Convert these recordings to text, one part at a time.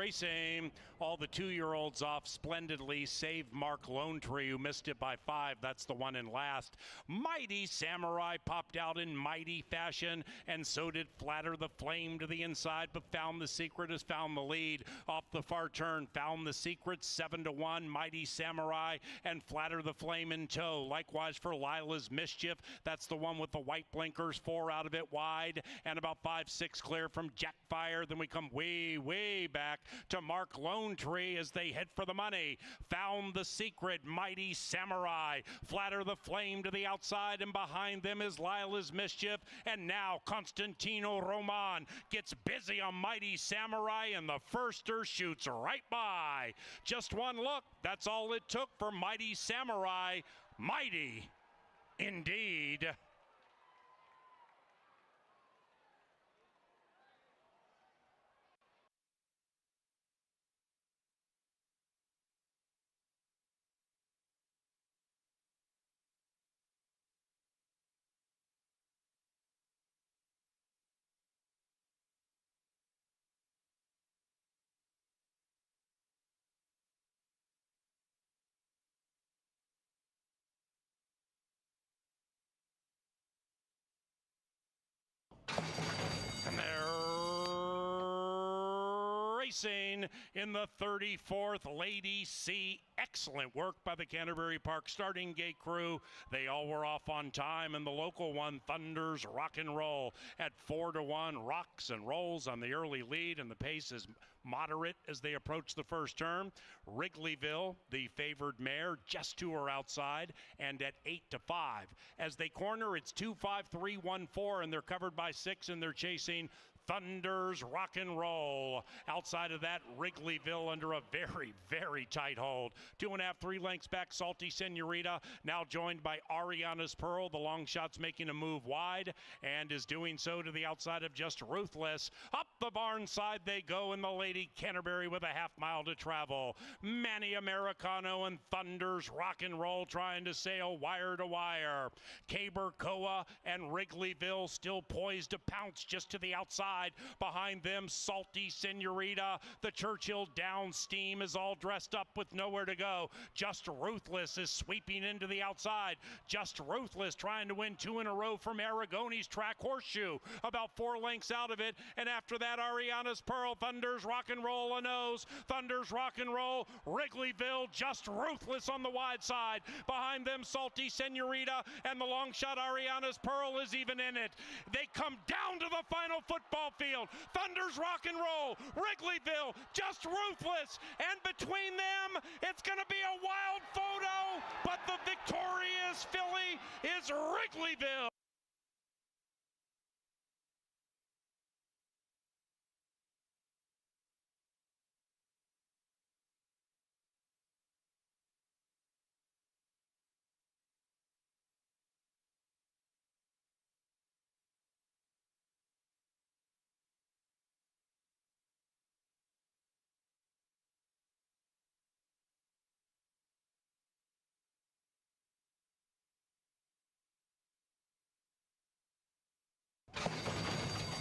racing. All the 2-year-olds off splendidly, save Mark Lone Tree, who missed it by 5. That's the one in last. Mighty Samurai popped out in mighty fashion, and so did Flatter the Flame to the inside, but Found the Secret has found the lead. Off the far turn, Found the Secret, 7-1. Mighty Samurai and Flatter the Flame in tow. Likewise for Lila's Mischief. That's the one with the white blinkers, 4 out of it wide, and about 5-6 clear from Jackfire. Then we come way back to Mark Lone Tree as they head for the money. Found the Secret, Mighty Samurai, Flatter the Flame to the outside, and behind them is Lila's Mischief. And now Constantino Roman gets busy on Mighty Samurai, and the firster shoots right by. Just one look, that's all it took for Mighty Samurai. Mighty indeed. And they're racing in the 34th Lady C. Excellent work by the Canterbury Park starting gate crew. They all were off on time, and the local one, Thunder's Rock and Roll, at 4-1, rocks and rolls on the early lead, and the pace is moderate as they approach the first turn. Wrigleyville, the favored mare, just to her outside, and at 8-5. As they corner, it's 2-5-3-1-4, and they're covered by 6, and they're chasing Thunder's Rock and Roll. Outside of that, Wrigleyville under a very tight hold. 2.5, 3 lengths back, Salty Senorita, now joined by Ariana's Pearl. The long shot's making a move wide and is doing so to the outside of Just Ruthless. Up the barn side they go, and the Lady Canterbury with a half-mile to travel. Manny Americano and Thunder's Rock and Roll trying to sail wire to wire. Cabercoa and Wrigleyville still poised to pounce just to the outside. Behind them, Salty Senorita. The Churchill Downs steam is all dressed up with nowhere to go. Just Ruthless is sweeping into the outside. Just Ruthless trying to win 2 in a row from Aragone's Track Horseshoe. About 4 lengths out of it. And after that, Ariana's Pearl, Thunder's Rock and Roll a nose. Thunder's Rock and Roll, Wrigleyville, Just Ruthless on the wide side. Behind them, Salty Senorita, and the long shot Ariana's Pearl is even in it. They come down to the final football field. Thunder's Rock and Roll, Wrigleyville, Just Ruthless, and between them, it's going to be a wild photo, but the victorious filly is Wrigleyville.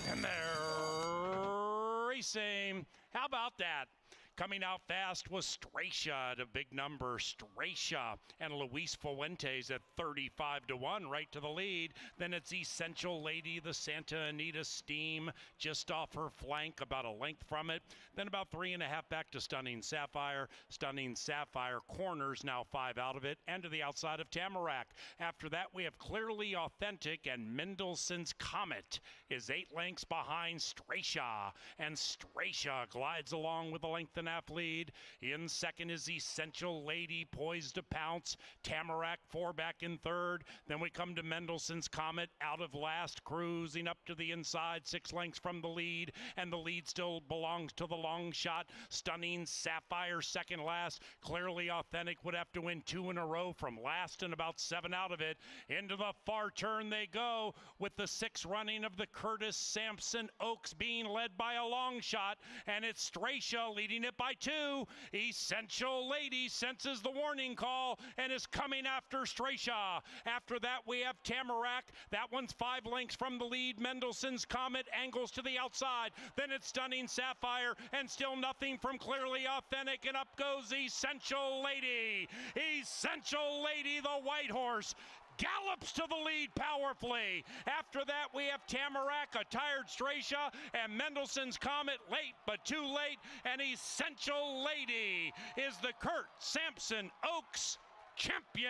And they're racing. How about that? Coming out fast was Stracia at a big number. Stracia and Luis Fuentes at 35-1, right to the lead. Then it's Essential Lady, the Santa Anita Steam, just off her flank, about a length from it. Then about 3.5 back to Stunning Sapphire. Stunning Sapphire corners, now 5 out of it, and to the outside of Tamarack. After that, we have Clearly Authentic, and Mendelssohn's Comet is 8 lengths behind Stracia. And Stracia glides along with a length and a half lead. In second is Essential Lady, poised to pounce. Tamarack 4 back in third. Then we come to Mendelssohn's Comet, out of last, cruising up to the inside, 6 lengths from the lead, and the lead still belongs to the long shot. Stunning Sapphire second last. Clearly Authentic would have to win 2 in a row from last, and about 7 out of it. Into the far turn they go, with the 6 running of the Curtis Sampson Oaks being led by a long shot, and it's Stracia leading it it by 2. Essential Lady senses the warning call and is coming after Strayshaw. After that, we have Tamarack. That one's 5 lengths from the lead. Mendelssohn's Comet angles to the outside. Then it's Stunning Sapphire, and still nothing from Clearly Authentic, and up goes Essential Lady. Essential Lady, the white horse, gallops to the lead powerfully. After that, we have Tamarack, a tired Strayshaw, and Mendelssohn's Comet, late but too late. And Essential Lady is the Kurt Sampson Oaks champion.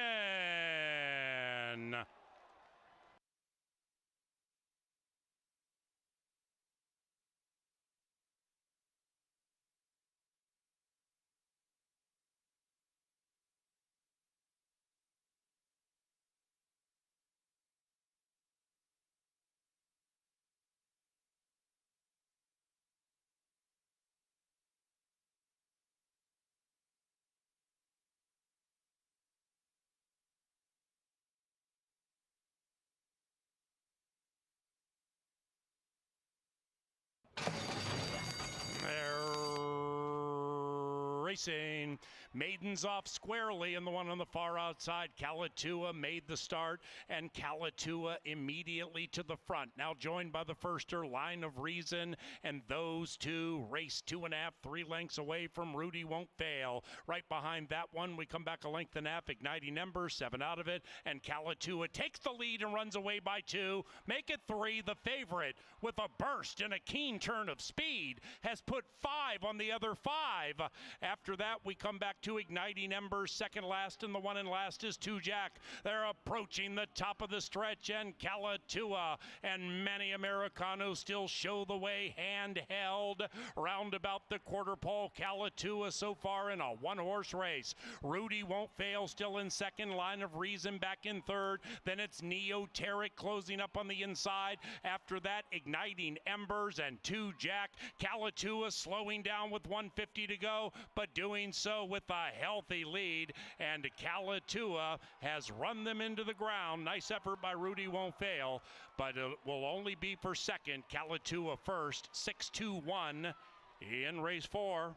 Racing. Maidens off squarely, and the one on the far outside, Kalatua, made the start, and Kalatua immediately to the front. Now joined by the firster, Line of Reason, and those two race 2.5, 3 lengths away from Rudy Won't Fail. Right behind that one, we come back a length and a half, Igniting Ember, 7 out of it, and Kalatua takes the lead and runs away by 2. Make it 3. The favorite, with a burst and a keen turn of speed, has put 5 on the other 5. After that, we come back to Igniting Ember, second last, and the one and last is 2 Jack. They're approaching the top of the stretch, and Kalatua and Manny Americano still show the way, handheld round about the quarter pole. Kalatua so far in a 1-horse race. Rudy Won't Fail still in second, Line of Reason back in third. Then it's Neoteric closing up on the inside. After that, Igniting Embers and 2 Jack. Kalatua slowing down with 150 to go, but doing so with a healthy lead, and Kalatua has run them into the ground. Nice effort by Rudy Won't Fail, but it will only be for second. Kalatua first, 6-2-1 in race 4.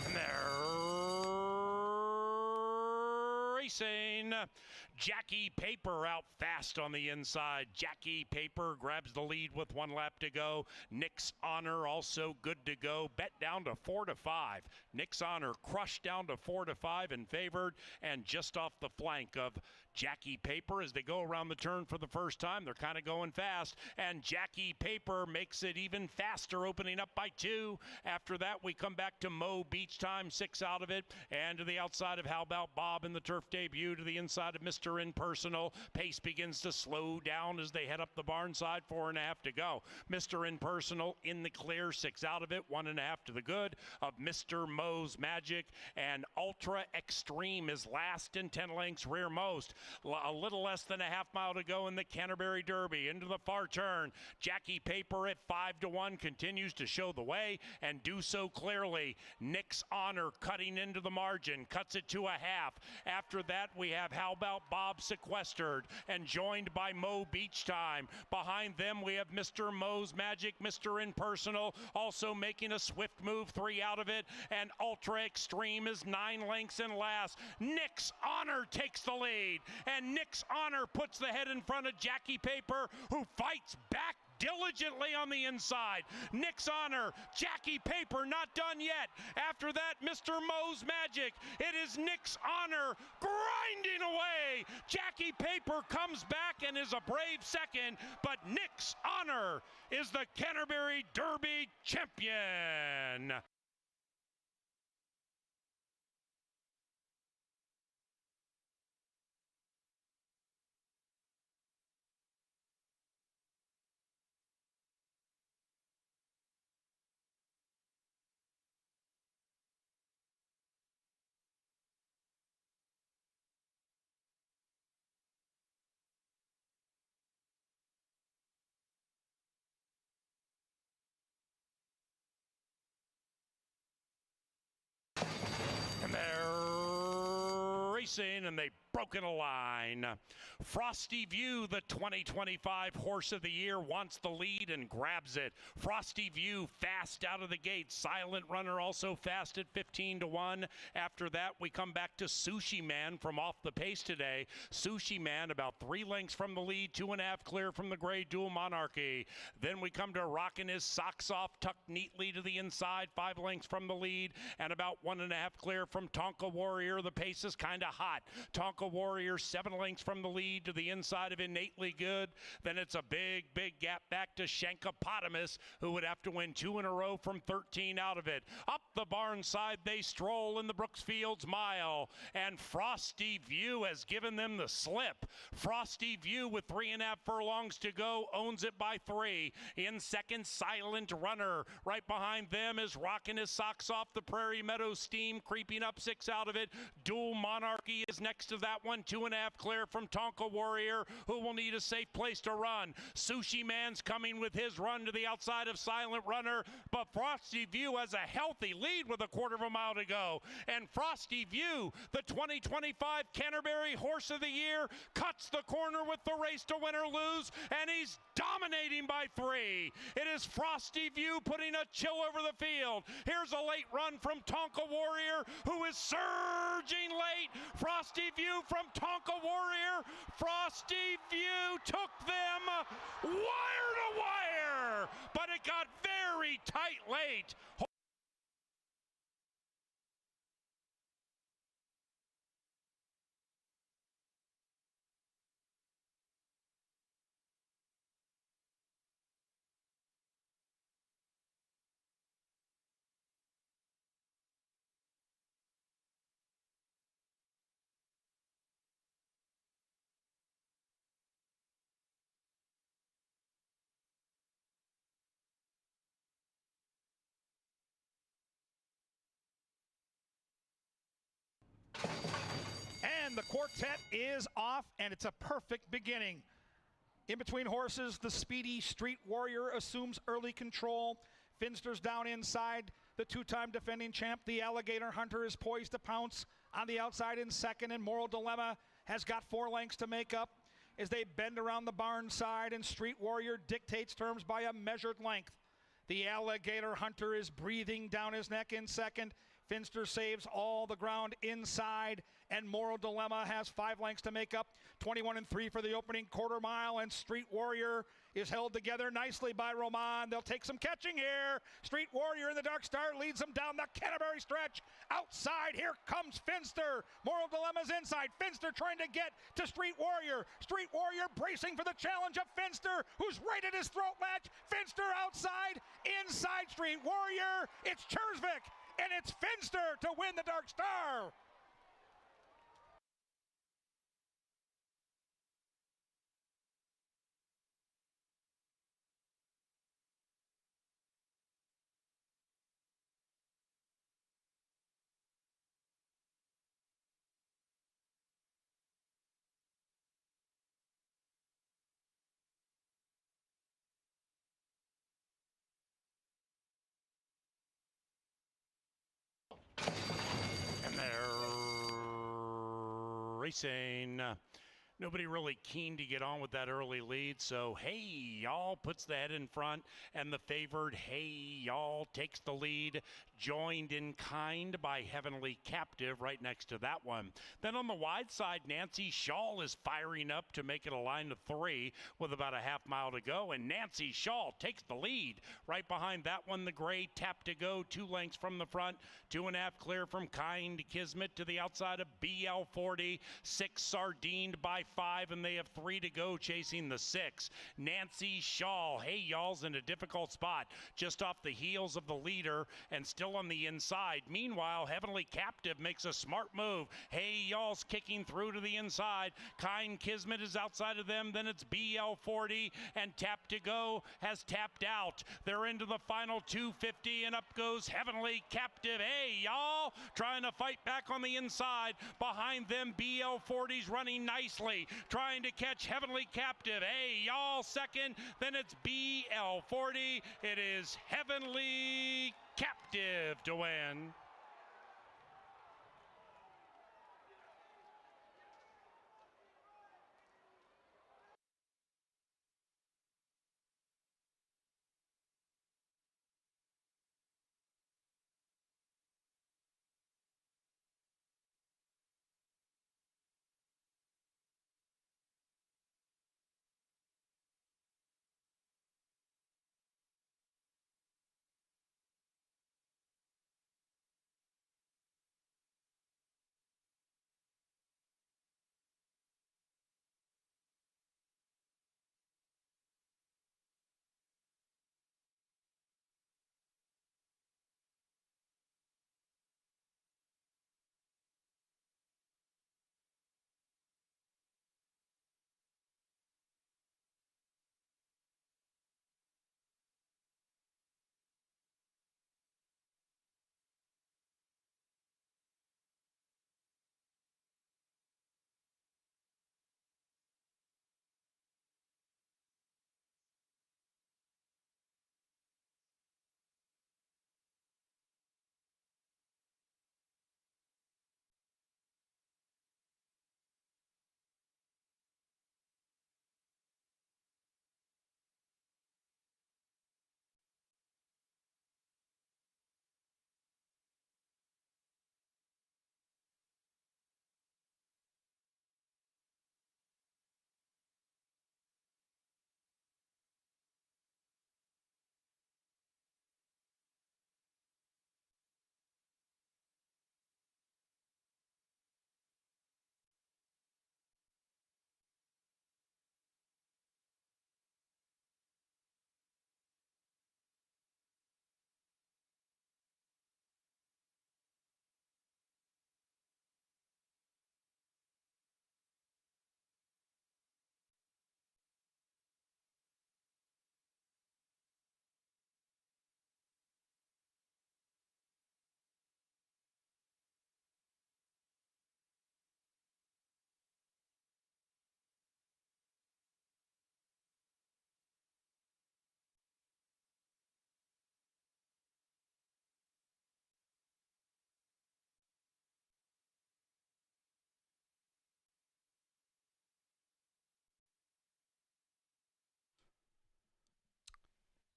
And they're racing. Jackie Paper out fast on the inside. Jackie Paper grabs the lead with 1 lap to go. Nick's Honor also good to go. Bet down to 4-5. Nick's Honor crushed down to 4-5 and favored, and just off the flank of Jackie Paper as they go around the turn for the first time. They're kind of going fast, and Jackie Paper makes it even faster, opening up by 2. After that, we come back to Mo Beach Time, 6 out of it, and to the outside of How About Bob in the turf debut, to the inside of Mr. Impersonal. Pace begins to slow down as they head up the barn side, 4.5 to go. Mr. Impersonal in the clear, 6 out of it, 1.5 to the good of Mr. Mo's Magic, and Ultra Extreme is last and 10 lengths rear most. A little less than a half mile to go in the Canterbury Derby. Into the far turn, Jackie Paper at 5-1 continues to show the way and do so clearly. Nick's Honor cutting into the margin, cuts it to a half. After that, we have How About Bob sequestered and joined by Mo Beach Time. Behind them, we have Mr. Mo's Magic, Mr. Impersonal also making a swift move, 3 out of it, and Ultra Extreme is 9 lengths in last. Nick's Honor takes the lead, and Nick's Honor puts the head in front of Jackie Paper, who fights back diligently on the inside. Nick's Honor, Jackie Paper not done yet. After that, Mr. Mo's Magic. It is Nick's Honor grinding away. Jackie Paper comes back and is a brave second, but Nick's Honor is the Canterbury Derby champion. racing, and they've broken a line. Frosty View, the 2025 Horse of the Year, wants the lead and grabs it. Frosty View fast out of the gate. Silent Runner also fast at 15-1. After that, we come back to Sushi Man from off the pace today. Sushi Man about 3 lengths from the lead, 2.5 clear from the gray Dual Monarchy. Then we come to Rockin' His Socks Off, tucked neatly to the inside, 5 lengths from the lead, and about 1.5 clear from Tonka Warrior. The pace is kind of hot. Tonka Warrior 7 lengths from the lead to the inside of Innately Good. Then it's a big gap back to Shankopotamus, who would have to win 2 in a row from 13 out of it. Up the barn side they stroll in the Brooksfields Mile, and Frosty View has given them the slip. Frosty View with 3.5 furlongs to go owns it by 3. In second, Silent Runner. Right behind them is Rockin' His Socks Off. The Prairie Meadow Steam creeping up 6 out of it. Dual Monarchy is next to that one, 2.5 clear from Tonka Warrior, who will need a safe place to run. Sushi Man's coming with his run to the outside of Silent Runner, but Frosty View has a healthy lead with a 1/4 mile to go. And Frosty View, the 2025 Canterbury Horse of the Year, cuts the corner with the race to win or lose, and he's dominating by 3. It is Frosty View putting a chill over the field. Here's a late run from Tonka Warrior, who is surging late. Frosty View from Tonka Warrior. Frosty View took them wire to wire, but it got very tight late. And the quartet is off, and it's a perfect beginning. In between horses, the speedy Street Warrior assumes early control. Finster's down inside. The 2-time defending champ, the Alligator Hunter, is poised to pounce on the outside in second, and Moral Dilemma has got 4 lengths to make up as they bend around the barn side, and Street Warrior dictates terms by a measured length. The Alligator Hunter is breathing down his neck in second. Finster saves all the ground inside, and Moral Dilemma has 5 lengths to make up. 21-3 for the opening 1/4 mile, and Street Warrior is held together nicely by Roman. They'll take some catching here. Street Warrior in the Dark Star leads them down the Canterbury stretch. Outside, here comes Finster. Moral Dilemma's inside. Finster trying to get to Street Warrior. Street Warrior bracing for the challenge of Finster, who's right at his throat latch. Finster outside, inside Street Warrior. It's Chersvik, and it's Finster to win the Dark Star. And they're racing. Nobody really keen to get on with that early lead, so Hey Y'all puts the head in front, and the favored Hey Y'all takes the lead, joined in kind by Heavenly Captive right next to that one. Then on the wide side, Nancy Shaw is firing up to make it a line of 3 with about a 1/2 mile to go, and Nancy Shaw takes the lead. Right behind that one, the gray Tap to Go, 2 lengths from the front, 2.5 clear from Kind Kismet to the outside of BL40, 6 Sardined by 5, and they have 3 to go chasing the 6. Nancy Shaw, Hey Y'all's in a difficult spot just off the heels of the leader and still on the inside. Meanwhile, Heavenly Captive makes a smart move. Hey Y'all's kicking through to the inside. Kind Kismet is outside of them. Then it's BL40, and Tap to Go has tapped out. They're into the final 250, and up goes Heavenly Captive. Hey Y'all trying to fight back on the inside. Behind them, BL40's running nicely, trying to catch Heavenly Captive. Hey Y'all second, then it's BL40. It is Heavenly Captive to win.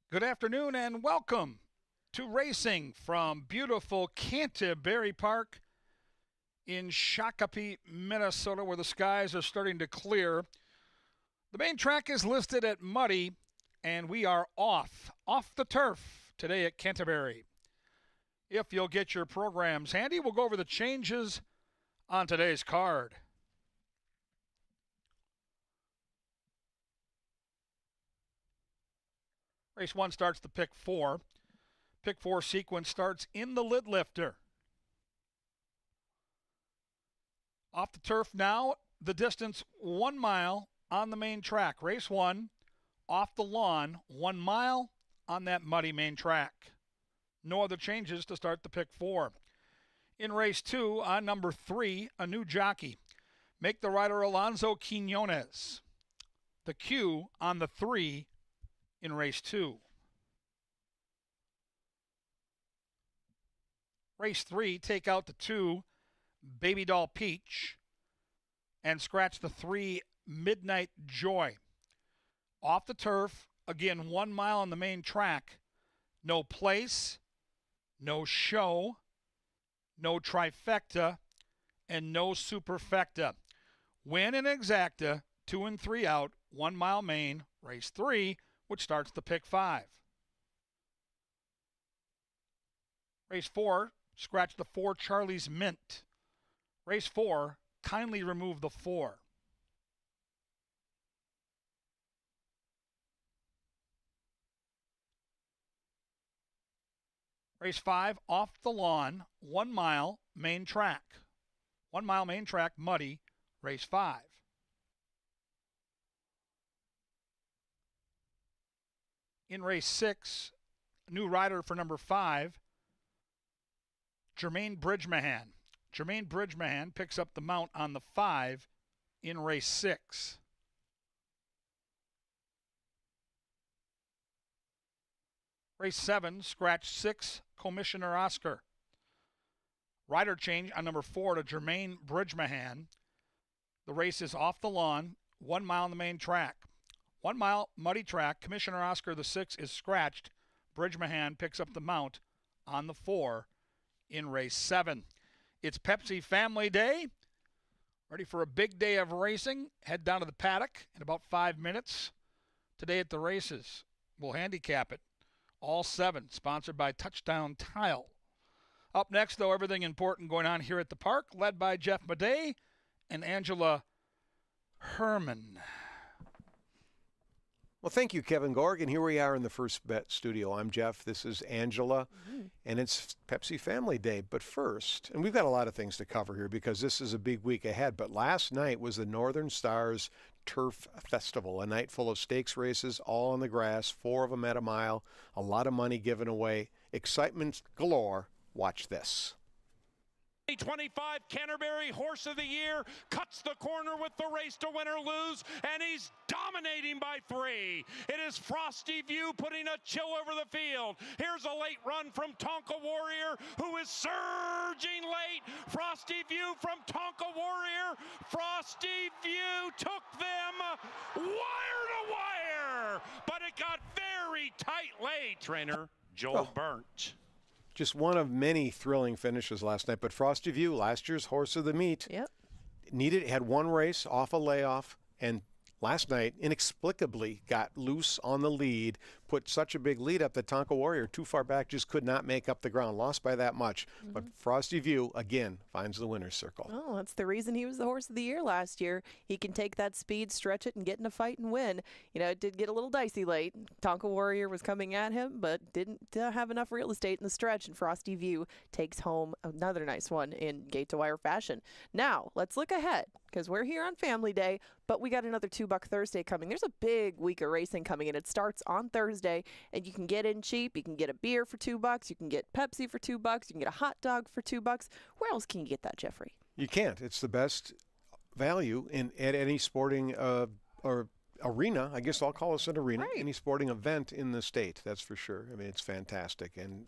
Good afternoon and welcome to racing from beautiful Canterbury Park in Shakopee, Minnesota, where the skies are starting to clear. The main track is listed at muddy, and we are off the turf today at Canterbury. If you'll get your programs handy, we'll go over the changes on today's card. Race 1 starts the pick 4. Pick 4 sequence starts in the lid lifter. Off the turf now, the distance 1 mile on the main track. Race 1, off the lawn, 1 mile on that muddy main track. No other changes to start the pick 4. In race 2, on number 3, a new jockey. Make the rider Alonso Quinones. The Q on the 3 in race 2. Race 3, take out the 2, Baby Doll Peach, and scratch the 3, Midnight Joy. Off the turf, again 1 mile on the main track. No place, no show, no trifecta, and no superfecta. Win and exacta, 2 and 3 out, 1 mile main, race 3, which starts the pick 5. Race 4, scratch the 4, Charlie's Mint. Race 4, kindly remove the 4. Race 5, off the lawn, 1 mile, main track. 1 mile main track, muddy, race 5. In race 6, new rider for number 5, Jermaine Bridgemahan. Jermaine Bridgemahan picks up the mount on the 5 in race 6. Race 7, scratch 6, Commissioner Oscar. Rider change on number 4 to Jermaine Bridgemahan. The race is off the lawn, 1 mile on the main track. 1 mile muddy track, Commissioner Oscar, the 6, is scratched. Bridgemahan picks up the mount on the 4 in race 7. It's Pepsi Family Day. Ready for a big day of racing? Head down to the paddock in about 5 minutes. Today at the races, we'll handicap it. All 7, sponsored by Touchdown Tile. Up next, though, everything important going on here at the park, led by Jeff Madej and Angela Herman. Well, thank you, Kevin Gorg. And here we are in the First Bet studio. I'm Jeff. This is Angela. And it's Pepsi Family Day. But first, and we've got a lot of things to cover here because this is a big week ahead. But last night was the Northern Stars Turf Festival, a night full of stakes races, all on the grass, 4 of them at a mile, a lot of money given away, excitement galore. Watch this. 2025 Canterbury Horse of the Year cuts the corner with the race to win or lose, and he's dominating by 3. It is Frosty View putting a chill over the field. Here's a late run from Tonka Warrior, who is surging late. Frosty View from Tonka Warrior. Frosty View took them wire to wire, but it got very tight late. Trainer Joel Burnt. Just one of many thrilling finishes last night. But Frosty View, last year's horse of the meet, had one race off a layoff, and last night inexplicably got loose on the lead, put such a big lead up that Tonka Warrior, too far back, just could not make up the ground, lost by that much. But Frosty View, again, finds the winner's circle. Oh, that's the reason he was the horse of the year last year. He can take that speed, stretch it, and get in a fight and win. You know, it did get a little dicey late. Tonka Warrior was coming at him, but didn't have enough real estate in the stretch, and Frosty View takes home another nice one in gate-to-wire fashion. Now, let's look ahead, because we're here on Family Day, but we got another $2 Thursday coming. There's a big week of racing coming in. It starts on Thursday, and you can get in cheap. You can get a beer for $2. You can get Pepsi for $2. You can get a hot dog for $2. Where else can you get that, Jeffrey? You can't. It's the best value at any sporting or arena. I guess I'll call this an arena. Right. Any sporting event in the state, that's for sure. I mean, it's fantastic. And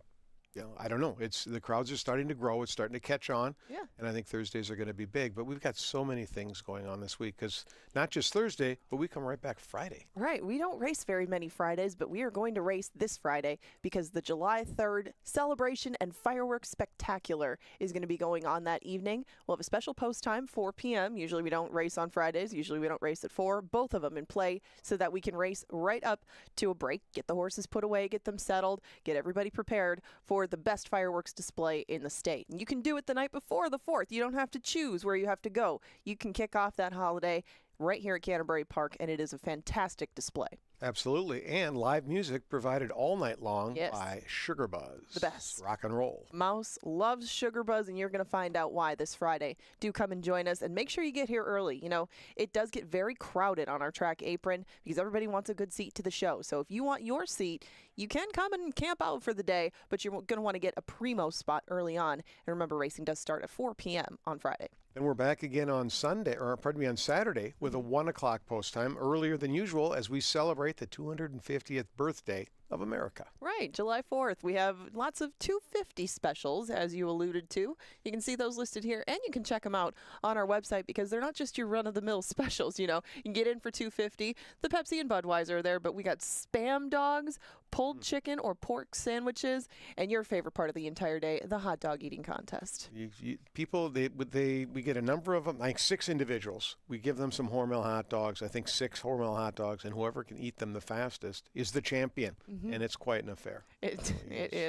I don't know. The crowds are starting to grow. It's starting to catch on. Yeah. And I think Thursdays are going to be big. But we've got so many things going on this week because not just Thursday, but we come right back Friday. Right. We don't race very many Fridays, but we are going to race this Friday because the July 3rd celebration and fireworks spectacular is going to be going on that evening. We'll have a special post time, 4 p.m. Usually we don't race on Fridays. Usually we don't race at 4. Both of them in play so that we can race right up to a break, get the horses put away, get them settled, get everybody prepared for the best fireworks display in the state. And you can do it the night before the 4th. You don't have to choose where you have to go. You can kick off that holiday right here at Canterbury Park, and it is a fantastic display. Absolutely. And live music provided all night long by Sugar Buzz. The best. Rock and roll. Mouse loves Sugar Buzz, and you're going to find out why this Friday. Do come and join us, and make sure you get here early. You know, it does get very crowded on our track apron because everybody wants a good seat to the show. So if you want your seat, you can come and camp out for the day, but you're going to want to get a primo spot early on. And remember, racing does start at 4 p.m. on Friday. Then we're back again on on Saturday with a 1 o'clock post time, earlier than usual, as we celebrate the 250th birthday of America. Right, July 4th. We have lots of 250 specials, as you alluded to. You can see those listed here, and you can check them out on our website because they're not just your run-of-the-mill specials. You know, you can get in for 250. The Pepsi and Budweiser are there, but we got Spam dogs, pulled chicken or pork sandwiches, and your favorite part of the entire day, the hot dog eating contest. We get a number of them, like 6 individuals. We give them some Hormel hot dogs, I think 6 Hormel hot dogs, and whoever can eat them the fastest is the champion. And it's quite an affair. It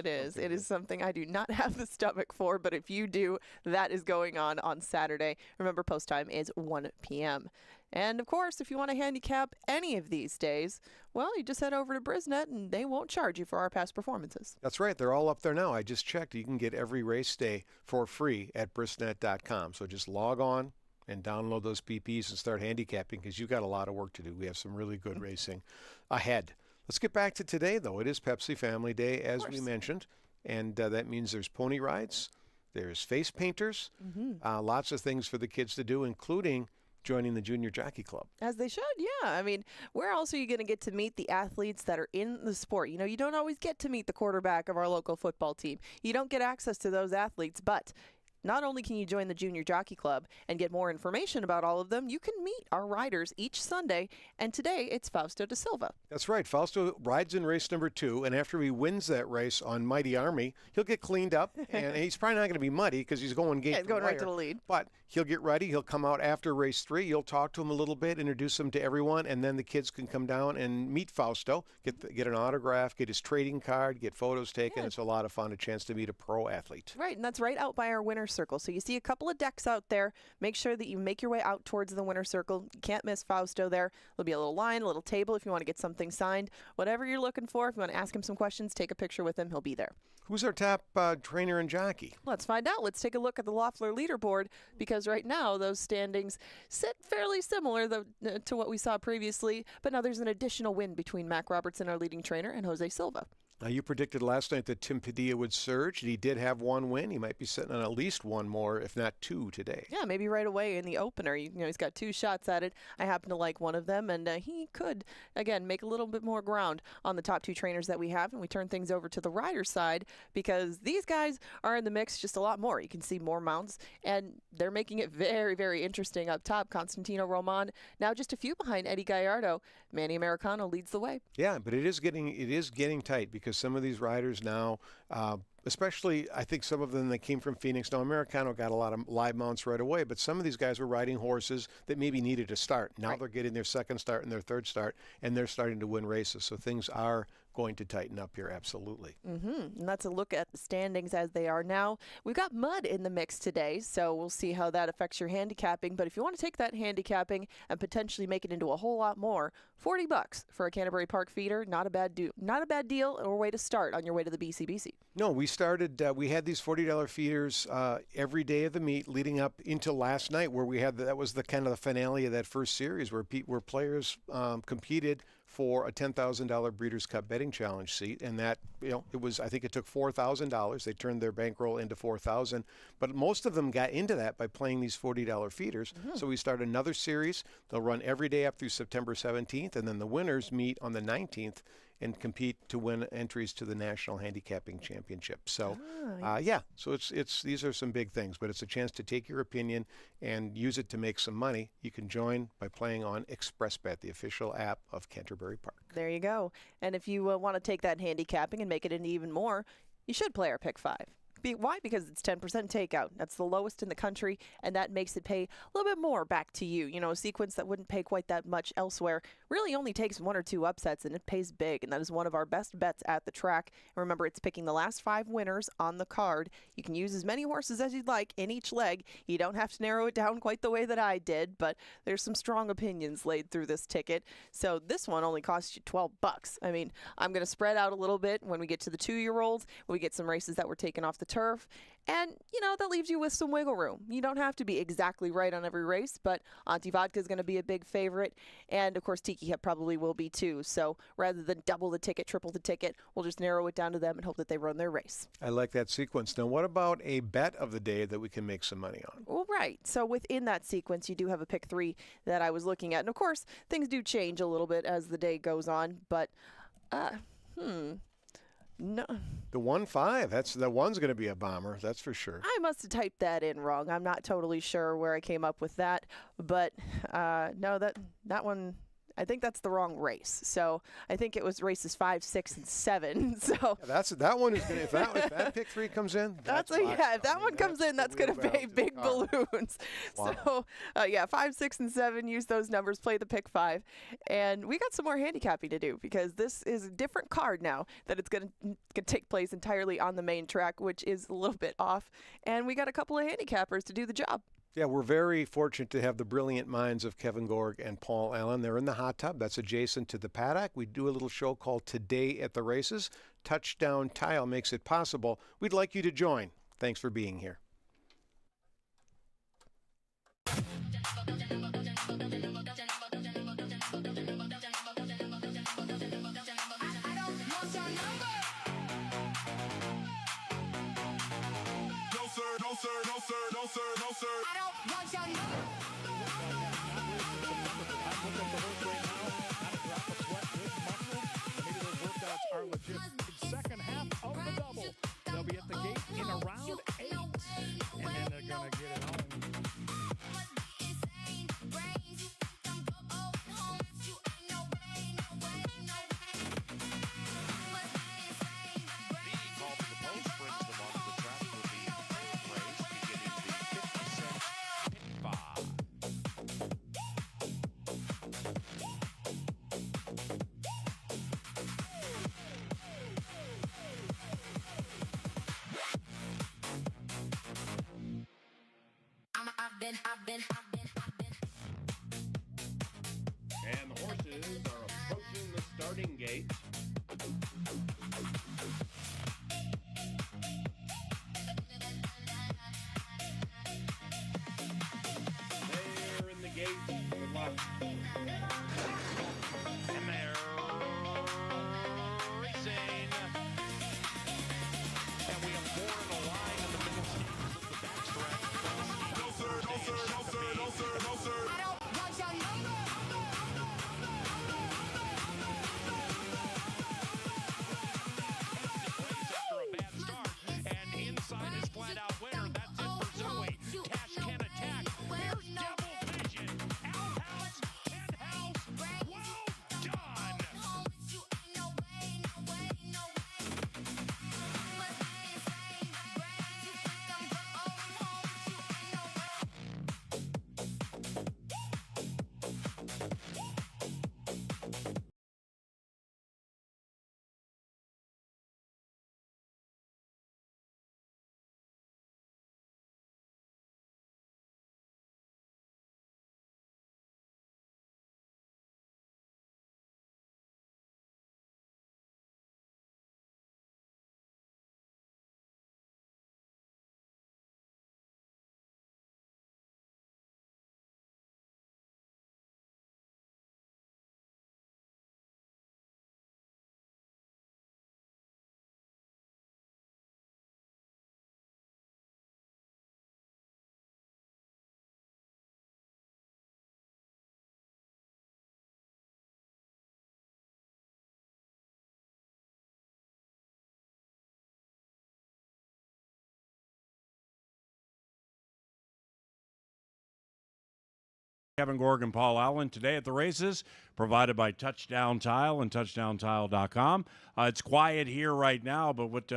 is. It is something I do not have the stomach for, but if you do, that is going on Saturday. Remember, post time is 1 p.m. And, of course, if you want to handicap any of these days, well, you just head over to Brisnet, and they won't charge you for our past performances. That's right. They're all up there now. I just checked. You can get every race day for free at brisnet.com. So just log on and download those PPs and start handicapping because you've got a lot of work to do. We have some really good racing ahead. Let's get back to today, though. It is Pepsi Family Day, as we mentioned, and that means there's pony rides, there's face painters, lots of things for the kids to do, including joining the Junior Jockey Club. As they should, yeah. I mean, where else are you going to get to meet the athletes that are in the sport? You know, you don't always get to meet the quarterback of our local football team. You don't get access to those athletes, but not only can you join the Junior Jockey Club and get more information about all of them, you can meet our riders each Sunday, and today it's Fausto da Silva. That's right. Fausto rides in race number 2, and after he wins that race on Mighty Army, he'll get cleaned up, and he's probably not going to be muddy because he's going he's going right to the lead. But he'll get ready. He'll come out after race 3. You'll talk to him a little bit, introduce him to everyone, and then the kids can come down and meet Fausto, get an autograph, get his trading card, get photos taken. Yeah. It's a lot of fun, a chance to meet a pro athlete. Right, and that's right out by our winner's circle. So you see a couple of decks out there. Make sure that you make your way out towards the winner's circle. You can't miss Fausto there. There'll be a little line, a little table if you want to get something signed. Whatever you're looking for, if you want to ask him some questions, take a picture with him. He'll be there. Who's our top trainer and jockey? Let's find out. Let's take a look at the Loeffler leaderboard because right now those standings sit fairly similar to what we saw previously, but now there's an additional win between Mac Robertson, our leading trainer, and Jose Silva. Now, you predicted last night that Tim Padilla would surge. He did have 1 win. He might be sitting on at least 1 more, if not 2 today. Yeah, maybe right away in the opener. You know, he's got 2 shots at it. I happen to like one of them, and he could, again, make a little bit more ground on the top 2 trainers that we have, and we turn things over to the rider side because these guys are in the mix just a lot more. You can see more mounts, and they're making it very, very interesting up top. Constantino Roman, now just a few behind Eddie Gallardo. Manny Americano leads the way. Yeah, but it is getting tight because some of these riders now, especially I think some of them that came from Phoenix. Now, Americano got a lot of live mounts right away, but some of these guys were riding horses that maybe needed a start. Now they're getting their second start and their third start, and they're starting to win races. So things are going to tighten up here, absolutely. And that's a look at the standings as they are now. We've got mud in the mix today, so we'll see how that affects your handicapping. But if you want to take that handicapping and potentially make it into a whole lot more, $40 for a Canterbury Park feeder, not a bad deal or way to start on your way to the BCBC. No, we had these $40 feeders every day of the meet leading up into last night, where we had that was the kind of the finale of that first series where players competed for a $10,000 Breeders' Cup Betting Challenge seat, and that, I think it took $4,000. They turned their bankroll into $4,000, but most of them got into that by playing these $40 feeders. So we start another series. They'll run every day up through September 17th, and then the winners meet on the 19th and compete to win entries to the National Handicapping Championship. So, yeah, so these are some big things, but it's a chance to take your opinion and use it to make some money. You can join by playing on ExpressBet, the official app of Canterbury Park. There you go. And if you want to take that handicapping and make it into even more, you should play our Pick 5. Why? Because it's 10% takeout. That's the lowest in the country, and that makes it pay a little bit more back to you. You know, a sequence that wouldn't pay quite that much elsewhere really only takes 1 or 2 upsets, and it pays big, and that is one of our best bets at the track. And remember, it's picking the last 5 winners on the card. You can use as many horses as you'd like in each leg. You don't have to narrow it down quite the way that I did, but there's some strong opinions laid through this ticket. So this one only costs you $12. I mean, I'm going to spread out a little bit when we get to the 2-year-olds, when we get some races that were taken off the turf. And, you know, that leaves you with some wiggle room. You don't have to be exactly right on every race, but Auntie Vodka is going to be a big favorite. And, of course, Tiki Hep probably will be too. So rather than double the ticket, triple the ticket, we'll just narrow it down to them and hope that they run their race. I like that sequence. Now, what about a bet of the day that we can make some money on? Well, right. So within that sequence, you do have a pick 3 that I was looking at. And, of course, things do change a little bit as the day goes on. But, no. The 1-5, that one's going to be a bomber, that's for sure. I must have typed that in wrong. I'm not totally sure where I came up with that, but no, that one, I think that's the wrong race. So I think it was races 5, 6, and 7. So yeah, that one is going to, if that pick 3 comes in, if that one comes in, that's going to pay big balloons. Wow. So yeah, 5, 6, and 7, use those numbers, play the pick 5. And we got some more handicapping to do because this is a different card now that it's going to take place entirely on the main track, which is a little bit off. And we got a couple of handicappers to do the job. Yeah, we're very fortunate to have the brilliant minds of Kevin Gorg and Paul Allen. They're in the hot tub. That's adjacent to the paddock. We do a little show called Today at the Races. Touchdown Tile makes it possible. We'd like you to join. Thanks for being here. I don't want your number. I'm looking at the horse right now. Not a drop of sweat, good muscle. Maybe those workouts are legit. Second half of the double. They'll be at the gate in around 8. And then they're going to get it home. And the horses are approaching the starting gate. They're in the gate. Good luck. And they're racing. And we have 4 in a line in the middle stages of the backstretch. I don't want your number. After a bad start, and inside is flat out winner. That's it for Zoe. Cash can attack. Here's Devil Vision. Outhouse, Penthouse, Kevin Gorg and Paul Allen today at the races, provided by Touchdown Tile and touchdowntile.com. It's quiet here right now, but what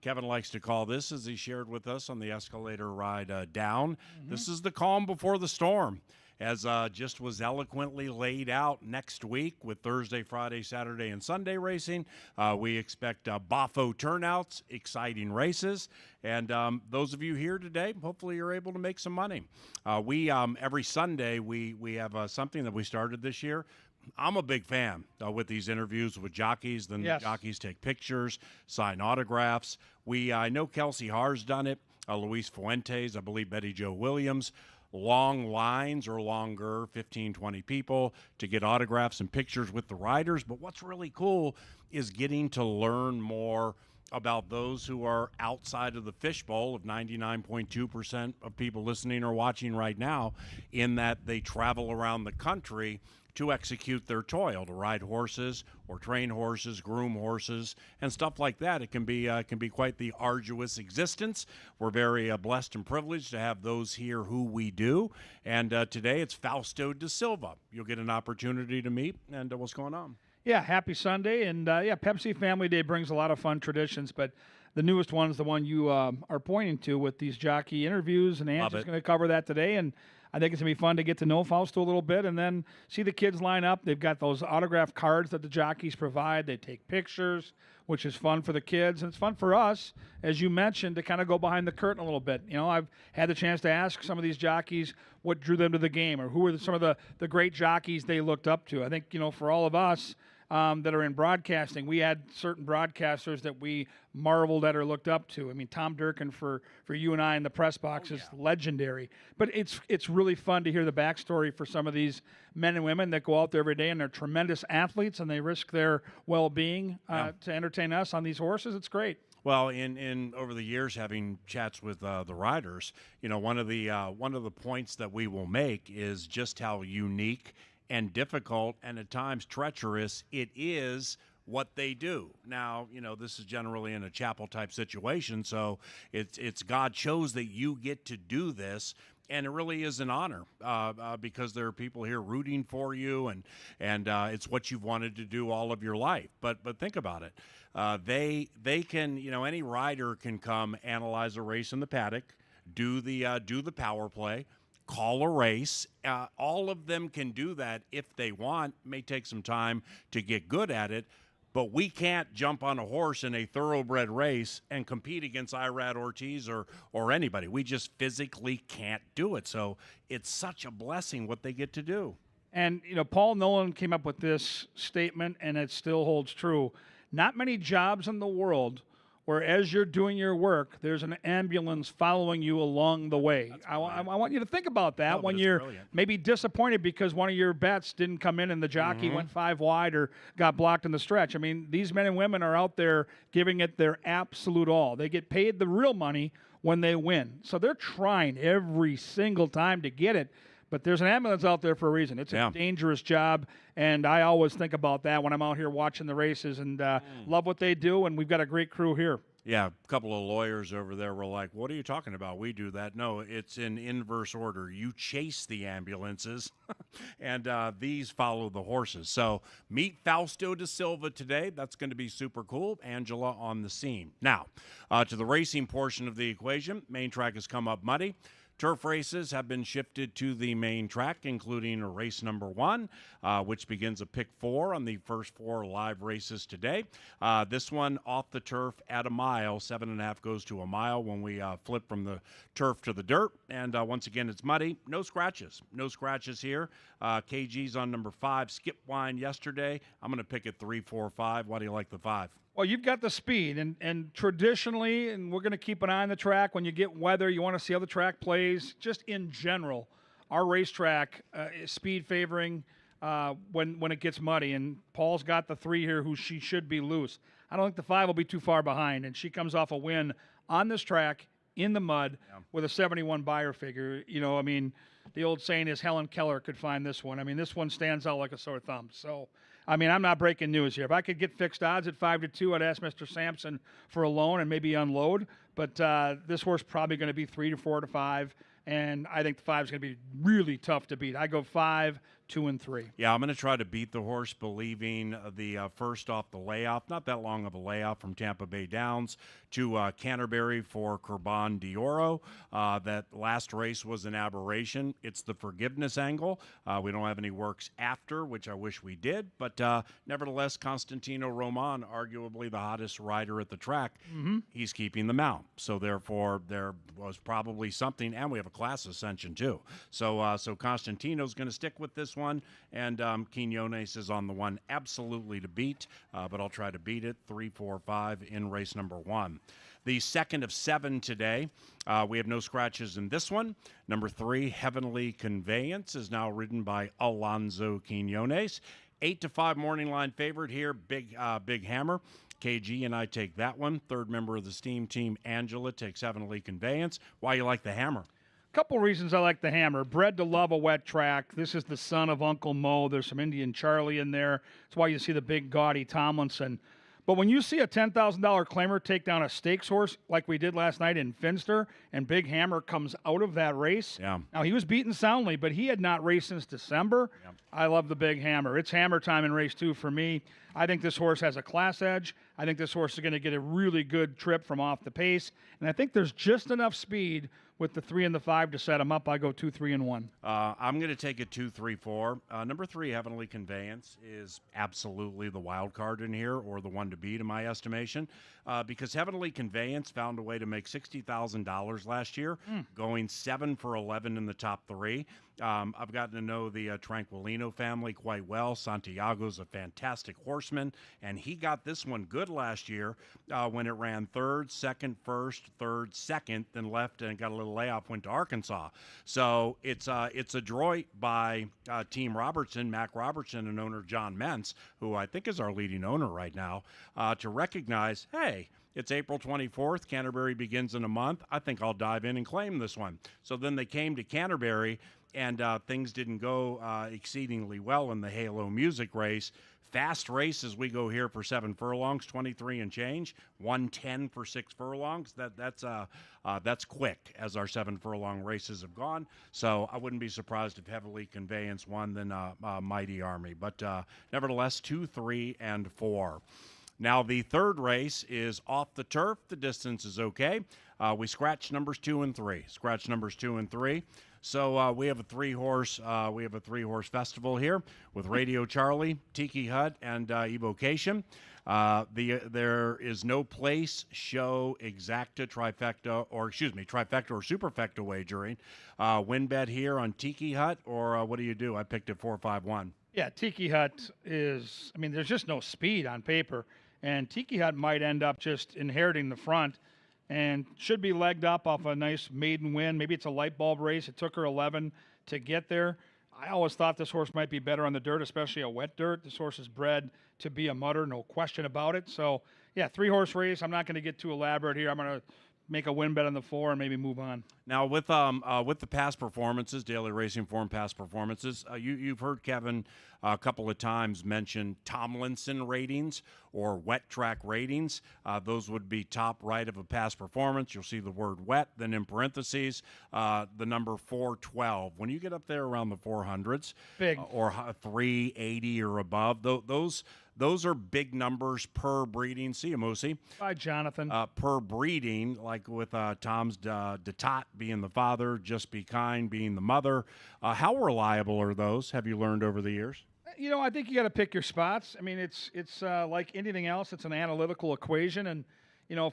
Kevin likes to call this, as he shared with us on the escalator ride down, this is the calm before the storm, as just was eloquently laid out next week with Thursday, Friday, Saturday, and Sunday racing. We expect Boffo turnouts, exciting races, and those of you here today, hopefully you're able to make some money. We every Sunday, we have something that we started this year. I'm a big fan with these interviews with jockeys. Then the jockeys take pictures, sign autographs. I know Kelsey Haar's done it, Luis Fuentes, I believe Betty Jo Williams. Long lines or longer, 15, 20 people to get autographs and pictures with the riders. But what's really cool is getting to learn more about those who are outside of the fishbowl of 99.2% of people listening or watching right now, in that they travel around the country to execute their toil, to ride horses or train horses, groom horses, and stuff like that. It can be quite the arduous existence. We're very blessed and privileged to have those here who we do. And today it's Fausto da Silva. You'll get an opportunity to meet. And what's going on? Yeah, happy Sunday. And, Pepsi Family Day brings a lot of fun traditions, but the newest one is the one you are pointing to with these jockey interviews, and Angie's going to cover that today. And I think it's going to be fun to get to know Fausto a little bit and then see the kids line up. They've got those autograph cards that the jockeys provide. They take pictures, which is fun for the kids. And it's fun for us, as you mentioned, to kind of go behind the curtain a little bit. You know, I've had the chance to ask some of these jockeys what drew them to the game, or who were some of the great jockeys they looked up to. I think, for all of us that are in broadcasting, we had certain broadcasters that we marveled at or looked up to. I mean, Tom Durkin for you and I in the press box is legendary. But it's really fun to hear the backstory for some of these men and women that go out there every day, and they're tremendous athletes, and they risk their well-being to entertain us on these horses. It's great. Well, in over the years, having chats with the riders, one of the points that we will make is just how unique and difficult and at times treacherous it is what they do. Now, this is generally in a chapel type situation, so it's God chose that you get to do this, and it really is an honor because there are people here rooting for you, and it's what you've wanted to do all of your life. But think about it. They can, any rider can come analyze a race in the paddock, do the power play, call a race. All of them can do that if they want. May take some time to get good at it, but we can't jump on a horse in a thoroughbred race and compete against Irad Ortiz or anybody. We just physically can't do it. So it's such a blessing what they get to do. And, Paul Nolan came up with this statement, and it still holds true. Not many jobs in the world where as you're doing your work, there's an ambulance following you along the way. I want you to think about that when you're maybe disappointed because one of your bets didn't come in and the jockey went 5 wide or got blocked in the stretch. I mean, these men and women are out there giving it their absolute all. They get paid the real money when they win. So they're trying every single time to get it. But there's an ambulance out there for a reason. It's a dangerous job, and I always think about that when I'm out here watching the races, and love what they do, and we've got a great crew here. Yeah, a couple of lawyers over there were like, what are you talking about? We do that. No, it's in inverse order. You chase the ambulances, and these follow the horses. So meet Fausto da Silva today. That's going to be super cool. Angela on the scene. Now, to the racing portion of the equation, main track has come up muddy. Turf races have been shifted to the main track, including race number 1, which begins a pick 4 on the first 4 live races today. This one off the turf at a mile, 7.5 goes to a mile when we flip from the turf to the dirt. And once again, it's muddy. No scratches. No scratches here. KG's on number 5. Skip Wine yesterday. I'm going to pick it 3, 4, 5. Why do you like the 5? Well, you've got the speed, and traditionally, and we're going to keep an eye on the track. When you get weather, you want to see how the track plays. Just in general, our racetrack is speed favoring when it gets muddy. And Paul's got the 3 here, who she should be loose. I don't think the 5 will be too far behind, and she comes off a win on this track in the mud with a 71 buyer figure. I mean, the old saying is Helen Keller could find this one. I mean, this one stands out like a sore thumb. So, I mean, I'm not breaking news here. If I could get fixed odds at 5-2, I'd ask Mr. Sampson for a loan and maybe unload. But this horse probably going to be 3 to 4 to 5. and I think the 5 is going to be really tough to beat. I go 5, 2, and 3. Yeah, I'm going to try to beat the horse, believing the first off the layoff, not that long of a layoff from Tampa Bay Downs to Canterbury for Kurban Dioro. That last race was an aberration. It's the forgiveness angle. We don't have any works after, which I wish we did, but nevertheless, Constantino Roman, arguably the hottest rider at the track, he's keeping the mount. So therefore, there was probably something, and we have a class ascension too. So Constantino's going to stick with this one, and Quinones is on the one absolutely to beat, but I'll try to beat it 3, 4, 5 in race number 1. The second of 7 today. We have no scratches in this one. Number 3, Heavenly Conveyance, is now ridden by Alonso Quinones. 8-5 morning line favorite here. Big Hammer. KG and I take that one. Third member of the Steam Team, Angela, takes Heavenly Conveyance. Why you like the Hammer? Couple reasons I like the Hammer. Bred to love a wet track. This is the son of Uncle Mo. There's some Indian Charlie in there. That's why you see the big gaudy Tomlinson. But when you see a $10,000 claimer take down a stakes horse like we did last night in Finster, and Big Hammer comes out of that race. Yeah. Now, he was beaten soundly, but he had not raced since December. Yeah. I love the Big Hammer. It's hammer time in race 2 for me. I think this horse has a class edge. I think this horse is going to get a really good trip from off the pace. And I think there's just enough speed with the 3 and the 5 to set him up. I go 2, 3, and 1. I'm going to take it 2, 3, 4. Number 3, Heavenly Conveyance, is absolutely the wild card in here, or the one to beat in my estimation, because Heavenly Conveyance found a way to make $60,000 last year, going 7 for 11 in the top 3. I've gotten to know the Tranquilino family quite well. Santiago's a fantastic horseman, and he got this one good last year when it ran 3rd, 2nd, 1st, 3rd, 2nd, then left and got a little layoff, went to Arkansas. So it's adroit by Team Robertson, Mac Robertson, and owner John Mentz, who I think is our leading owner right now, to recognize, hey, it's April 24th. Canterbury begins in a month. I think I'll dive in and claim this one. So then they came to Canterbury, and things didn't go exceedingly well in the Halo Music race. Fast race as we go here for 7 furlongs, 23 and change, 110 for 6 furlongs. That's quick as our 7 furlong races have gone. So I wouldn't be surprised if Heavily Conveyance won than Mighty Army. But nevertheless, 2, 3, and 4. Now, the third race is off the turf. The distance is okay. We scratch numbers 2 and 3. Scratch numbers 2 and 3. So we have a three-horse festival here with Radio Charlie, Tiki Hut, and Evocation. There is no place, show, exacta, trifecta or superfecta wagering. Win bet here on Tiki Hut, or what do you do? I picked it 4-5-1. Yeah, Tiki Hut is, there's just no speed on paper. And Tiki Hut might end up just inheriting the front and should be legged up off a nice maiden win. Maybe it's a light bulb race. It took her 11 to get there. I always thought this horse might be better on the dirt, especially a wet dirt. This horse is bred to be a mutter, no question about it. So, yeah, 3-horse race. I'm not going to get too elaborate here. I'm going to make a win bet on the 4 and maybe move on. Now, with the past performances, daily racing form past performances, you've heard Kevin a couple of times mention Tomlinson ratings or wet track ratings. Those would be top right of a past performance. You'll see the word wet, then in parentheses, the number 412. When you get up there around the 400s, big, or 380 or above, those are big numbers per breeding. See you, Moosey. Bye, Jonathan. Per breeding, like with Tom's Detot being the father, Just Be Kind being the mother. How reliable are those, have you learned over the years? I think you got to pick your spots. It's like anything else. It's an analytical equation. And,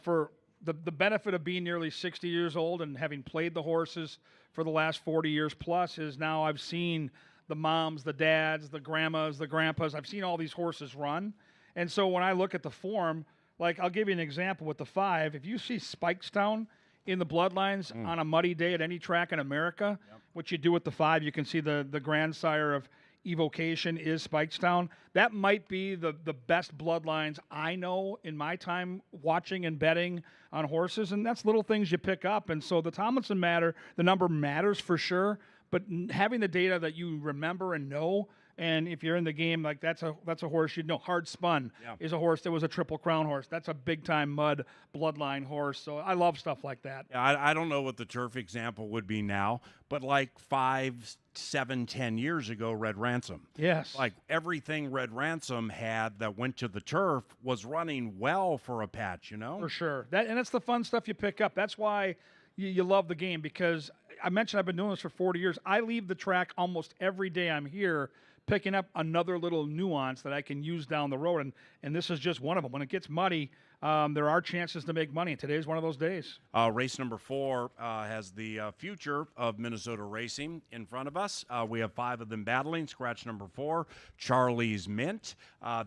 for the benefit of being nearly 60 years old and having played the horses for the last 40 years plus is now I've seen the moms, the dads, the grandmas, the grandpas. I've seen all these horses run. And so when I look at the form, like I'll give you an example with the 5. If you see Spikestown in the bloodlines on a muddy day at any track in America, what you do with the 5, you can see the grandsire of Evocation is Spikestown. That might be the best bloodlines I know in my time watching and betting on horses, and that's little things you pick up. And so the Tomlinson the number matters for sure, but having the data that you remember and know And if you're in the game, like that's a horse you'd know. Hard Spun Yeah. is a horse that was a Triple Crown horse. That's a big-time mud bloodline horse. So I love stuff like that. Yeah, I don't know what the turf example would be now, but like 5, 7, 10 years ago, Red Ransom. Yes. Like everything Red Ransom had that went to the turf was running well for a patch, you know? For sure. And that's the fun stuff you pick up. That's why you love the game, because I mentioned I've been doing this for 40 years. I leave the track almost every day I'm here picking up another little nuance that I can use down the road, and this is just one of them. When it gets muddy, there are chances to make money, and today's one of those days. Race number 4 has the future of Minnesota racing in front of us. We have 5 of them battling. Scratch number 4, Charlie's Mint.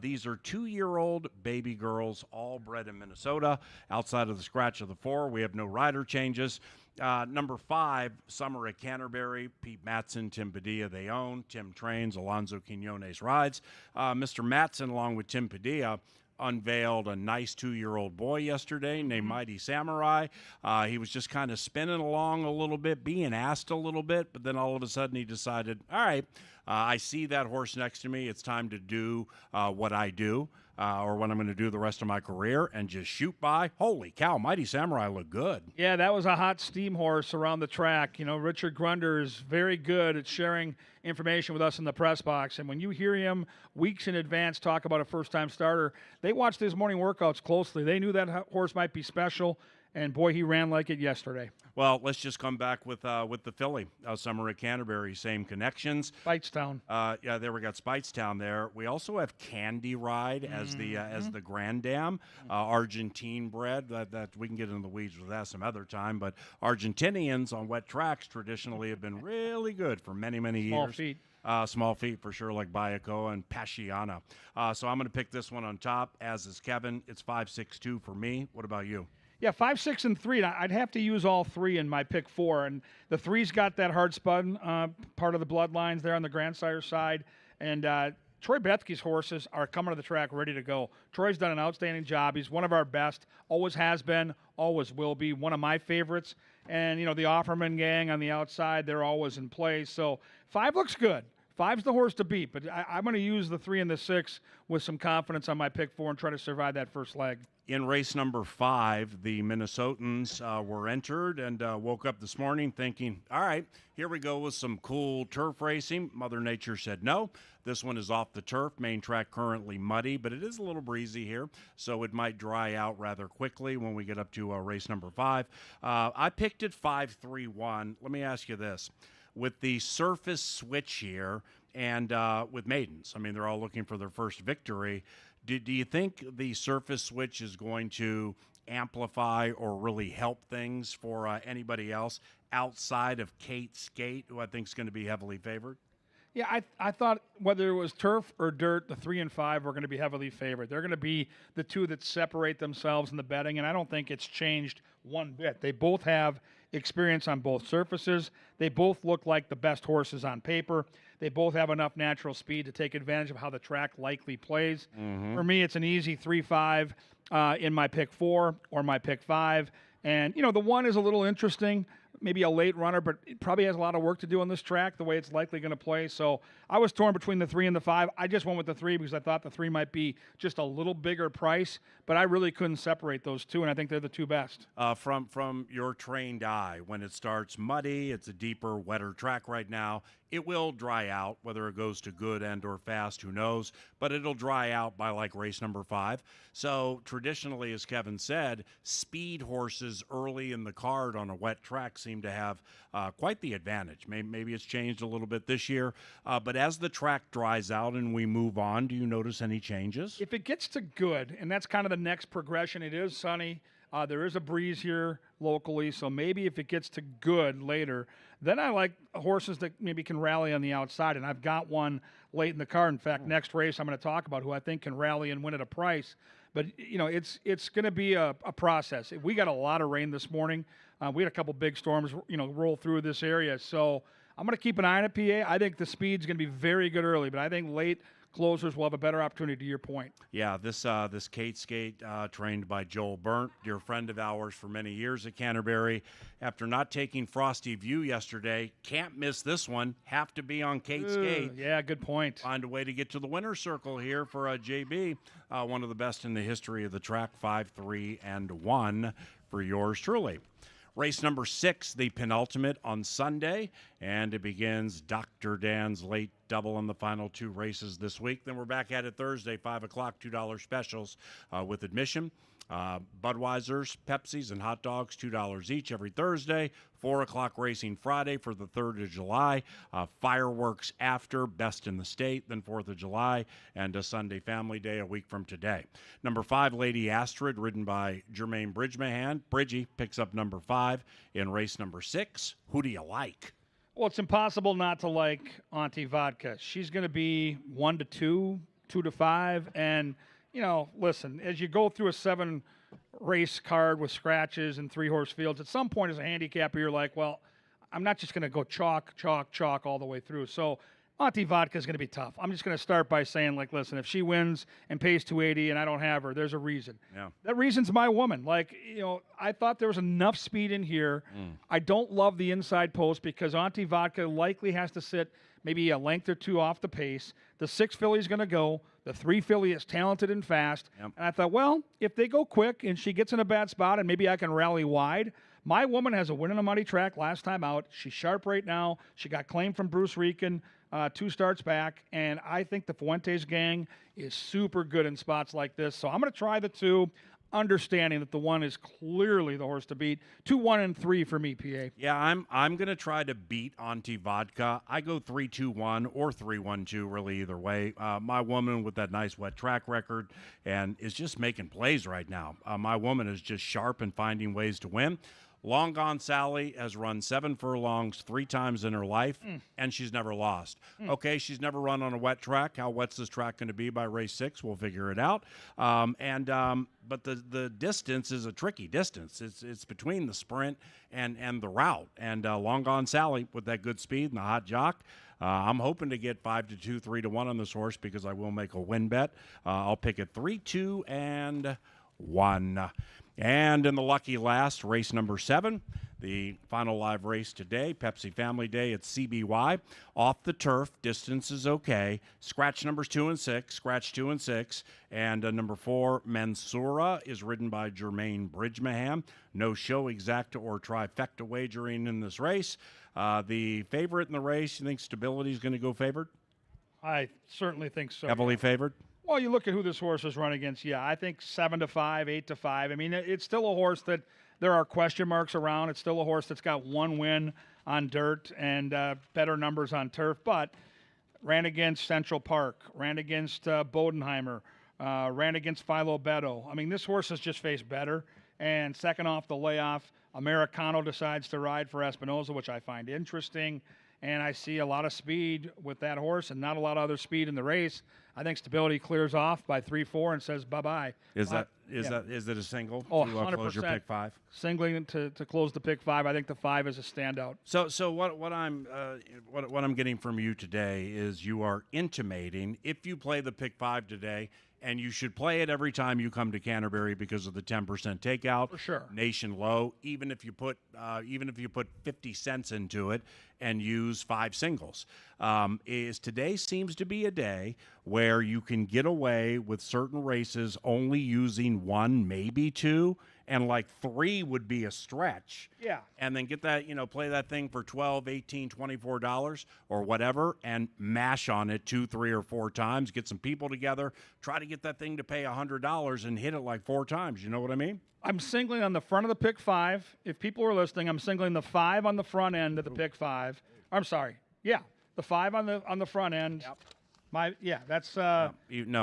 These are 2-year-old baby girls, all bred in Minnesota. Outside of the scratch of the 4, we have no rider changes. Number 5, Summer at Canterbury. Pete Matson, Tim Padilla, they own. Tim trains. Alonzo Quinones rides. Mr. Matson, along with Tim Padilla, unveiled a nice 2-year-old boy yesterday named Mighty Samurai. He was just kind of spinning along a little bit, being asked a little bit, but then all of a sudden he decided, all right, I see that horse next to me. It's time to do what I do. Or what I'm going to do the rest of my career, and just shoot by. Holy cow, Mighty Samurai looked good. Yeah, that was a hot steam horse around the track. You know, Richard Grunder is very good at sharing information with us in the press box. And when you hear him weeks in advance talk about a first-time starter, they watched his morning workouts closely. They knew that horse might be special, and boy, he ran like it yesterday. Well, let's just come back with the filly, Summer at Canterbury, same connections. Speightstown. Yeah, there we got Speightstown there. We also have Candy Ride as the Grand Dam, Argentine bred. That we can get into the weeds with that some other time. But Argentinians on wet tracks traditionally have been really good for many, many years. Small feet. Small feet for sure, like Bayakoa and Pasciana. So I'm going to pick this one on top, as is Kevin. It's 5-6-2 for me. What about you? Yeah, 5, 6, and 3. I'd have to use all 3 in my pick 4. And the 3's got that hard spun part of the bloodlines there on the grandsire side. And Troy Bethke's horses are coming to the track ready to go. Troy's done an outstanding job. He's one of our best. Always has been, always will be. One of my favorites. And, you know, the Offerman gang on the outside, they're always in place. So 5 looks good. 5's the horse to beat. But I'm going to use the 3 and the 6 with some confidence on my pick 4 and try to survive that first leg. In race number 5, the Minnesotans were entered and woke up this morning thinking, all right, here we go with some cool turf racing. Mother Nature said no. This one is off the turf. Main track currently muddy, but it is a little breezy here, so it might dry out rather quickly when we get up to race number 5. I picked it 5-3-1. Let me ask you this. With the surface switch here and with maidens, I mean, they're all looking for their first victory. Do you think the surface switch is going to amplify or really help things for anybody else outside of Kate Skate, who I think is going to be heavily favored? Yeah, I thought whether it was turf or dirt, the 3 and 5 were going to be heavily favored. They're going to be the 2 that separate themselves in the betting, and I don't think it's changed one bit. They both have experience on both surfaces. They both look like the best horses on paper. They both have enough natural speed to take advantage of how the track likely plays. For me, it's an easy 3-5 in my pick 4 or my pick 5. And, you know, the 1 is a little interesting. Maybe a late runner, but it probably has a lot of work to do on this track, the way it's likely going to play. So I was torn between the 3 and the 5. I just went with the 3 because I thought the 3 might be just a little bigger price, but I really couldn't separate those 2, and I think they're the 2 best. From your trained eye, when it starts muddy, it's a deeper, wetter track right now. It will dry out, whether it goes to good and or fast, who knows, but it'll dry out by like race number 5. So traditionally, as Kevin said, speed horses early in the card on a wet track seem to have quite the advantage. Maybe it's changed a little bit this year, but as the track dries out and we move on, do you notice any changes? If it gets to good, and that's kind of the next progression, it is sunny. There is a breeze here locally, so maybe if it gets to good later, then I like horses that maybe can rally on the outside, and I've got one late in the card. In fact, next race I'm going to talk about who I think can rally and win at a price. But, you know, it's going to be a process. We got a lot of rain this morning. We had a couple big storms, you know, roll through this area. So I'm going to keep an eye on it, PA. I think the speed's going to be very good early, but I think late closers will have a better opportunity, to your point. Yeah, this Kate Skate, trained by Joel Burnt, dear friend of ours for many years at Canterbury. After not taking Frosty View yesterday, can't miss this one. Have to be on Kate Skate. Yeah, good point. Find a way to get to the winner's circle here for JB, one of the best in the history of the track, 5-3-1 for yours truly. Race number 6, the penultimate on Sunday, and it begins Dr. Dan's late double in the final 2 races this week. Then we're back at it Thursday, 5 o'clock, $2 specials with admission. Budweiser's, Pepsi's, and hot dogs, $2 each every Thursday. 4 o'clock racing Friday for the 3rd of July. Fireworks after, best in the state, then 4th of July, and a Sunday Family Day a week from today. Number 5, Lady Astrid, ridden by Jermaine Bridgemahan. Bridgie picks up number 5 in race number 6. Who do you like? Well, it's impossible not to like Auntie Vodka. She's going to be 1-2, 2-5, and listen, as you go through a 7-race card with scratches and 3-horse fields, at some point as a handicapper, you're like, well, I'm not just going to go chalk all the way through. So Auntie Vodka is going to be tough. I'm just going to start by saying, listen, if she wins and pays 280 and I don't have her, there's a reason. Yeah. That reason's my woman. I thought there was enough speed in here. I don't love the inside post because Auntie Vodka likely has to sit maybe a length or 2 off the pace. The 6 filly is going to go. The 3 filly is talented and fast. Yep. And I thought, well, if they go quick and she gets in a bad spot and maybe I can rally wide. My woman has a win on a muddy track last time out. She's sharp right now. She got claimed from Bruce Rican 2 starts back. And I think the Fuentes gang is super good in spots like this. So I'm going to try the 2. Understanding that the 1 is clearly the horse to beat. 2, 1, and 3 for me, PA. Yeah, I'm going to try to beat Auntie Vodka. I go 3-2-1 or 3-1-2, really either way. My woman with that nice wet track record and is just making plays right now. My woman is just sharp and finding ways to win. Long Gone Sally has run 7 furlongs 3 times in her life, and she's never lost. Okay, she's never run on a wet track. How wet's this track going to be by race 6? We'll figure it out. But the distance is a tricky distance. It's between the sprint and the route. And Long Gone Sally with that good speed and the hot jock, I'm hoping to get 5-2, 3-1 on this horse because I will make a win bet. I'll pick it 3-2 and 1. And in the lucky last, race number 7, the final live race today, Pepsi Family Day at CBY. Off the turf, distance is okay. Scratch numbers 2 and 6, scratch 2 and 6. And number 4, Mansoura, is ridden by Jermaine Bridgemahan. No show exacta or trifecta wagering in this race. The favorite in the race, you think stability is going to go favored? I certainly think so. Heavily favored? Well, you look at who this horse has run against. Yeah, I think 7-5, 8-5. I mean, it's still a horse that there are question marks around. It's still a horse that's got 1 win on dirt and better numbers on turf, but ran against Central Park, ran against Bodenheimer, ran against Philo Beto. I mean, this horse has just faced better. And second off the layoff, Americano decides to ride for Espinoza, which I find interesting. And I see a lot of speed with that horse and not a lot of other speed in the race. I think stability clears off by 3-4 and says bye-bye. Is it a single? Oh, to 100%. Close your pick 5? Singling to close the pick 5. I think the 5 is a standout. So what I'm getting from you today is you are intimating if you play the pick 5 today, and you should play it every time you come to Canterbury because of the 10% takeout. For sure. Nation low. Even if you put 50 cents into it and use 5 singles, today seems to be a day where you can get away with certain races only using 1, maybe 2. And 3 would be a stretch. Yeah. And then get that, play that thing for $12, $18, $24 or whatever and mash on it 2, 3, or 4 times. Get some people together. Try to get that thing to pay $100 and hit it 4 times. You know what I mean? I'm singling on the front of the pick 5. If people are listening, I'm singling the 5 on the front end of the pick 5. I'm sorry. Yeah. The 5 on the front end. Yep. That's no.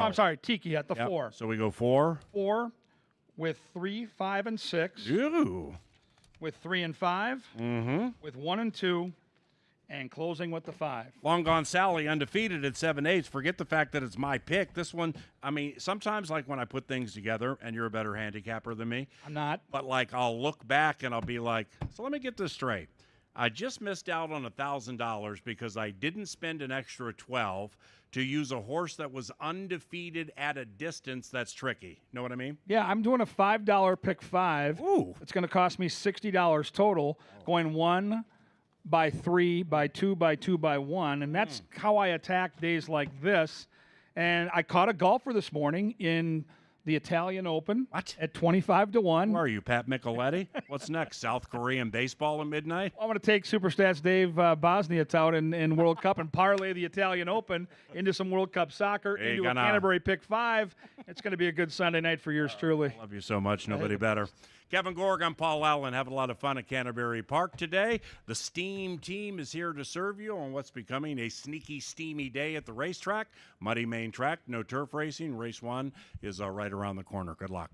I'm sorry, Tiki at the 4. So we go 4. 4. With 3, 5, and 6. Ooh. With 3 and 5. Mm-hmm. With 1 and 2. And closing with the 5. Long Gone Sally, undefeated at 7/8. Forget the fact that it's my pick. This one, sometimes when I put things together, and you're a better handicapper than me. I'm not. But I'll look back and I'll be like, so let me get this straight. I just missed out on $1,000 because I didn't spend an extra 12 to use a horse that was undefeated at a distance. That's tricky. Know what I mean? Yeah, I'm doing a $5 pick 5. Ooh. It's going to cost me $60 total, going 1 by 3 by 2 by 2 by 1, and that's how I attack days like this. And I caught a golfer this morning in the Italian Open. What? At 25 to 1. Who are you, Pat Micheletti? What's next? South Korean baseball at midnight? I'm going to take Superstats Dave Bosniak out in World Cup and parlay the Italian Open into some World Cup soccer, into a Canterbury pick 5. It's going to be a good Sunday night for yours truly. Love you so much. Nobody better. Kevin Gorg, I'm Paul Allen, having a lot of fun at Canterbury Park today. The Steam team is here to serve you on what's becoming a sneaky, steamy day at the racetrack. Muddy main track, no turf racing. Race 1 is right around the corner. Good luck.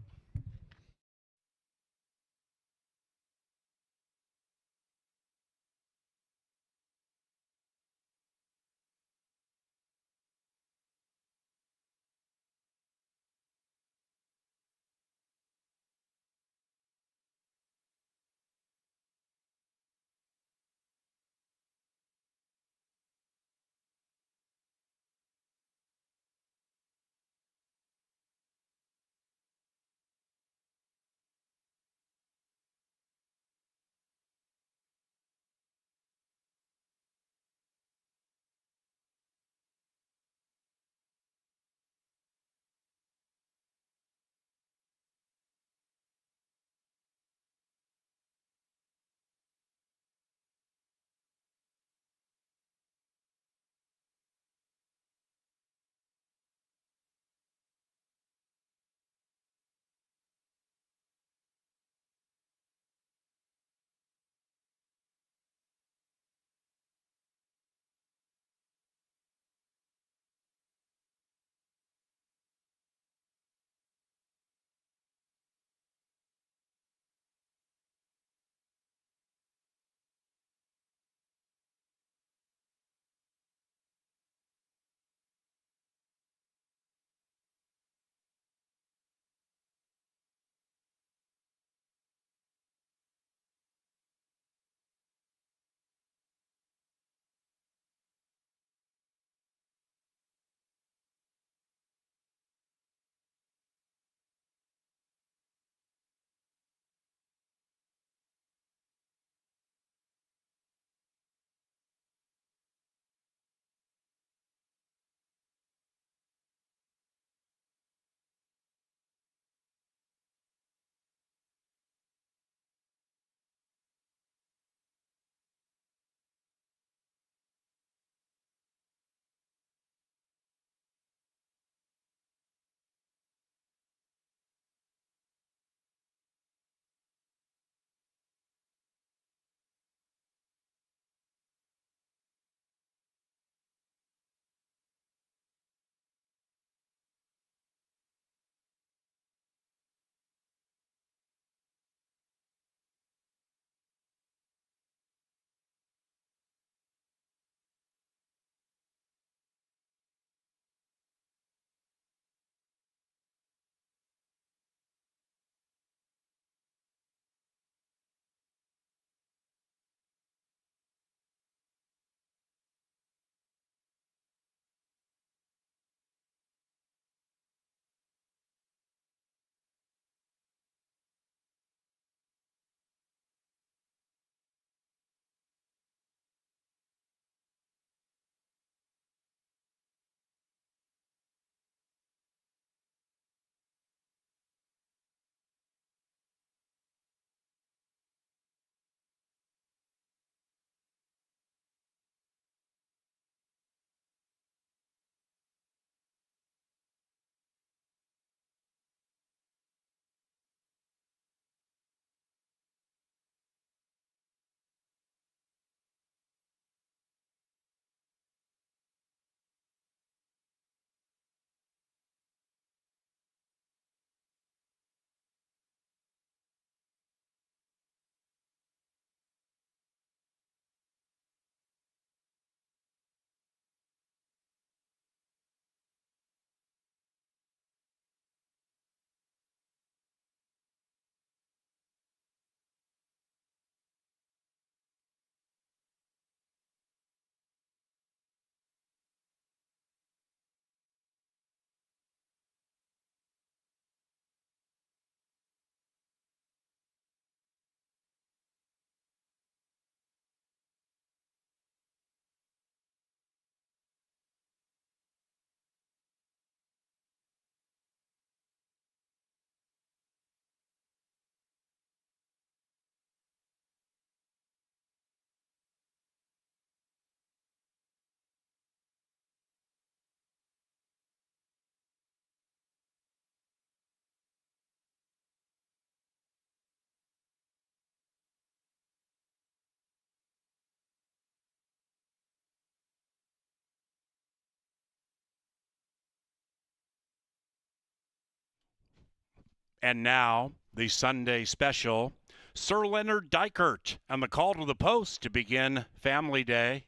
And now, the Sunday special, Sir Leonard Dykert and the call to the post to begin Family Day.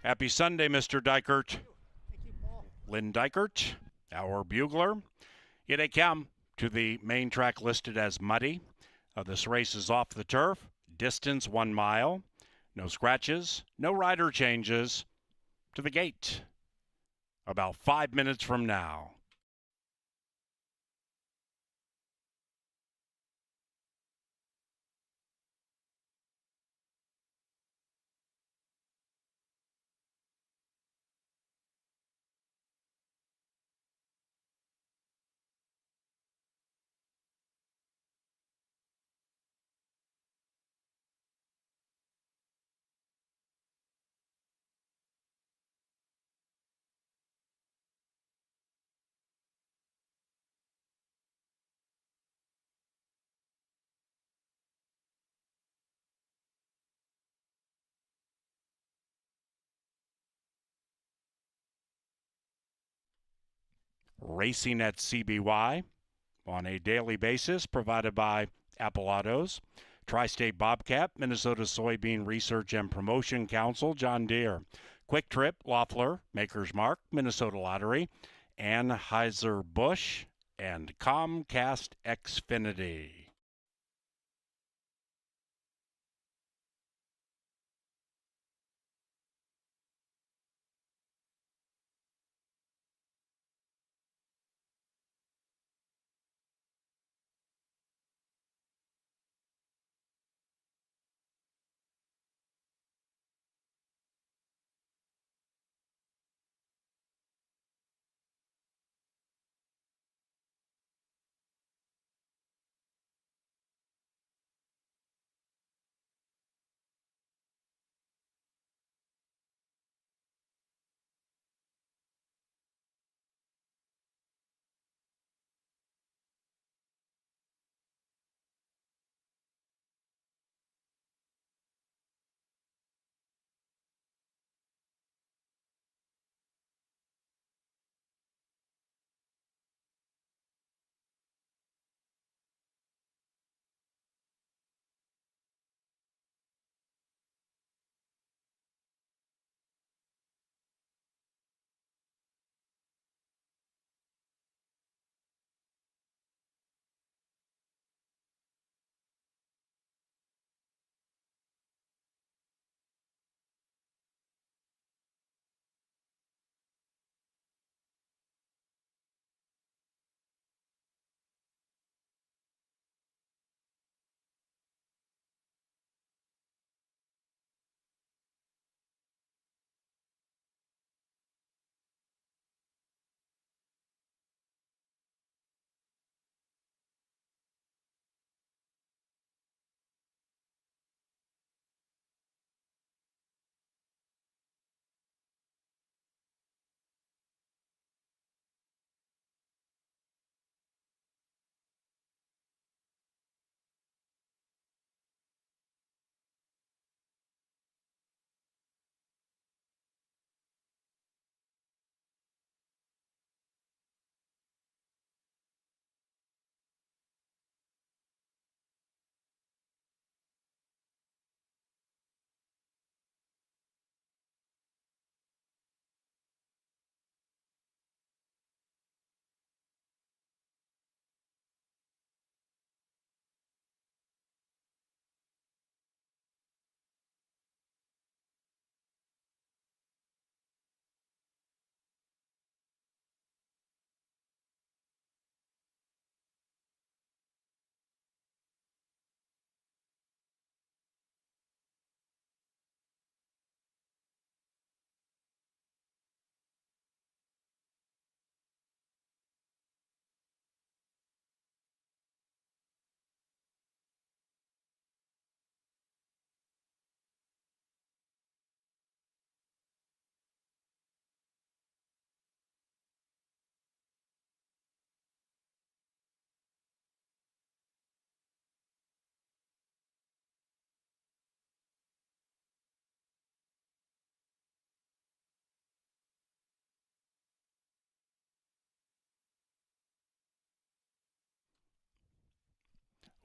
Happy Sunday, Mr. Dykert. Lynn Dykert, our bugler. Here they come to the main track listed as muddy. This race is off the turf. Distance 1 mile. No scratches, no rider changes. To the gate. About 5 minutes from now. Racing at CBY on a daily basis, provided by Apple Autos, Tri-State Bobcat, Minnesota Soybean Research and Promotion Council, John Deere, Quick Trip, Loeffler, Maker's Mark, Minnesota Lottery, Anheuser-Busch, and Comcast Xfinity.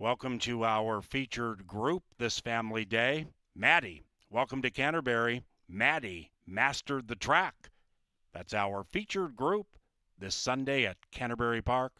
Welcome to our featured group this family day. Maddie, welcome to Canterbury. Maddie mastered the track. That's our featured group this Sunday at Canterbury Park.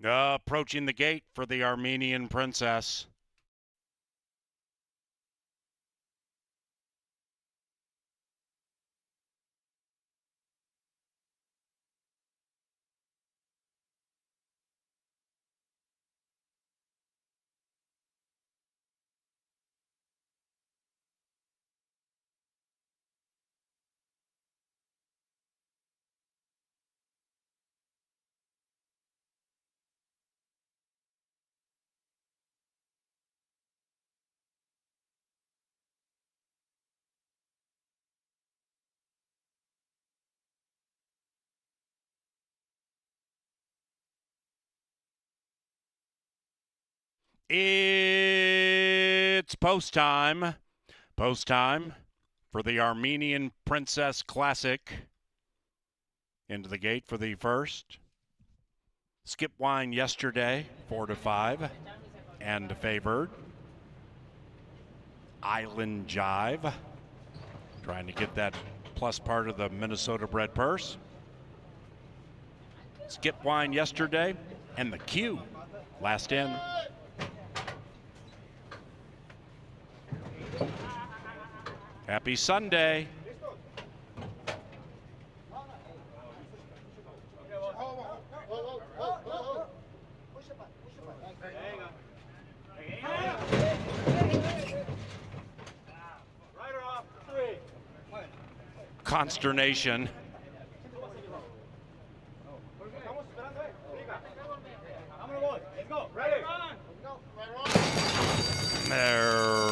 Approaching the gate for the Armenian Princess. It's post time. Post time for the Armenian Princess Classic. Into the gate for the first. Skip Wine yesterday, 4-5, and favored. Island Jive, trying to get that plus part of the Minnesota bred purse. Skip Wine yesterday, and the Q last in. Happy Sunday. Consternation. They're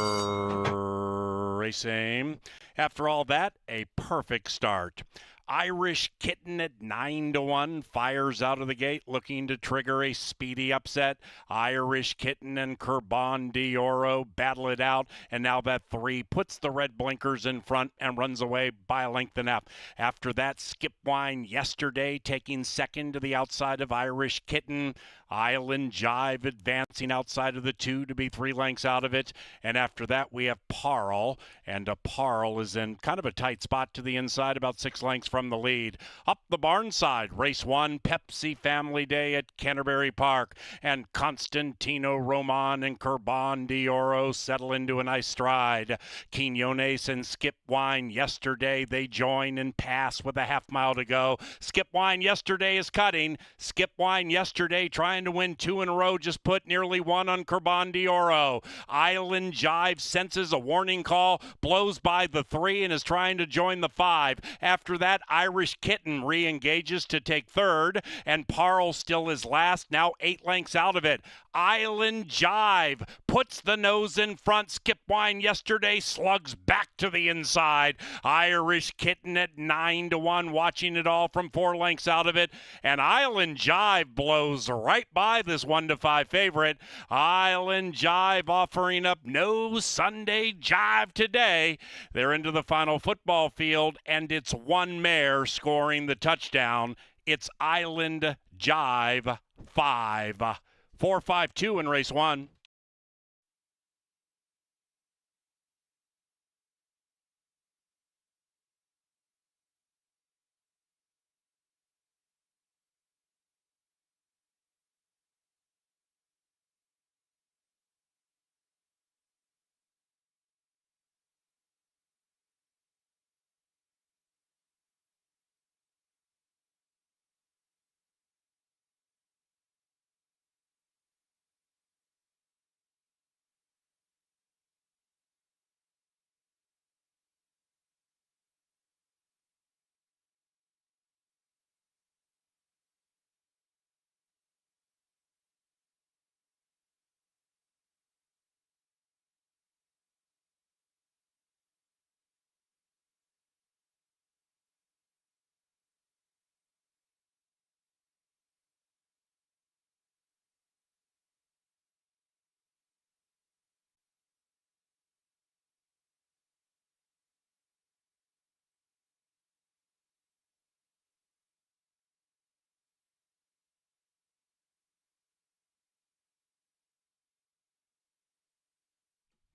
racing. After all that, a perfect start. Irish Kitten at 9-1 fires out of the gate, looking to trigger a speedy upset. Irish Kitten and Curbon d'Oro battle it out, and now that 3 puts the red blinkers in front and runs away by a length and a half. After that, Skip Wine Yesterday taking second to the outside of Irish Kitten. Island Jive advancing outside of the 2 to be 3 lengths out of it. And after that, we have Parle. And Parle is in kind of a tight spot to the inside, about 6 lengths from the lead. Up the barn side, race 1, Pepsi Family Day at Canterbury Park. And Constantino Roman and Curbon d'Oro settle into a nice stride. Quinones and Skip Wine Yesterday, they join and pass with a half mile to go. Skip Wine Yesterday is cutting. Skip Wine Yesterday trying to win 2 in a row, just put nearly 1 on Curbon d'Oro. Island Jive senses a warning call, blows by the 3 and is trying to join the 5. After that, Irish Kitten re-engages to take 3rd, and Parle still is last, now 8 lengths out of it. Island Jive puts the nose in front. Skip Wine Yesterday slugs back to the inside. Irish Kitten at 9-1, watching it all from 4 lengths out of it. And Island Jive blows right by this 1-5 favorite. Island Jive offering up no Sunday Jive today. They're into the final football field, and it's one mare scoring the touchdown. It's Island Jive 5. 4-5-2 in race 1.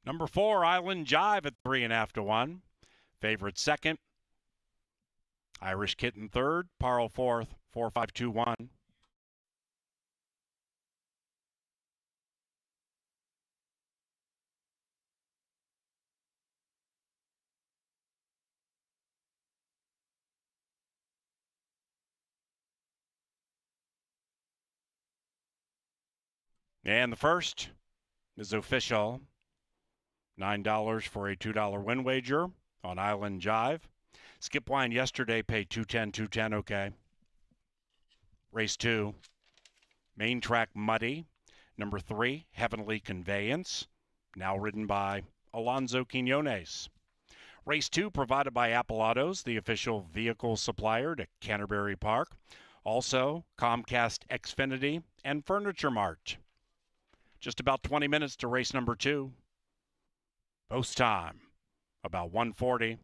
Number 4, Island Jive at 3.5-1. Favorite second. Irish Kitten third. Parle fourth. 4-5-2-1. And the first is official. $9 for a $2 win wager on Island Jive. Skip Wine Yesterday paid $210, okay. Race 2, Main Track Muddy. Number 3, Heavenly Conveyance, now ridden by Alonzo Quinones. Race 2 provided by Apple Autos, the official vehicle supplier to Canterbury Park. Also, Comcast Xfinity and Furniture Mart. Just about 20 minutes to race number 2. Post time, about 1:40.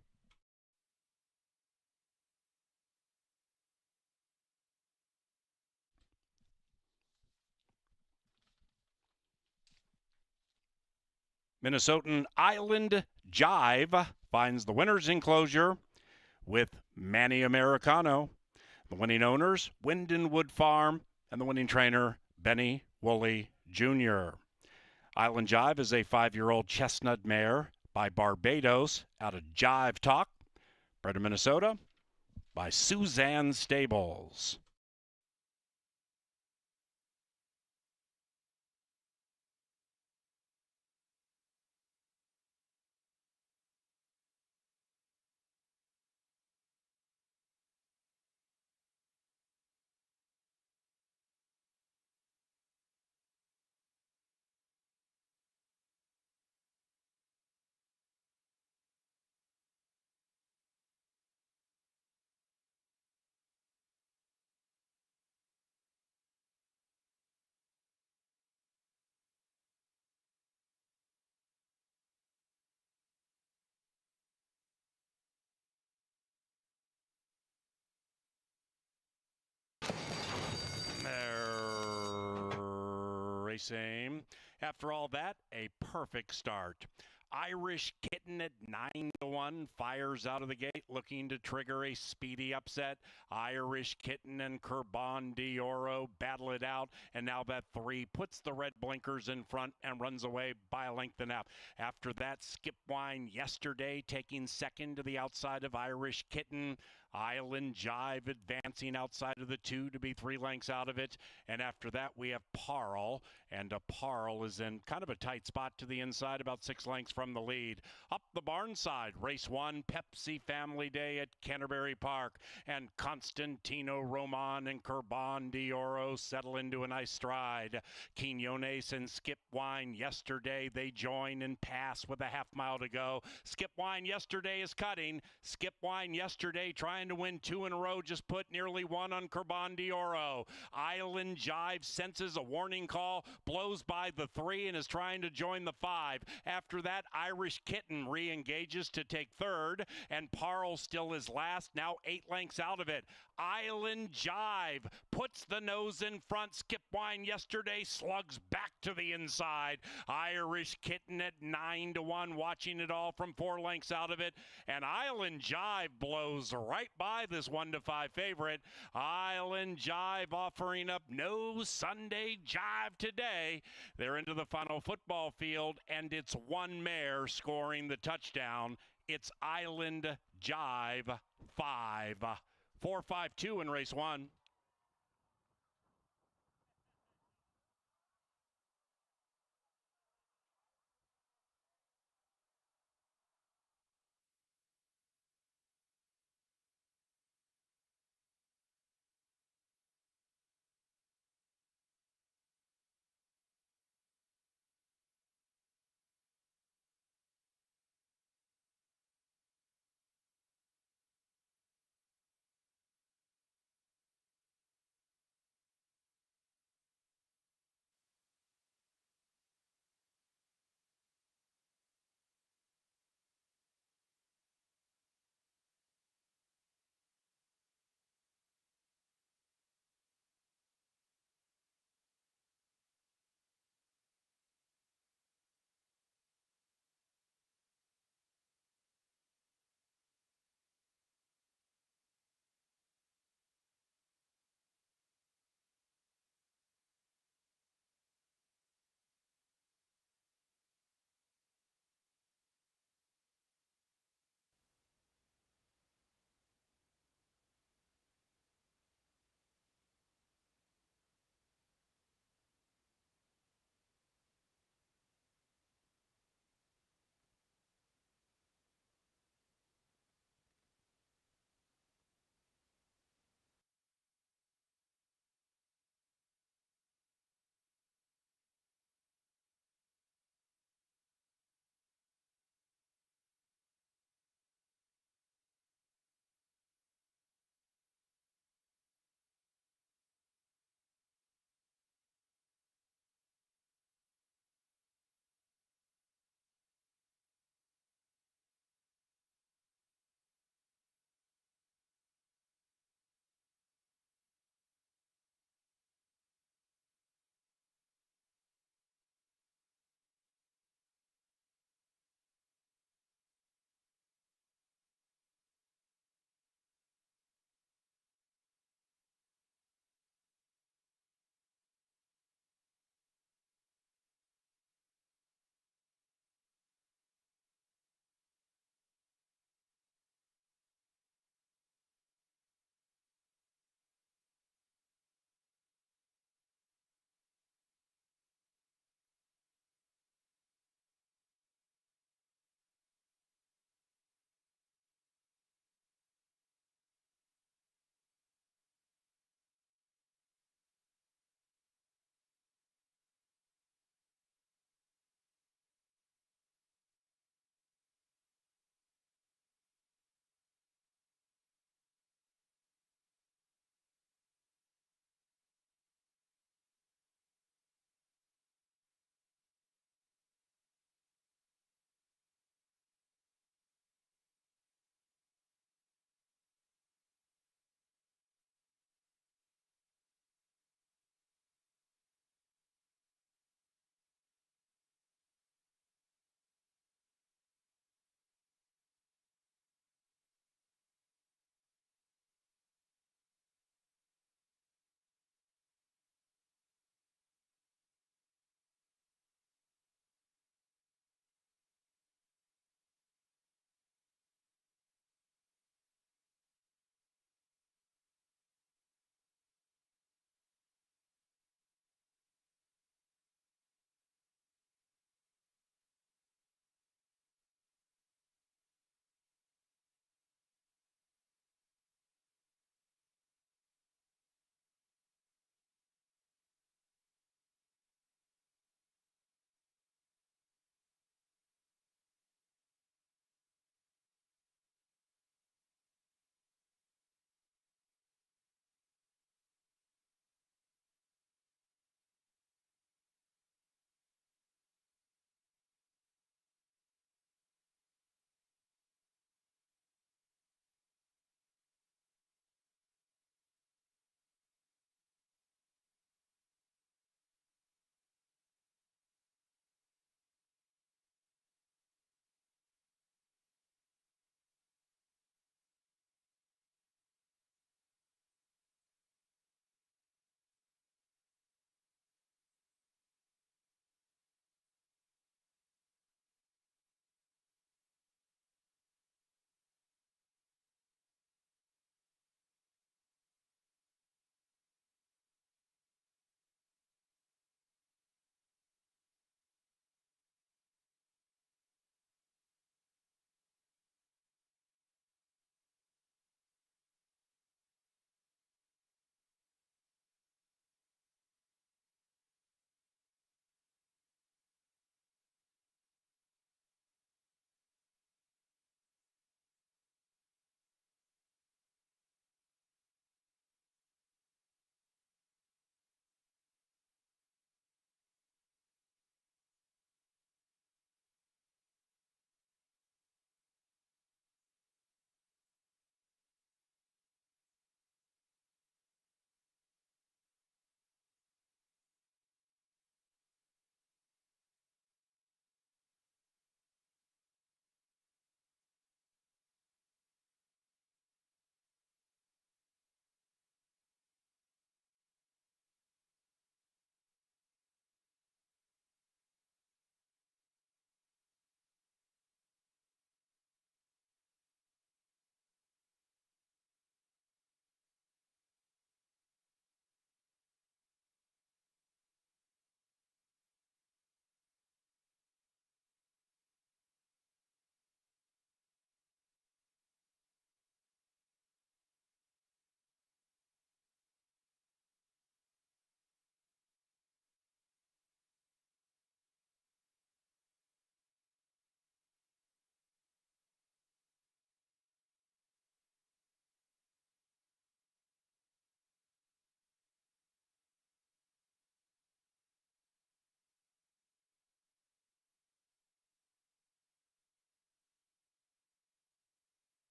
Minnesotan Island Jive finds the winner's enclosure with Manny Americano. The winning owners, Windenwood Farm, and the winning trainer, Benny Woolley Jr. Island Jive is a 5-year-old chestnut mare by Barbados out of Jive Talk, bred in Minnesota by Suzanne Stables. racing. After all that, a perfect start. Irish Kitten at 9-1 fires out of the gate, looking to trigger a speedy upset. Irish Kitten and Curbon Dioro battle it out, and now that 3 puts the red blinkers in front and runs away by a length and a half. After that, Skipwine Yesterday taking second to the outside of Irish Kitten. Island Jive advancing outside of the 2 to be 3 lengths out of it. And after that, we have Parle. And Parle is in kind of a tight spot to the inside, about 6 lengths from the lead. Up the barn side, race 1, Pepsi Family Day at Canterbury Park. And Constantino Roman and Curbon Dioro settle into a nice stride. Quinones and Skipwine Yesterday, they join and pass with a half mile to go. Skipwine Yesterday is cutting. Skipwine Yesterday trying to win 2 in a row, just put nearly 1 on Curbon Dioro. Island Jive senses a warning call, blows by the 3 and is trying to join the 5. After that, Irish Kitten re-engages to take 3rd, and Parle still is last, now 8 lengths out of it. Island Jive puts the nose in front. Skipwine Yesterday slugs back to the inside. Irish Kitten at 9-1, watching it all from 4 lengths out of it. And Island Jive blows right by this 1-5 favorite. Island Jive offering up no Sunday Jive today. They're into the final football field, and it's one mare scoring the touchdown. It's Island Jive 5. 4-5-2 in race 1.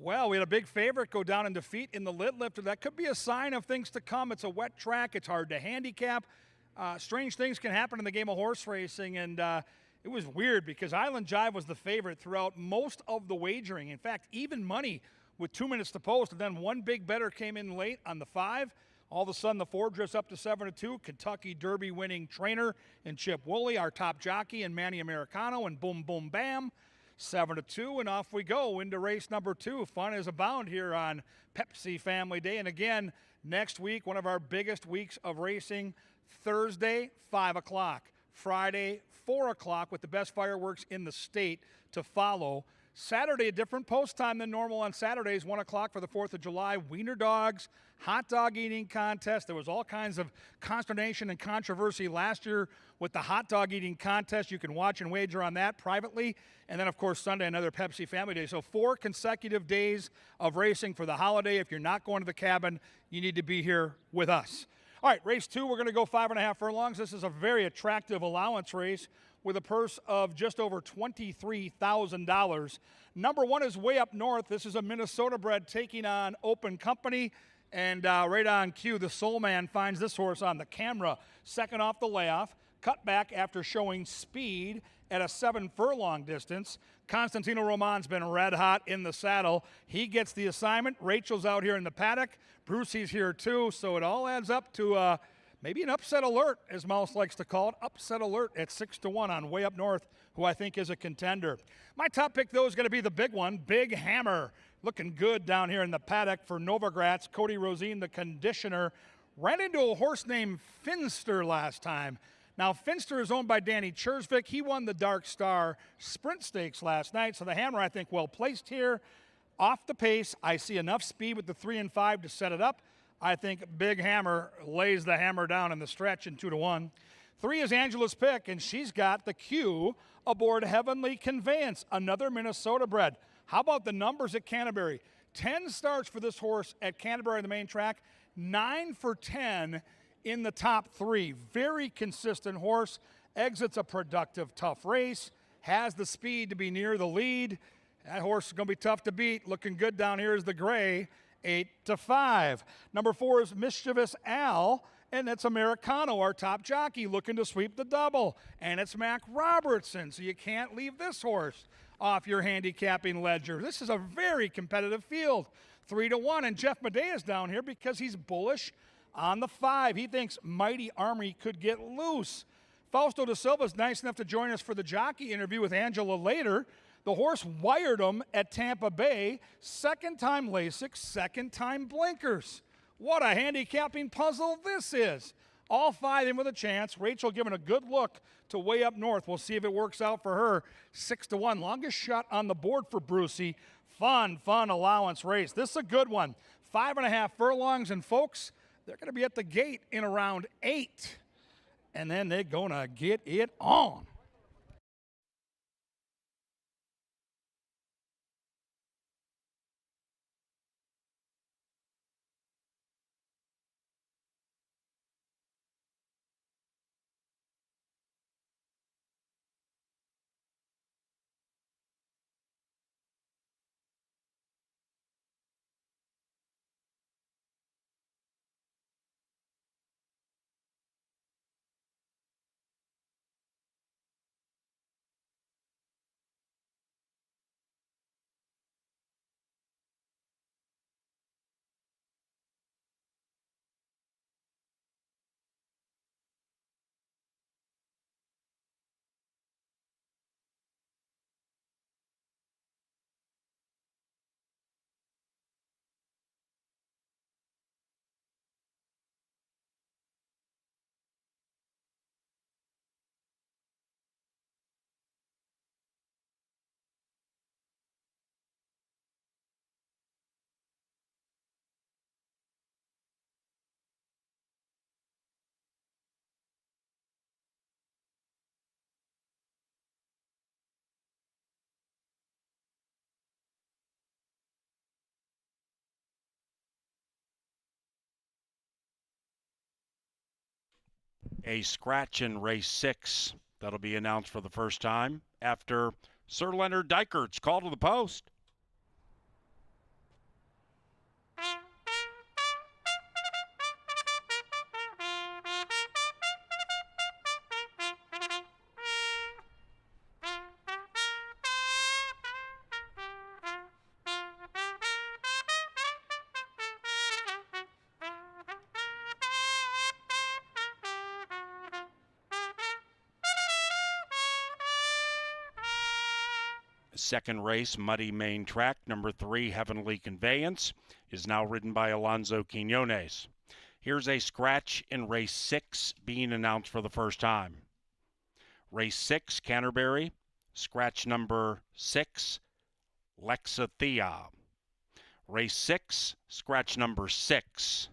Well, we had a big favorite go down in defeat in the lid lifter. That could be a sign of things to come. It's a wet track. It's hard to handicap. Strange things can happen in the game of horse racing, and it was weird because Island Jive was the favorite throughout most of the wagering. In fact, even money with 2 minutes to post, and then one big bettor came in late on the 5. All of a sudden, the 4 drifts up to 7-2. Kentucky Derby winning trainer and Chip Woolley, our top jockey, and Manny Americano, and boom, boom, bam. 7-2, and off we go into race number 2. Fun is abound here on Pepsi Family Day. And again, next week, one of our biggest weeks of racing, Thursday, 5 o'clock. Friday, 4 o'clock, with the best fireworks in the state to follow. Saturday, a different post time than normal on Saturdays, 1 o'clock for the 4th of July. Wiener dogs, hot dog eating contest. There was all kinds of consternation and controversy last year with the hot dog eating contest. You can watch and wager on that privately. And then, of course, Sunday, another Pepsi Family Day. So 4 consecutive days of racing for the holiday. If you're not going to the cabin, you need to be here with us. All right, race 2, we're going to go 5.5 furlongs. This is a very attractive allowance race with a purse of just over $23,000. Number 1 is Way Up North. This is a Minnesota bred taking on Open Company. And right on cue, the Soul Man finds this horse on the camera. Second off the layoff, cut back after showing speed at a 7 furlong distance. Constantino Roman's been red hot in the saddle. He gets the assignment. Rachel's out here in the paddock. Brucey's here too, so it all adds up to maybe an upset alert, as Mouse likes to call it. Upset alert at 6-1 on Way Up North, who I think is a contender. My top pick, though, is going to be the big one, Big Hammer. Looking good down here in the paddock for Novogratz. Cody Rosine, the conditioner, ran into a horse named Finster last time. Now, Finster is owned by Danny Chersvik. He won the Dark Star Sprint Stakes last night, so the Hammer, I think, well placed here. Off the pace, I see enough speed with the 3 and 5 to set it up. I think Big Hammer lays the hammer down in the stretch in 2-1. 3 is Angela's pick, and she's got the Q aboard Heavenly Conveyance, another Minnesota bred. How about the numbers at Canterbury? 10 starts for this horse at Canterbury on the main track, 9 for 10 in the top 3. Very consistent horse, exits a productive, tough race, has the speed to be near the lead. That horse is going to be tough to beat. Looking good down here is the gray, 8-5. Number 4 is Mischievous Al, and that's Americano, our top jockey, looking to sweep the double. And it's Mac Robertson, so you can't leave this horse off your handicapping ledger. This is a very competitive field, 3-1, and Jeff Medea's down here because he's bullish on the 5. He thinks Mighty Army could get loose. Fausto da Silva's nice enough to join us for the jockey interview with Angela later. The horse wired him at Tampa Bay. Second time LASIK, second time blinkers. What a handicapping puzzle this is. All 5 in with a chance. Rachel giving a good look to Way Up North. We'll see if it works out for her. 6-1. Longest shot on the board for Brucey. Fun allowance race. This is a good one. 5.5 furlongs, and folks, they're going to be at the gate in around 8. And then they're going to get it on. A scratch in race 6 that'll be announced for the first time after Sir Leonard Dykkert's call to the post. Second race, Muddy Main Track, number 3, Heavenly Conveyance, is now ridden by Alonso Quinones. Here's a scratch in race 6 being announced for the first time. Race 6, Canterbury, scratch number 6, Lexathea. Race 6, scratch number 6.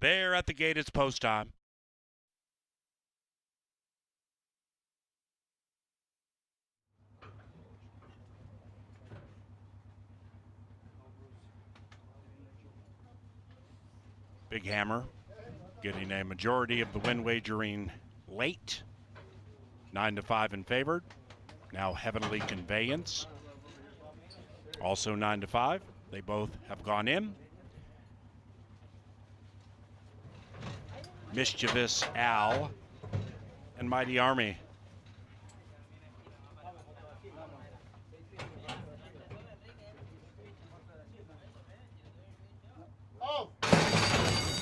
There at the gate, it's post time. Big Hammer getting a majority of the win wagering late. 9-5 in favored. Now Heavenly Conveyance. Also 9-5. They both have gone in. Mischievous Al and Mighty Army.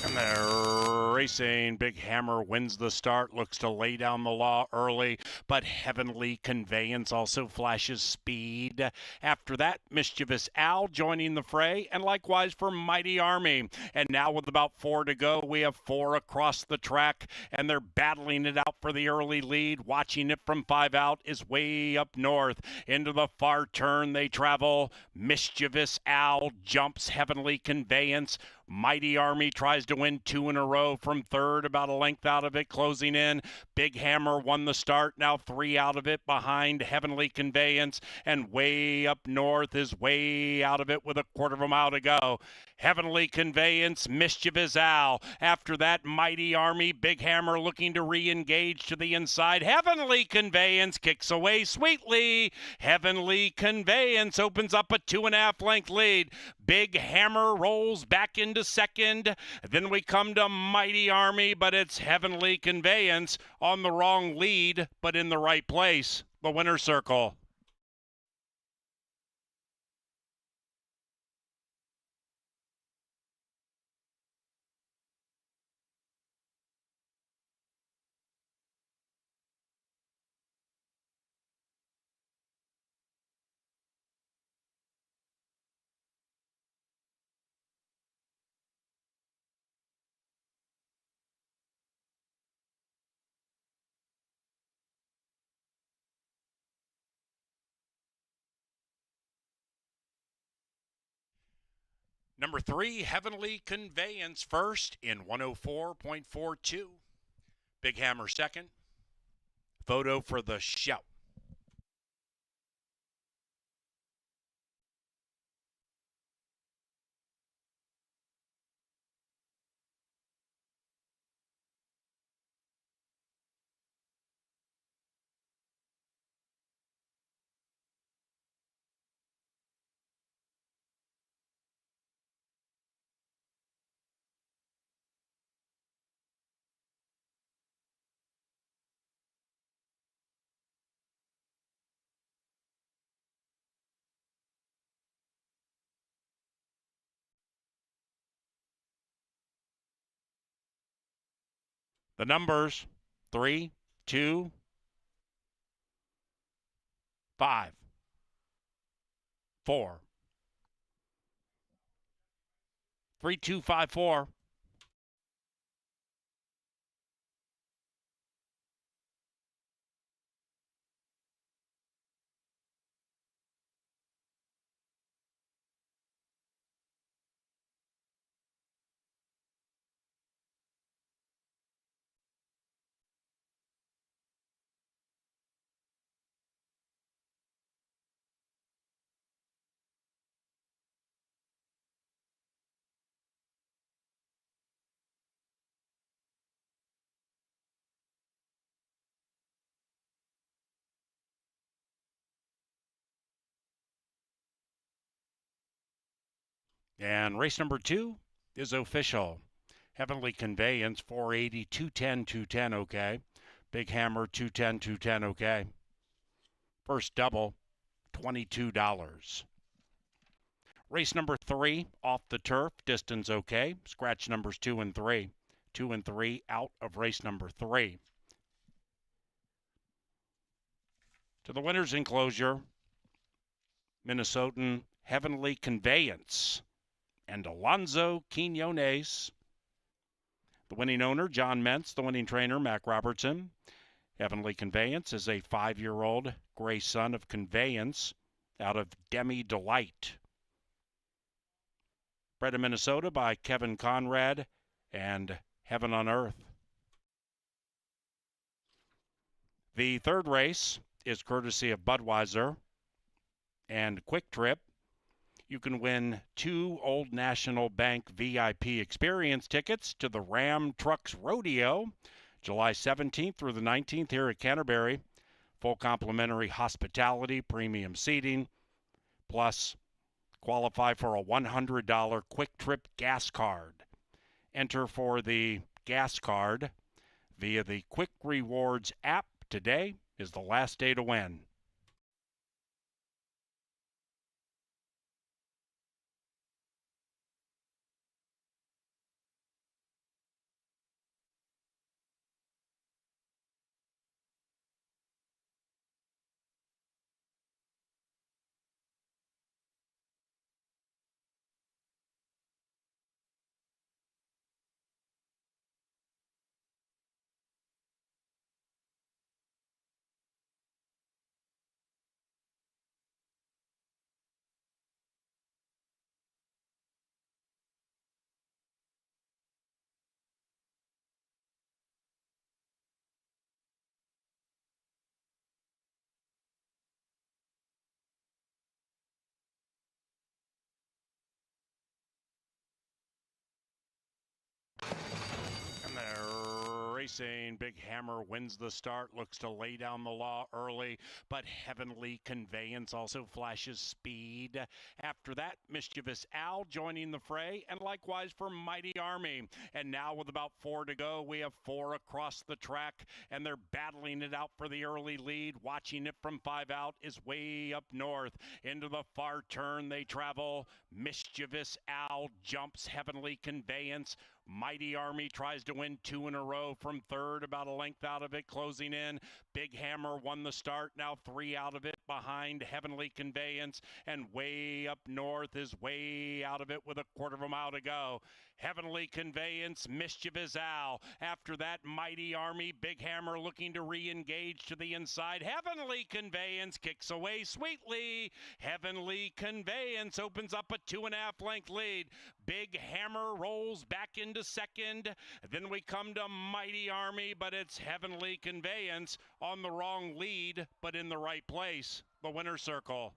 And they're racing. Big Hammer wins the start, looks to lay down the law early, but Heavenly Conveyance also flashes speed. After that, Mischievous Al joining the fray, and likewise for Mighty Army. And now with about 4 to go, we have 4 across the track, and they're battling it out for the early lead. Watching it from 5 out is way up north. Into the far turn they travel. Mischievous Al jumps Heavenly Conveyance. Mighty Army tries to win 2 in a row from third, about a length out of it, closing in. Big Hammer won the start, now 3 out of it behind Heavenly Conveyance, and way up north is way out of it with a quarter of a mile to go. Heavenly Conveyance, Mischievous Al. After that, Mighty Army, Big Hammer looking to re-engage to the inside. Heavenly Conveyance kicks away sweetly. Heavenly Conveyance opens up a 2.5 length lead. Big Hammer rolls back into second. Then we come to Mighty Army, but it's Heavenly Conveyance on the wrong lead, but in the right place. The winner's circle. Number 3, Heavenly Conveyance first in 104.42. Big Hammer second. Photo for the shout. The numbers 3, 2, 5, 4. 3, 2, 5, 4. And race number 2 is official. Heavenly Conveyance, 480, 210, 210, okay. Big Hammer, 210, 210, okay. First double, $22. Race number 3, off the turf, distance okay. Scratch numbers 2 and 3. 2 and 3 out of race number 3. To the winner's enclosure, Minnesotan Heavenly Conveyance and Alonzo Quinones. The winning owner, John Mentz. The winning trainer, Mac Robertson. Heavenly Conveyance is a 5-year-old gray son of Conveyance out of Demi Delight. Bred in Minnesota by Kevin Conrad and Heaven on Earth. The third race is courtesy of Budweiser and Quick Trip. You can win 2 Old National Bank VIP experience tickets to the Ram Trucks Rodeo, July 17th through the 19th here at Canterbury. Full complimentary hospitality, premium seating, plus qualify for a $100 Quick Trip gas card. Enter for the gas card via the Quick Rewards app. Today is the last day to win. And they're racing. Big Hammer wins the start, looks to lay down the law early, but Heavenly Conveyance also flashes speed. After that, Mischievous Al joining the fray, and likewise for Mighty Army. And now with about 4 to go, we have 4 across the track, and they're battling it out for the early lead. Watching it from 5 out is Way Up North. Into the far turn they travel. Mischievous Al jumps Heavenly Conveyance. Mighty Army tries to win 2 in a row from third, about a length out of it, closing in. Big Hammer won the start, now 3 out of it behind Heavenly Conveyance, and Way Up North is way out of it with a quarter of a mile to go. Heavenly Conveyance, Mischievous Al. After that, Mighty Army, Big Hammer looking to re-engage to the inside. Heavenly Conveyance kicks away sweetly. Heavenly Conveyance opens up a 2.5 length lead. Big Hammer rolls back into second. Then we come to Mighty Army, but it's Heavenly Conveyance on the wrong lead, but in the right place. The winner's circle.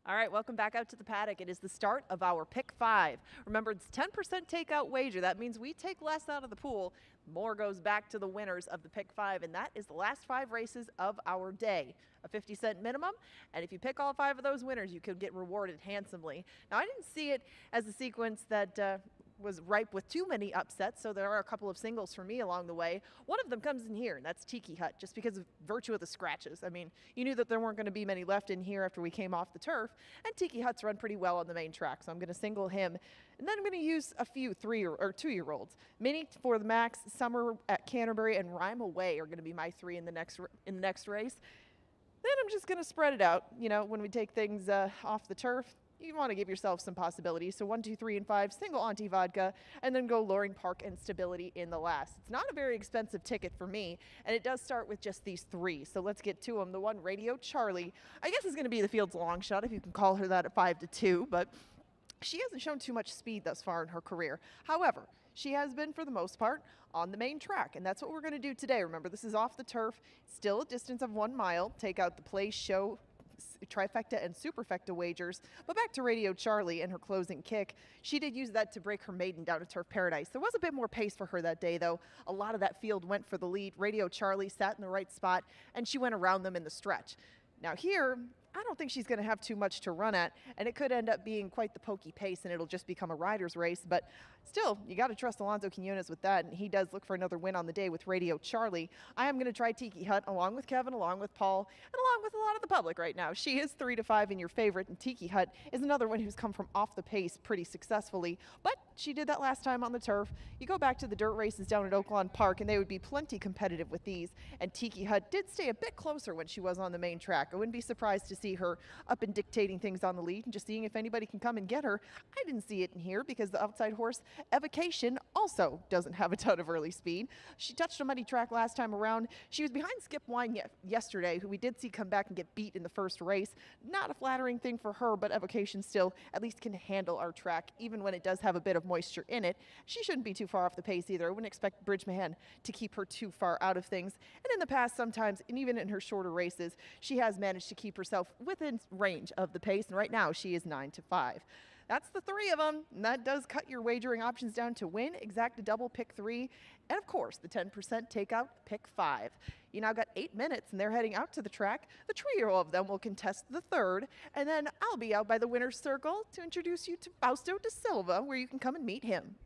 All right, welcome back out to the paddock. It is the start of our pick 5. Remember, it's 10% takeout wager. That means we take less out of the pool. More goes back to the winners of the pick 5, and that is the last 5 races of our day. A 50-cent minimum, and if you pick all 5 of those winners, you could get rewarded handsomely. Now, I didn't see it as a sequence that was ripe with too many upsets, so there are a couple of singles for me along the way. One of them comes in here, and that's Tiki Hut, just because of virtue of the scratches. I mean, you knew that there weren't going to be many left in here after we came off the turf, and Tiki Hut's run pretty well on the main track, so I'm going to single him. And then I'm going to use a few 3 or 2-year-olds. Minnie for the max, Summer at Canterbury, and Rhyme Away are going to be my 3 in the next race. Then I'm just going to spread it out. You know, when we take things off the turf, you want to give yourself some possibilities. So 1, 2, 3, and 5, single Auntie Vodka, and then go Loring Park and Stability in the last. It's not a very expensive ticket for me, and it does start with just these 3. So let's get to them. The one, Radio Charlie, I guess is going to be the field's long shot, if you can call her that, at 5-2, but she hasn't shown too much speed thus far in her career. However, she has been, for the most part, on the main track, and that's what we're going to do today. Remember, this is off the turf, still a distance of 1 mile. Take out the play, show, trifecta and superfecta wagers. But back to Radio Charlie and her closing kick. She did use that to break her maiden down to Turf Paradise. There was a bit more pace for her that day, though. A lot of that field went for the lead. Radio Charlie sat in the right spot, and she went around them in the stretch. Now here, I don't think she's going to have too much to run at, and it could end up being quite the pokey pace, and it'll just become a rider's race. But still, you got to trust Alonso Quinones with that, and he does look for another win on the day with Radio Charlie. I am going to try Tiki Hut along with Kevin, along with Paul, and along with a lot of the public right now. She is 3-5 in your favorite, and Tiki Hut is another one who's come from off the pace pretty successfully. But she did that last time on the turf. You go back to the dirt races down at Oaklawn Park, and they would be plenty competitive with these. And Tiki Hut did stay a bit closer when she was on the main track. I wouldn't be surprised to see her up and dictating things on the lead and just seeing if anybody can come and get her. I didn't see it in here because the outside horse, Evocation, also doesn't have a ton of early speed. She touched a muddy track last time around. She was behind Skip Wine yesterday, who we did see come back and get beat in the first race. Not a flattering thing for her, but Evocation still at least can handle our track, even when it does have a bit of moisture in it. She shouldn't be too far off the pace either. I wouldn't expect Bridgman to keep her too far out of things. And in the past, sometimes, and even in her shorter races, she has managed to keep herself within range of the pace, and right now she is 9-5. That's the 3 of them, and that does cut your wagering options down to win, exact a double, pick 3, and of course the 10% takeout, pick 5. You now got 8 minutes, and they're heading out to the track. The trio of them will contest the 3rd, and then I'll be out by the winner's circle to introduce you to Fausto da Silva, where you can come and meet him.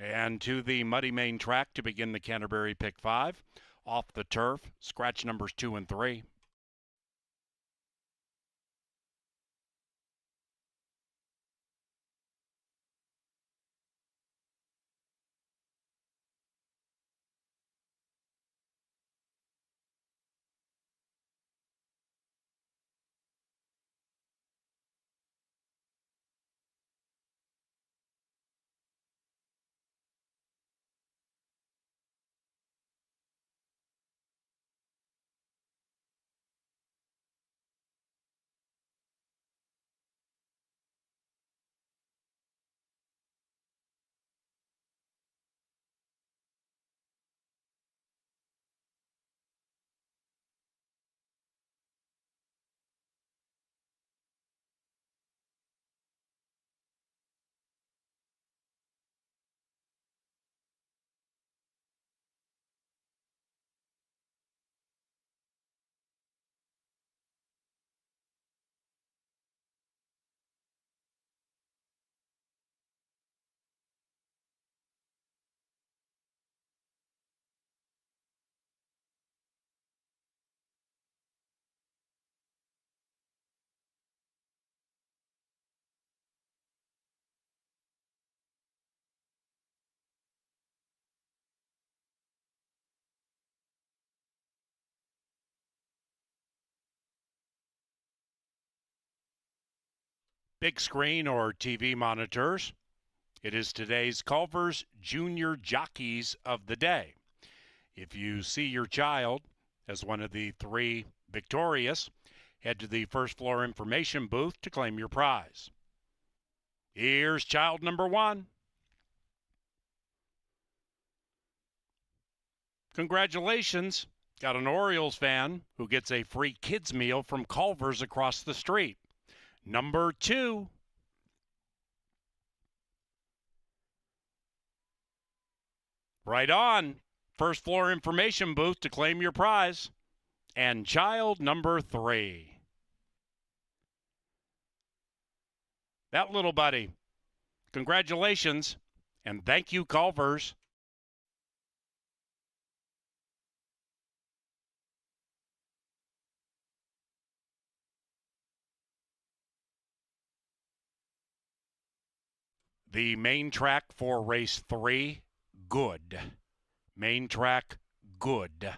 And to the muddy main track to begin the Canterbury pick 5. Off the turf, scratch numbers 2 and 3. big screen or TV monitors. It is today's Culver's Junior Jockeys of the Day. If you see your child as one of the 3 victorious, head to the first floor information booth to claim your prize. Here's child number 1. Congratulations. Got an Orioles fan who gets a free kids meal from Culver's across the street. Number 2. Right on. First floor information booth to claim your prize. And child number 3. That little buddy. Congratulations, and thank you, Culver's. The main track for race 3, good. Main track, good.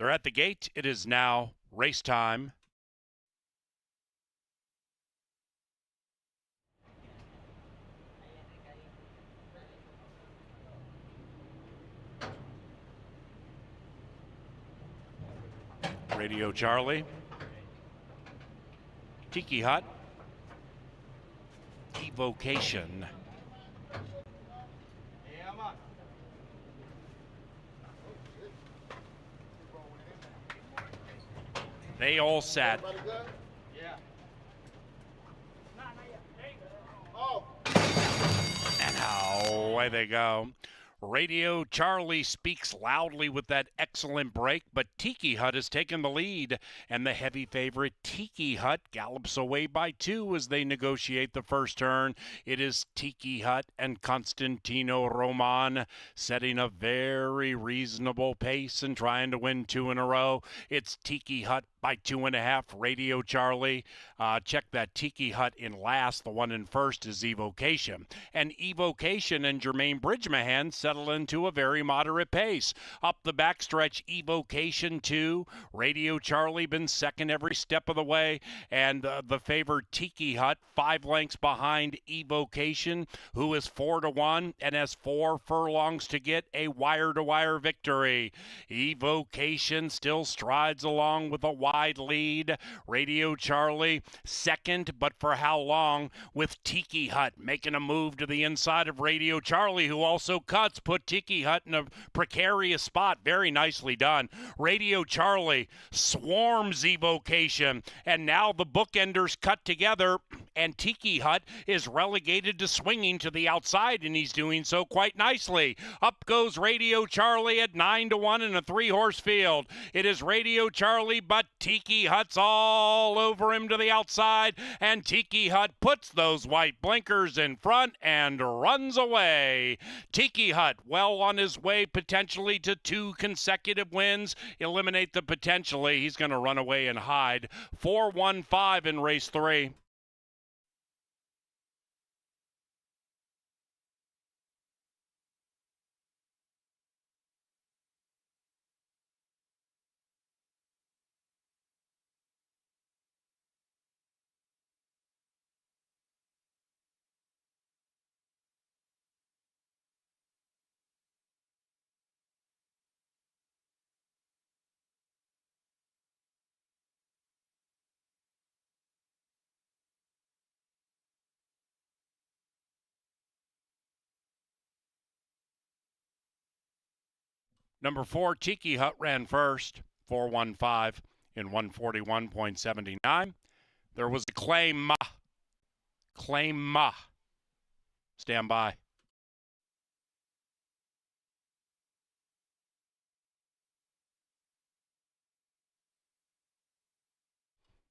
They're at the gate. It is now race time. Radio Charlie, Tiki Hut, Evocation. They all sat. And away they go. Radio Charlie speaks loudly with that excellent break, but Tiki Hut has taken the lead, and the heavy favorite Tiki Hut gallops away by 2 as they negotiate the first turn. It is Tiki Hut and Constantino Roman setting a very reasonable pace and trying to win 2 in a row. It's Tiki Hut by 2.5. Radio Charlie. Check that Tiki Hut in last. The one in first is Evocation. And Evocation and Jermaine Bridgemahan settle into a very moderate pace. Up the backstretch, Evocation 2. Radio Charlie been second every step of the way. And the favored Tiki Hut 5 lengths behind Evocation, who is 4-1 and has 4 furlongs to get a wire-to-wire victory. Evocation still strides along with a wide lead. Radio Charlie second, but for how long? With Tiki Hut making a move to the inside of Radio Charlie, who also cuts, put Tiki Hut in a precarious spot. Very nicely done. Radio Charlie swarms Evocation, and now the bookenders cut together, and Tiki Hut is relegated to swinging to the outside, and he's doing so quite nicely. Up goes Radio Charlie at 9-1 in a 3-horse field. It is Radio Charlie, but Tiki Hut's all over him to the outside, and Tiki Hut puts those white blinkers in front and runs away. Tiki Hut well on his way potentially to 2 consecutive wins. Eliminate the potentially. He's going to run away and hide. 4-1-5 in race 3. Number 4, Tiki Hut ran first, 4-1-5 in 141.79. There was a claim. Stand by.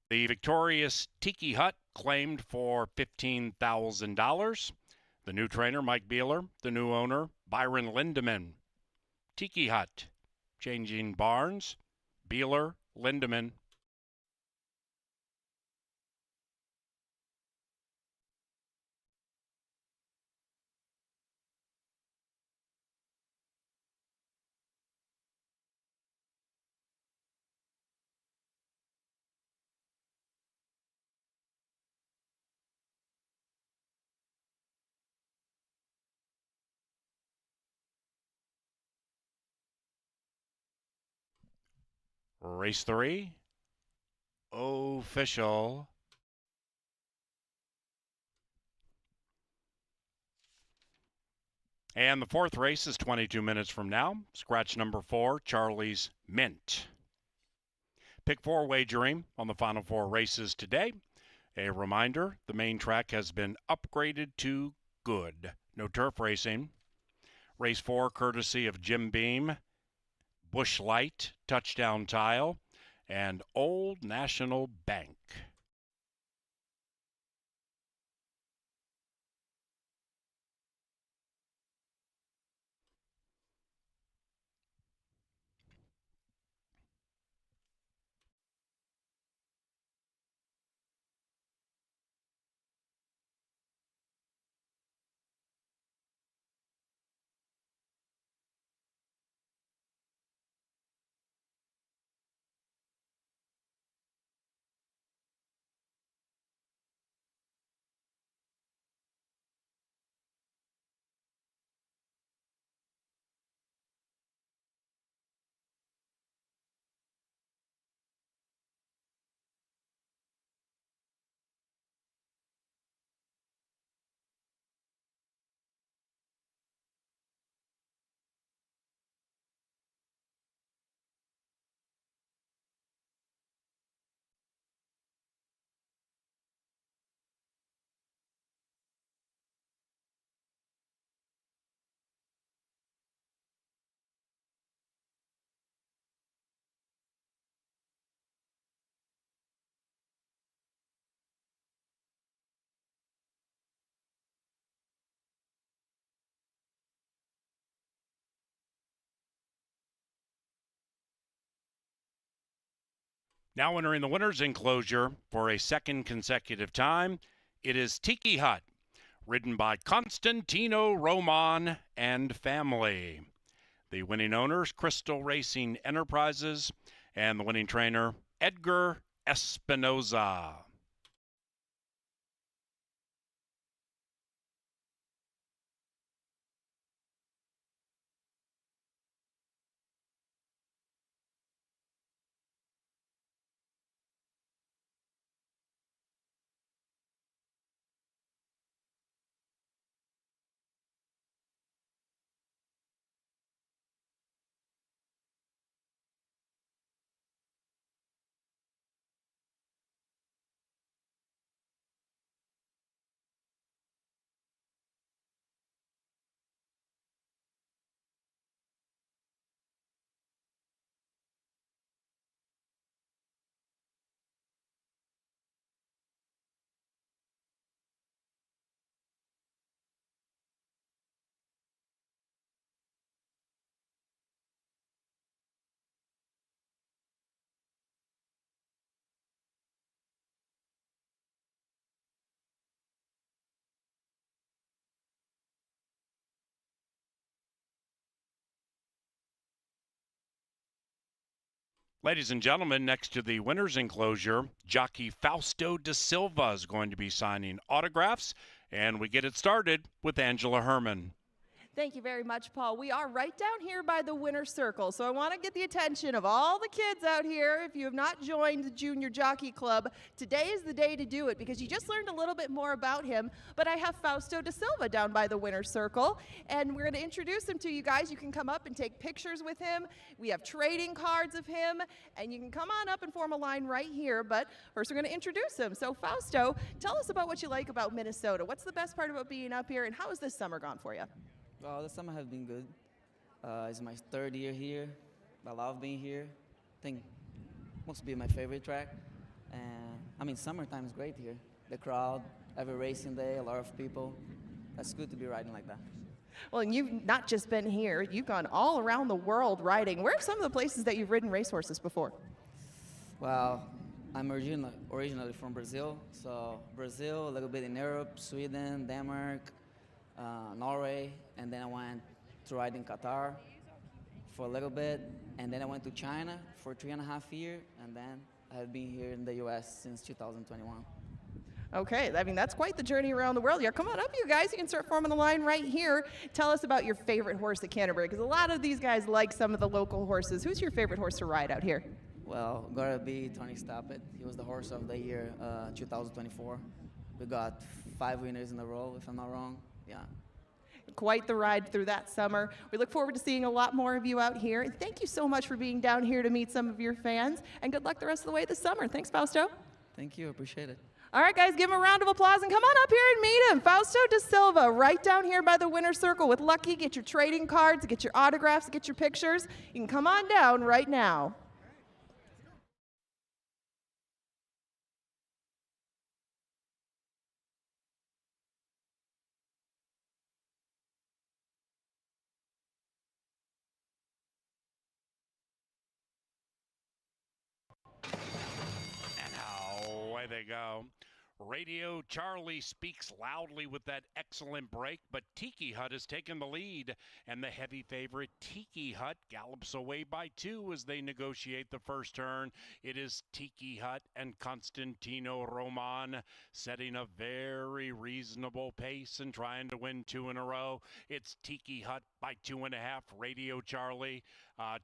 The victorious Tiki Hut claimed for $15,000. The new trainer, Mike Beeler. The new owner, Byron Lindeman. Tiki Hut, changing barns, Beeler, Lindeman. Race 3, official. And the 4th race is 22 minutes from now. Scratch number 4, Charlie's Mint. Pick 4 wagering on the final 4 races today. A reminder, the main track has been upgraded to good. No turf racing. Race 4, courtesy of Jim Beam, Bush Light, Touchdown Tile, and Old National Bank. Now entering the winner's enclosure for a second consecutive time, it is Tiki Hut, ridden by Constantino Roman and family. The winning owners, Crystal Racing Enterprises, and the winning trainer, Edgar Espinoza. Ladies and gentlemen, next to the winner's enclosure, jockey Fausto da Silva is going to be signing autographs, and we get it started with Angela Herman. Thank you very much, Paul. We are right down here by the winner's circle, so I want to get the attention of all the kids out here. If you have not joined the Junior Jockey Club, today is the day to do it because you just learned a little bit more about him. But I have Fausto da Silva down by the winner's circle, and we're going to introduce him to you guys. You can come up and take pictures with him. We have trading cards of him, and you can come on up and form a line right here. But first, we're going to introduce him. So, Fausto, tell us about what you like about Minnesota. What's the best part about being up here, and how has this summer gone for you? Well, the summer has been good. It's my third year here. I love being here. I think must be my favorite track. And I mean, summertime is great here. The crowd, every racing day, a lot of people. That's good to be riding like that. Well, and you've not just been here, you've gone all around the world riding. Where are some of the places that you've ridden racehorses before? Well, I'm originally from Brazil. So Brazil, a little bit in Europe, Sweden, Denmark, Norway, and then I went to ride in Qatar for a little bit, and then I went to China for 3.5 years, and then I have been here in the U.S. since 2021. Okay, I mean, that's quite the journey around the world. Yeah, come on up, you guys. You can start forming the line right here. Tell us about your favorite horse at Canterbury, because a lot of these guys like some of the local horses. Who's your favorite horse to ride out here? Well, gotta be Tony Stoppett. He was the horse of the year 2024. We got 5 winners in a row, if I'm not wrong. Yeah. Quite the ride through that summer. We look forward to seeing a lot more of you out here. And thank you so much for being down here to meet some of your fans. And good luck the rest of the way this summer. Thanks, Fausto. Thank you. Appreciate it. All right, guys, give him a round of applause and come on up here and meet him. Fausto da Silva, right down here by the winner's circle with Lucky. Get your trading cards, get your autographs, get your pictures. You can come on down right now. And away they go. Radio Charlie speaks loudly with that excellent break, but Tiki Hut has taken the lead, and the heavy favorite Tiki Hut gallops away by 2 as they negotiate the first turn. It is Tiki Hut and Constantino Roman setting a very reasonable pace and trying to win 2 in a row. It's Tiki Hut by 2.5, Radio Charlie.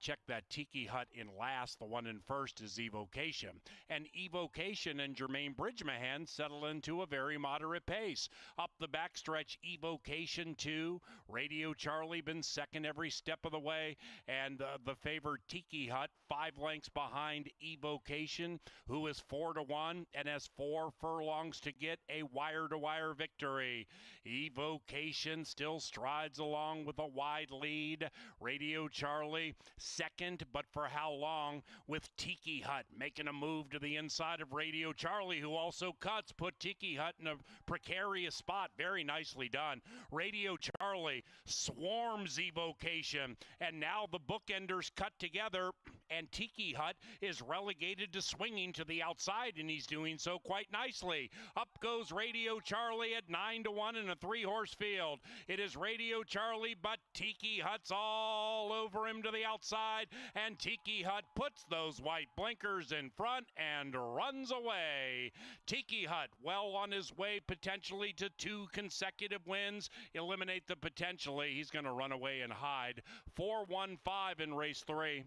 Check that Tiki Hut in last. The one in first is Evocation. And Evocation and Jermaine Bridgemahan settle into a very moderate pace. Up the backstretch, Evocation 2. Radio Charlie been second every step of the way. And the favored Tiki Hut 5 lengths behind Evocation, who is 4-1 and has 4 furlongs to get a wire-to-wire victory. Evocation still strides along with a wide lead. Radio Charlie second, but for how long, with Tiki Hut making a move to the inside of Radio Charlie, who also cuts, put Tiki Hut in a precarious spot. Very nicely done. Radio Charlie swarms Evocation, and now the bookenders cut together, and Tiki Hut is relegated to swinging to the outside, and he's doing so quite nicely. Up goes Radio Charlie at 9-1 in a 3-horse field. It is Radio Charlie, but Tiki Hut's all over him to the outside, and Tiki Hut puts those white blinkers in front and runs away. Tiki Hut well on his way potentially to 2 consecutive wins. Eliminate the potentially. He's going to run away and hide. 4-1-5 in race 3.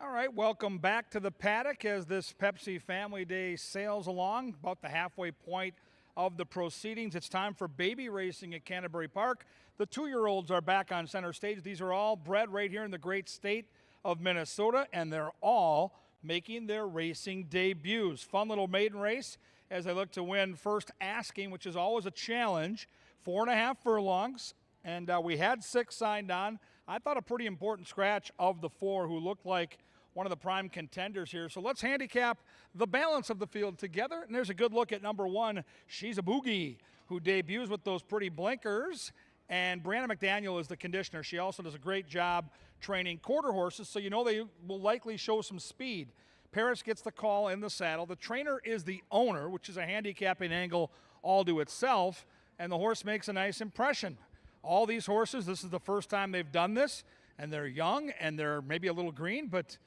All right, welcome back to the paddock as this Pepsi Family Day sails along, about the halfway point of the proceedings. It's time for baby racing at Canterbury Park. The 2-year-olds are back on center stage. These are all bred right here in the great state of Minnesota, and they're all making their racing debuts. Fun little maiden race as they look to win first asking, which is always a challenge. 4.5 furlongs, and we had 6 signed on. I thought a pretty important scratch of the 4 who looked like one of the prime contenders here. So let's handicap the balance of the field together. And there's a good look at number 1, She's a Boogie, who debuts with those pretty blinkers. And Brianna McDaniel is the conditioner. She also does a great job training quarter horses, so you know they will likely show some speed. Paris gets the call in the saddle. The trainer is the owner, which is a handicapping angle all to itself, and the horse makes a nice impression. All these horses, this is the first time they've done this, and they're young, and they're maybe a little green, but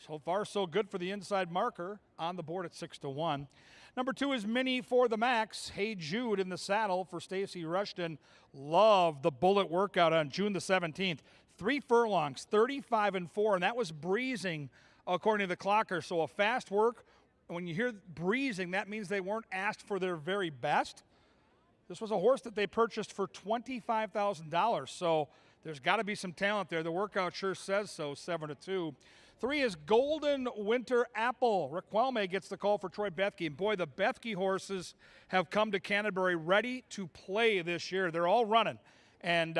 so far so good for the inside marker on the board at 6-1. Number 2 is Mini for the Max. Hey Jude in the saddle for Stacy Rushton. Love the bullet workout on June the 17th. 3 furlongs, 35-4, and that was breezing according to the clocker. So a fast work. When you hear breezing, that means they weren't asked for their very best. This was a horse that they purchased for $25,000. So there's got to be some talent there. The workout sure says so, 7-2. 3 is Golden Winter Apple. Rick Quelme gets the call for Troy Bethke. And boy, the Bethke horses have come to Canterbury ready to play this year. They're all running. And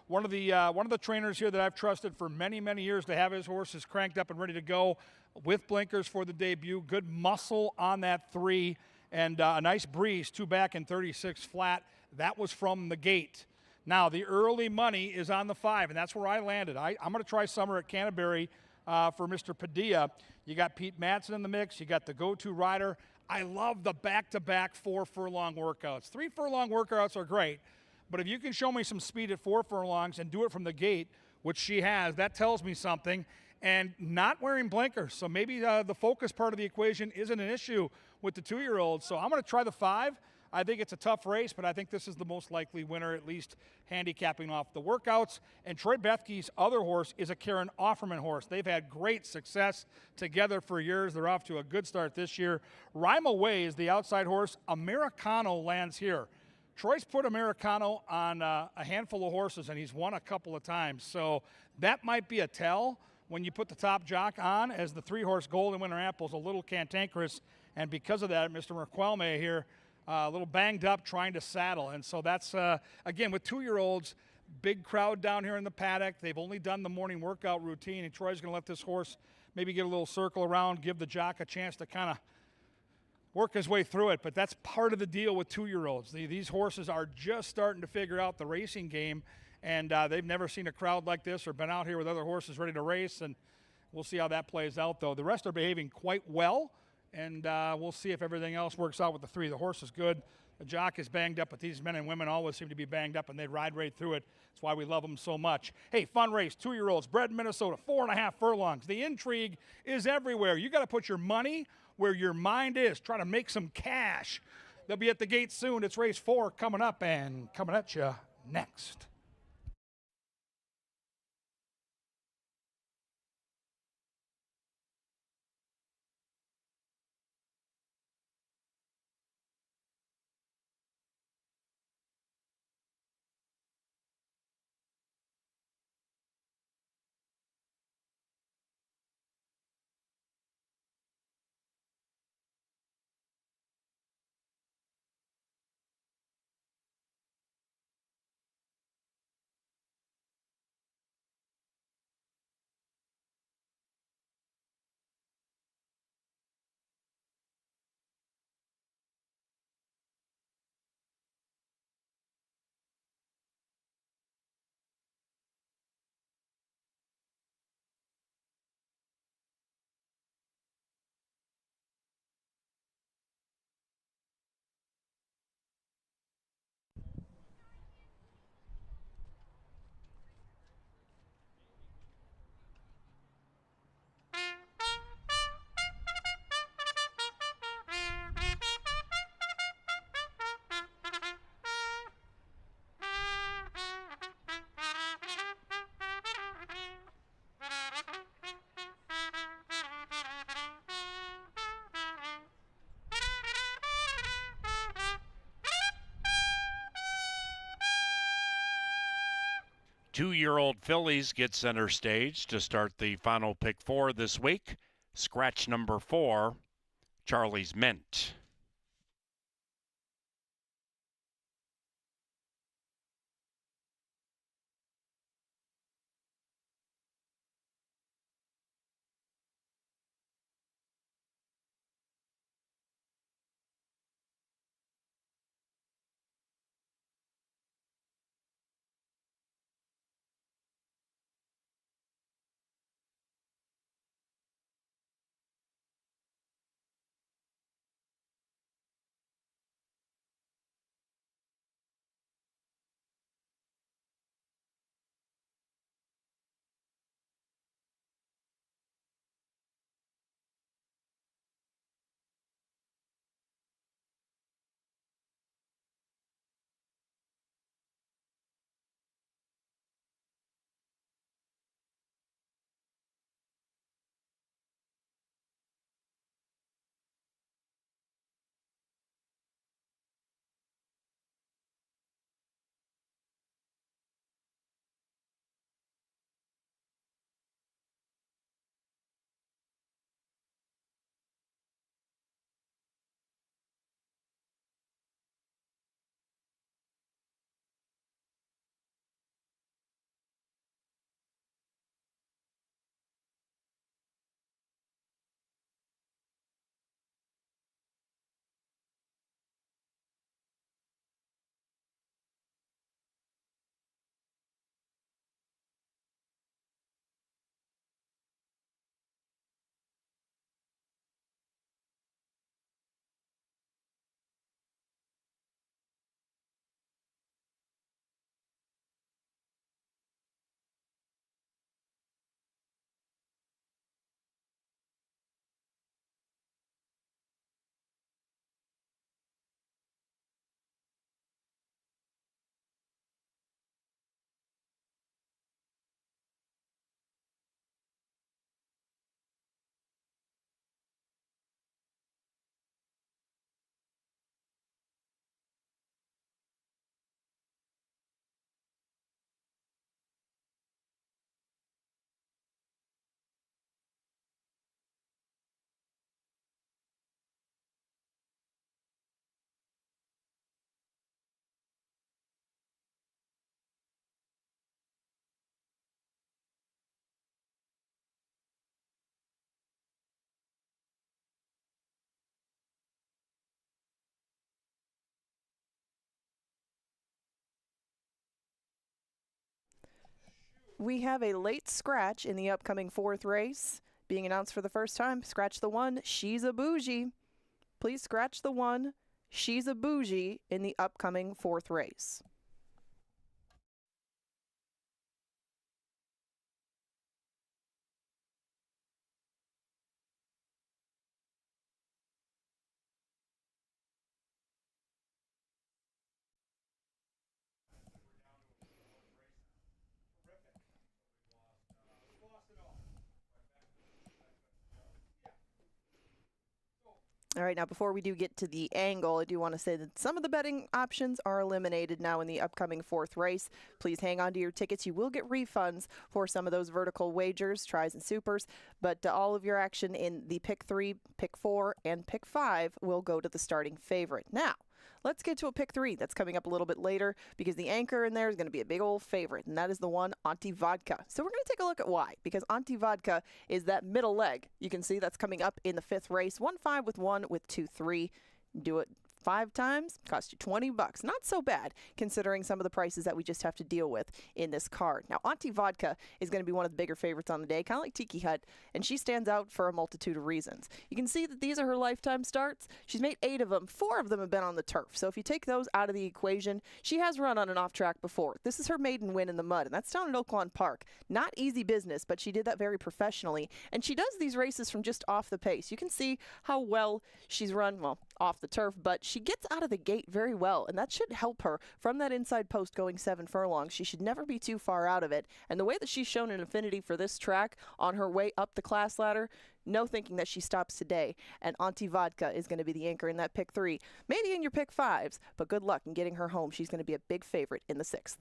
one of the trainers here that I've trusted for many, many years to have his horses cranked up and ready to go with blinkers for the debut. Good muscle on that 3. And a nice breeze, 2 back and 36 flat. That was from the gate. Now, the early money is on the 5, and that's where I landed. I'm going to try summer at Canterbury for Mr. Padilla. You got Pete Madsen in the mix. You got the go-to rider. I love the back-to-back 4 furlong workouts. 3 furlong workouts are great, but if you can show me some speed at 4 furlongs and do it from the gate, which she has, that tells me something. And not wearing blinkers, so maybe the focus part of the equation isn't an issue with the 2-year-olds. So I'm going to try the 5. I think it's a tough race, but I think this is the most likely winner, at least handicapping off the workouts. And Troy Bethke's other horse is a Karen Offerman horse. They've had great success together for years. They're off to a good start this year. Rhyme Away is the outside horse. Americano lands here. Troy's put Americano on a handful of horses, and he's won a couple of times. So that might be a tell when you put the top jock on, as the 3-horse Golden Winter Apple is a little cantankerous. And because of that, Mr. McQuelme here, a little banged up trying to saddle. And so that's, again, with 2-year-olds, big crowd down here in the paddock. They've only done the morning workout routine, and Troy's going to let this horse maybe get a little circle around, give the jock a chance to kind of work his way through it. But that's part of the deal with 2-year-olds. These horses are just starting to figure out the racing game, and they've never seen a crowd like this or been out here with other horses ready to race, and we'll see how that plays out, though. The rest are behaving quite well. And we'll see if everything else works out with the 3. The horse is good. The jock is banged up, but these men and women always seem to be banged up, and they ride right through it. That's why we love them so much. Hey, fun race, 2-year-olds, bred in Minnesota, 4.5 furlongs. The intrigue is everywhere. You got to put your money where your mind is. Try to make some cash. They'll be at the gate soon. It's race 4 coming up and coming at you next. 2-year-old fillies get center stage to start the final pick 4 this week. Scratch number 4, Charlie's Mint. We have a late scratch in the upcoming 4th race. Being announced for the first time, scratch the 1, She's a Bougie. Please scratch the 1, She's a Bougie in the upcoming 4th race. All right, now before we do get to the angle, I do want to say that some of the betting options are eliminated now in the upcoming 4th race. Please hang on to your tickets. You will get refunds for some of those vertical wagers, tries and supers, but all of your action in the pick 3, pick 4, and pick 5 will go to the starting favorite. Now, let's get to a pick 3 that's coming up a little bit later because the anchor in there is going to be a big old favorite, and that is the one Auntie Vodka. So we're going to take a look at why, because Auntie Vodka is that middle leg. You can see that's coming up in the 5th race. 1-5 with 1 with 2-3. Do it 5 times, cost you $20. Not so bad considering some of the prices that we just have to deal with in this card. Now, Auntie Vodka is going to be one of the bigger favorites on the day, kind of like Tiki Hut, and she stands out for a multitude of reasons. You can see that these are her lifetime starts. She's made 8 of them. 4 of them have been on the turf. So if you take those out of the equation, she has run on an off track before. This is her maiden win in the mud, and that's down at Oaklawn Park. Not easy business, but she did that very professionally, and she does these races from just off the pace. You can see how well she's run, well, off the turf, but she gets out of the gate very well, and that should help her from that inside post going 7 furlongs. She should never be too far out of it, and the way that she's shown an affinity for this track on her way up the class ladder, no thinking that she stops today, and Auntie Vodka is going to be the anchor in that pick 3. Maybe in your pick 5s, but good luck in getting her home. She's going to be a big favorite in the 6th.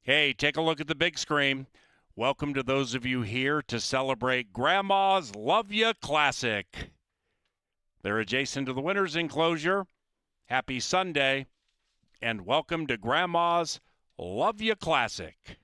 Hey, take a look at the big screen. Welcome to those of you here to celebrate Grandma's Love Ya Classic. They're adjacent to the winner's enclosure. Happy Sunday, and welcome to Grandma's Love Ya Classic.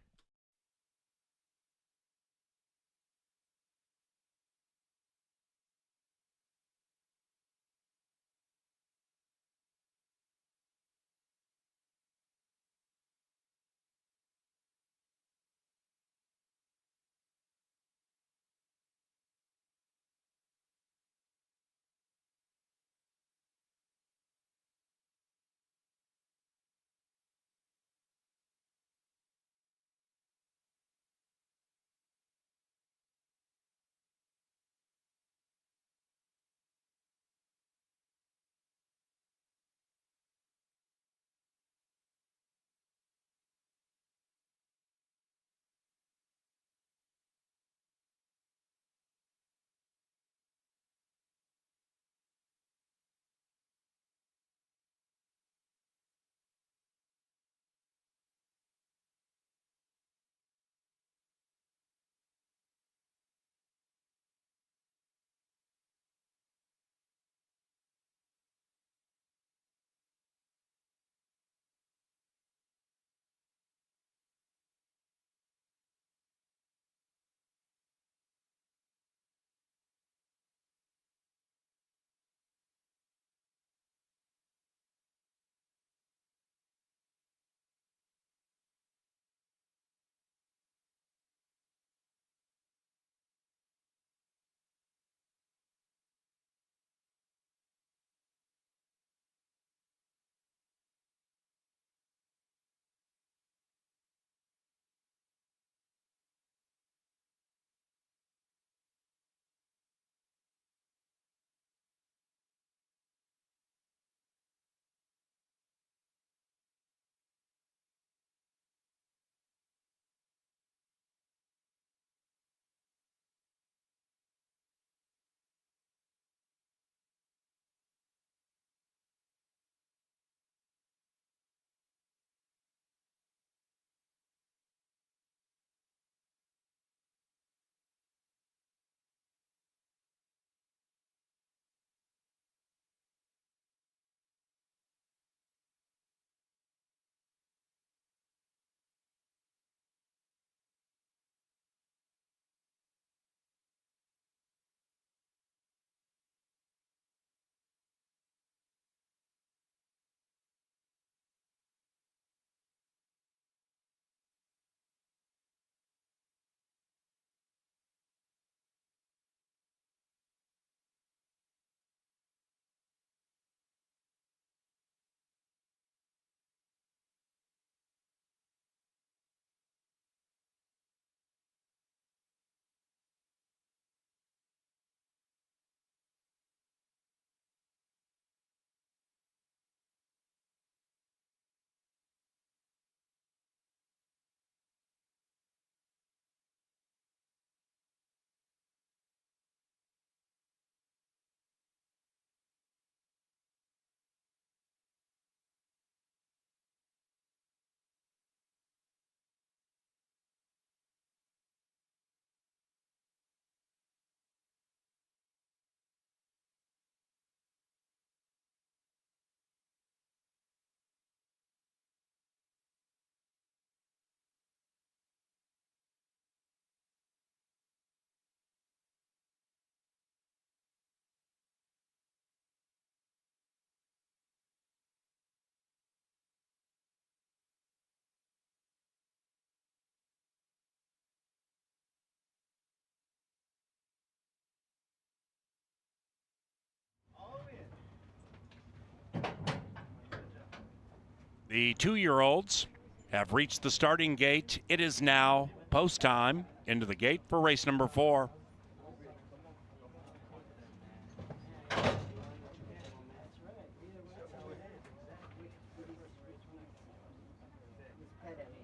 The 2-year-olds have reached the starting gate. It is now post time into the gate for race number 4.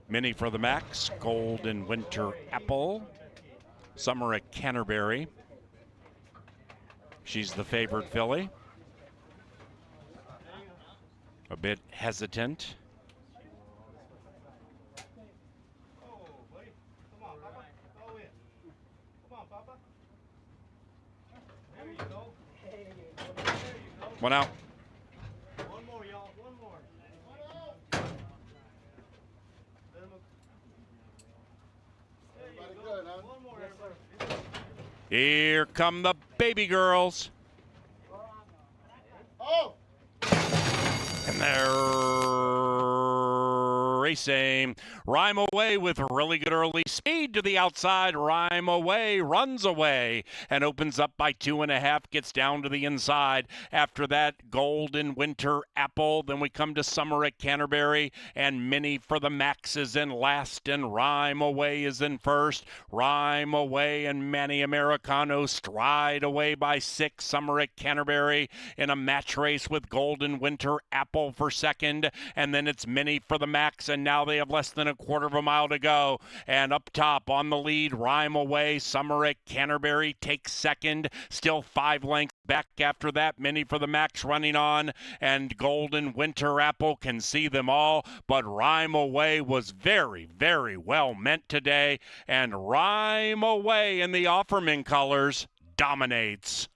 Mini for the Max, Golden Winter Apple, Summer at Canterbury. She's the favored filly. A bit hesitant. One out. One more, y'all. One more. Everybody good, huh? One more. Yes, sir. Here come the baby girls. Oh! And they're racing. Rhyme Away with really good early speed to the outside. Rhyme Away runs away and opens up by 2.5, gets down to the inside. After that, Golden Winter Apple. Then we come to Summer at Canterbury, and Mini for the Max is in last, and Rhyme Away is in first. Rhyme Away and Manny Americano stride away by 6. Summer at Canterbury in a match race with Golden Winter Apple for second, and then it's Mini for the Max, and now they have less than a quarter of a mile to go. And up top on the lead, Rhyme Away. Summer at Canterbury takes second, still 5 lengths back after that. Mini for the Max running on, and Golden Winter Apple can see them all, but Rhyme Away was very, very well meant today, and Rhyme Away in the Offerman colors dominates.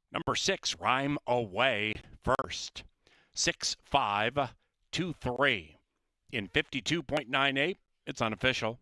Number 6, Rhyme Away first. 6.523 in 52.98. It's unofficial.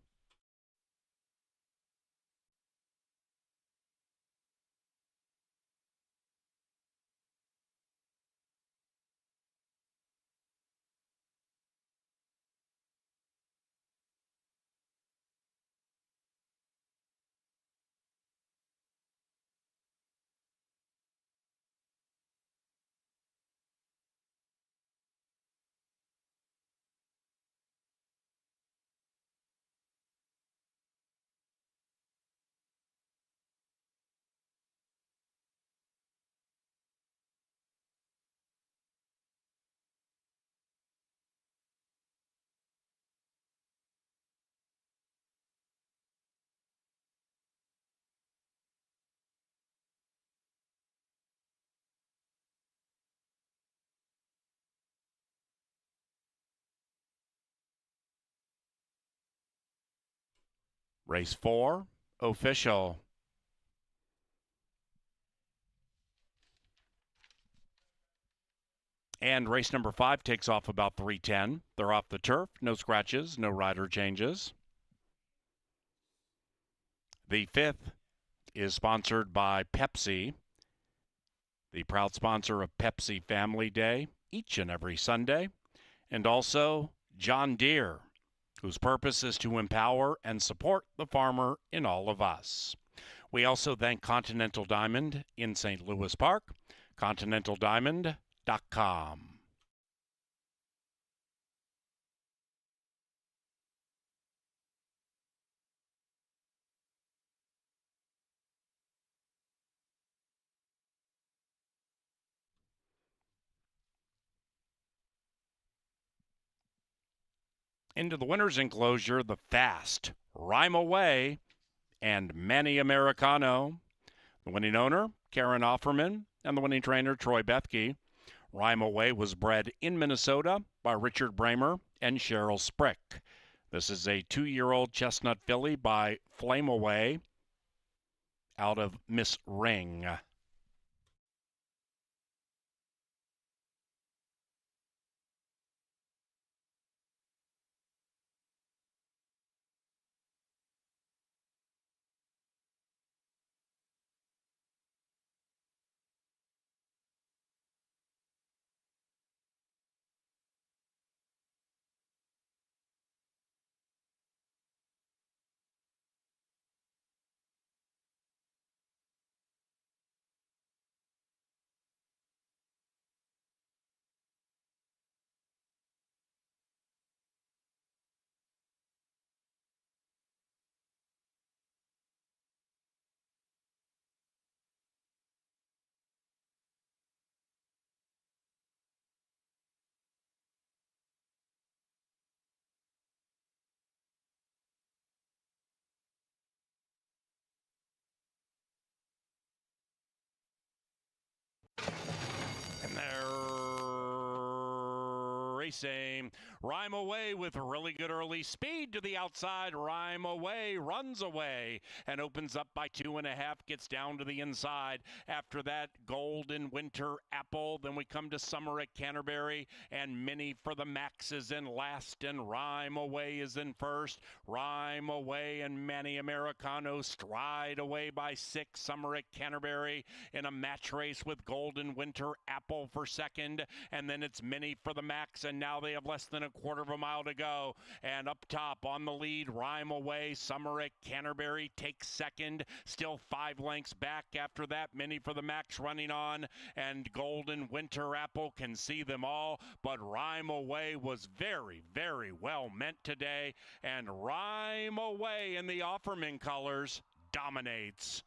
Race 4, official. And race number 5 takes off about 3:10. They're off the turf, no scratches, no rider changes. The 5th is sponsored by Pepsi, the proud sponsor of Pepsi Family Day each and every Sunday, and also John Deere, whose purpose is to empower and support the farmer in all of us. We also thank Continental Diamond in St. Louis Park, continentaldiamond.com. Into the winner's enclosure, the fast Rhyme Away and Manny Americano. The winning owner, Karen Offerman, and the winning trainer, Troy Bethke. Rhyme Away was bred in Minnesota by Richard Bramer and Cheryl Sprick. This is a 2-year-old chestnut filly by Flame Away out of Miss Ring. racing. Rhyme Away with really good early speed to the outside. Rhyme Away runs away and opens up by 2.5, gets down to the inside. After that, Golden Winter Apple. Then we come to Summer at Canterbury, and Mini for the Max is in last, and Rhyme Away is in first. Rhyme Away and Manny Americano stride away by 6. Summer at Canterbury in a match race with Golden Winter Apple for second, and then it's Mini for the Max, and now they have less than a quarter of a mile to go. And up top on the lead, Rhyme Away. Summer at Canterbury takes second, still 5 lengths back. After that, Mini for the Max running on, and Golden Winter Apple can see them all, but Rhyme Away was very, very well meant today, and Rhyme Away in the Offerman colors dominates.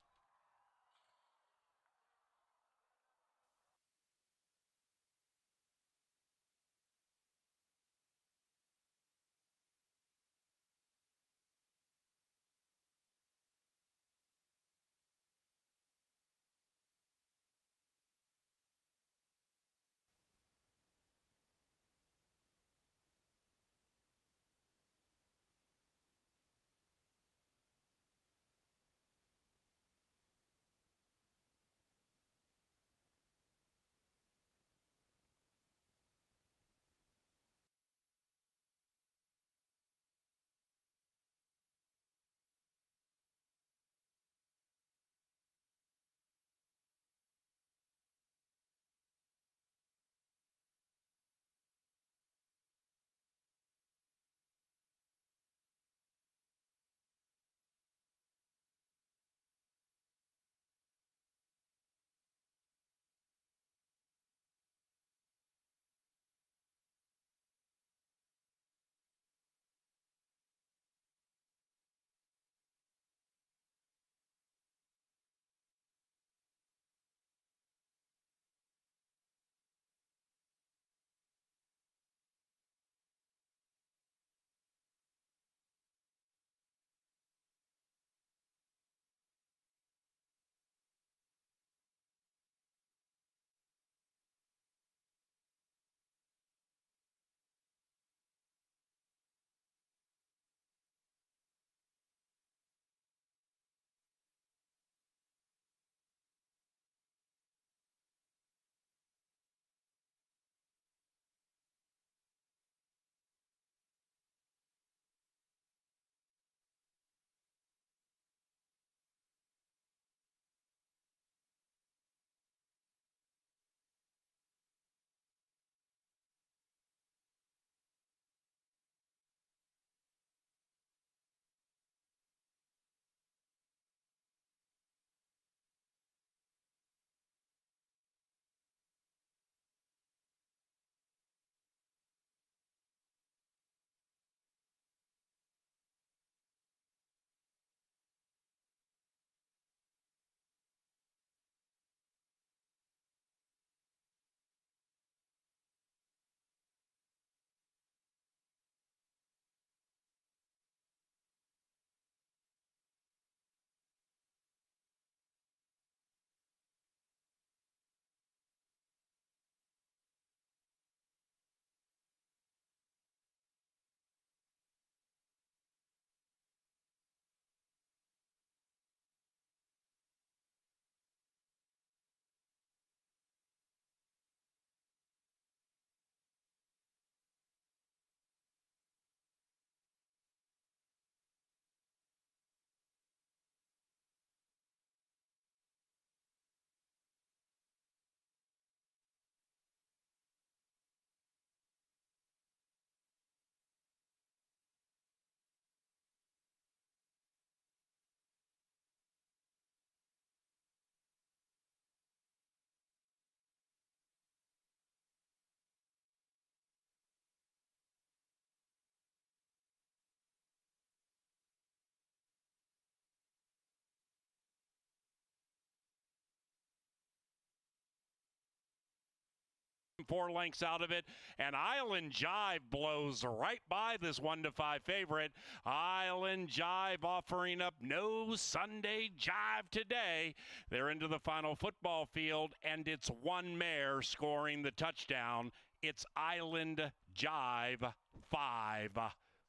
Four lengths out of it, and Island Jive blows right by this 1-5 favorite. Island Jive offering up no Sunday Jive today. They're into the final football field, and it's one mare scoring the touchdown. It's Island Jive 5.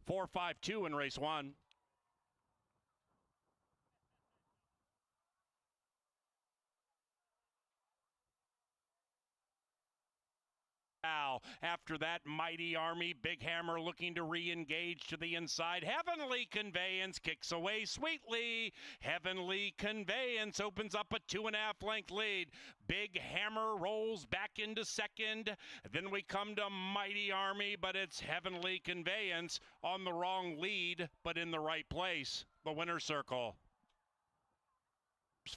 4-5-2 in race 1. After that, Mighty Army, Big Hammer looking to re-engage to the inside. Heavenly Conveyance kicks away sweetly. Heavenly Conveyance opens up a 2.5 length lead. Big Hammer rolls back into second. Then we come to Mighty Army, but it's Heavenly Conveyance on the wrong lead, but in the right place. The winner's circle.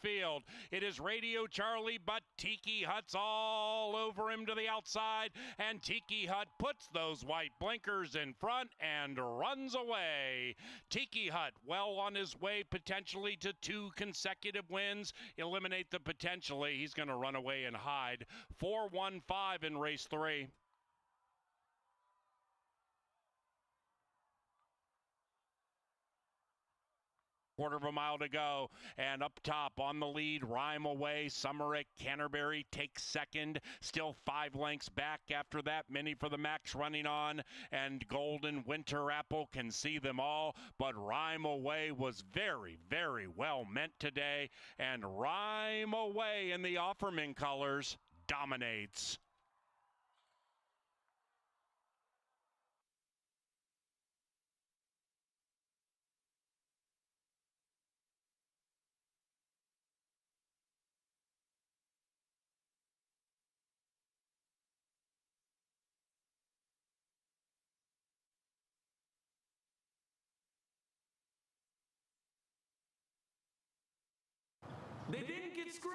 Field. It is Radio Charlie, but Tiki Hut's all over him to the outside, and Tiki Hut puts those white blinkers in front and runs away. Tiki Hut well on his way potentially to 2 consecutive wins. Eliminate the potentially. He's going to run away and hide. 4-1-5 in race 3. Quarter of a mile to go, and up top on the lead, Rhyme Away. Summer at Canterbury takes second, still 5 lengths back after that. Many for the Max running on, and Golden Winter Apple can see them all, but Rhyme Away was very, very well meant today, and Rhyme Away in the Offerman colors dominates. They didn't get screwed.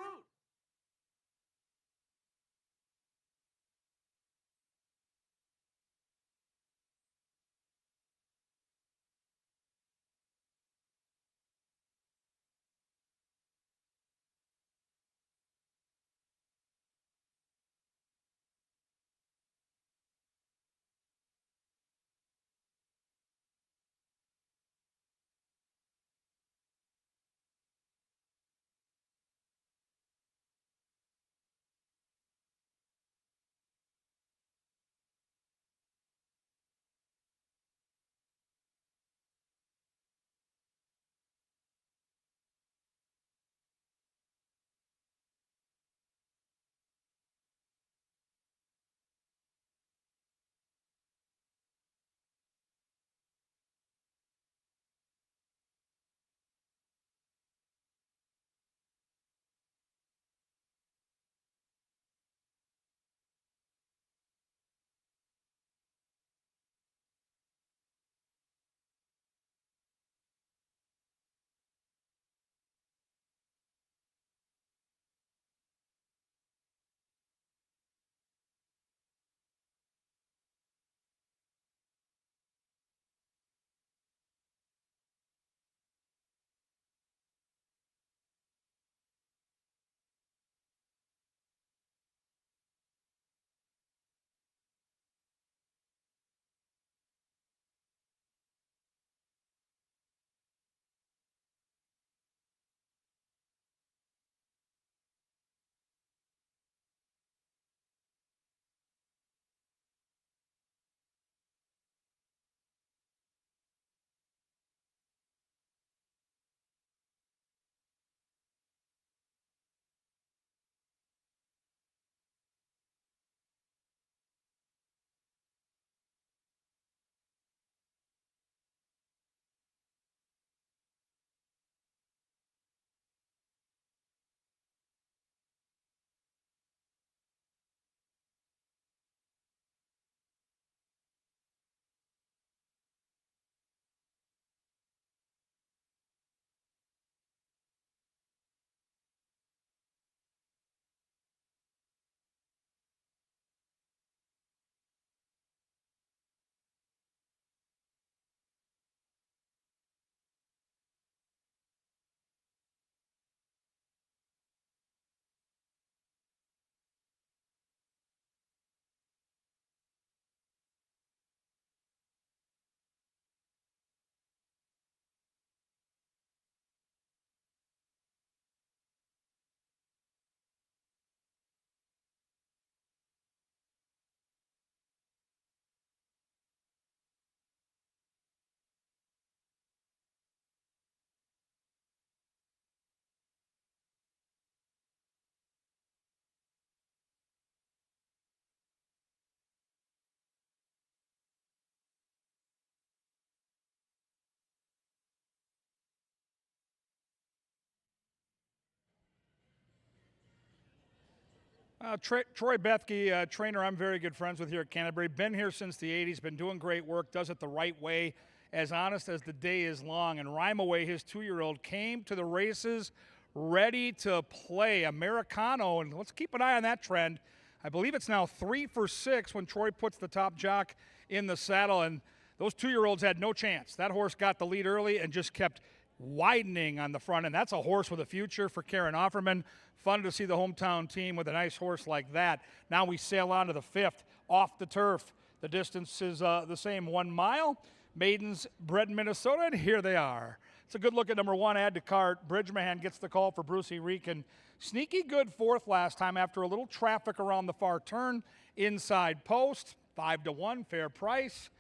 Troy Bethke, trainer I'm very good friends with here at Canterbury. Been here since the 80s, been doing great work, does it the right way, as honest as the day is long. And Rhymaway, his 2-year-old, came to the races ready to play. Americano, and let's keep an eye on that trend. I believe it's now 3 for 6 when Troy puts the top jock in the saddle, and those 2-year-olds had no chance. That horse got the lead early and just kept widening on the front end. That's a horse with a future for Karen Offerman. Fun to see the hometown team with a nice horse like that. Now we sail on to the 5th, off the turf. The distance is the same, 1 mile. Maidens bred in Minnesota, and here they are. It's a good look at number 1, Add to Cart. Bridgman gets the call for Brucey Reekin. Sneaky good 4th last time after a little traffic around the far turn. Inside post, 5-1, fair price.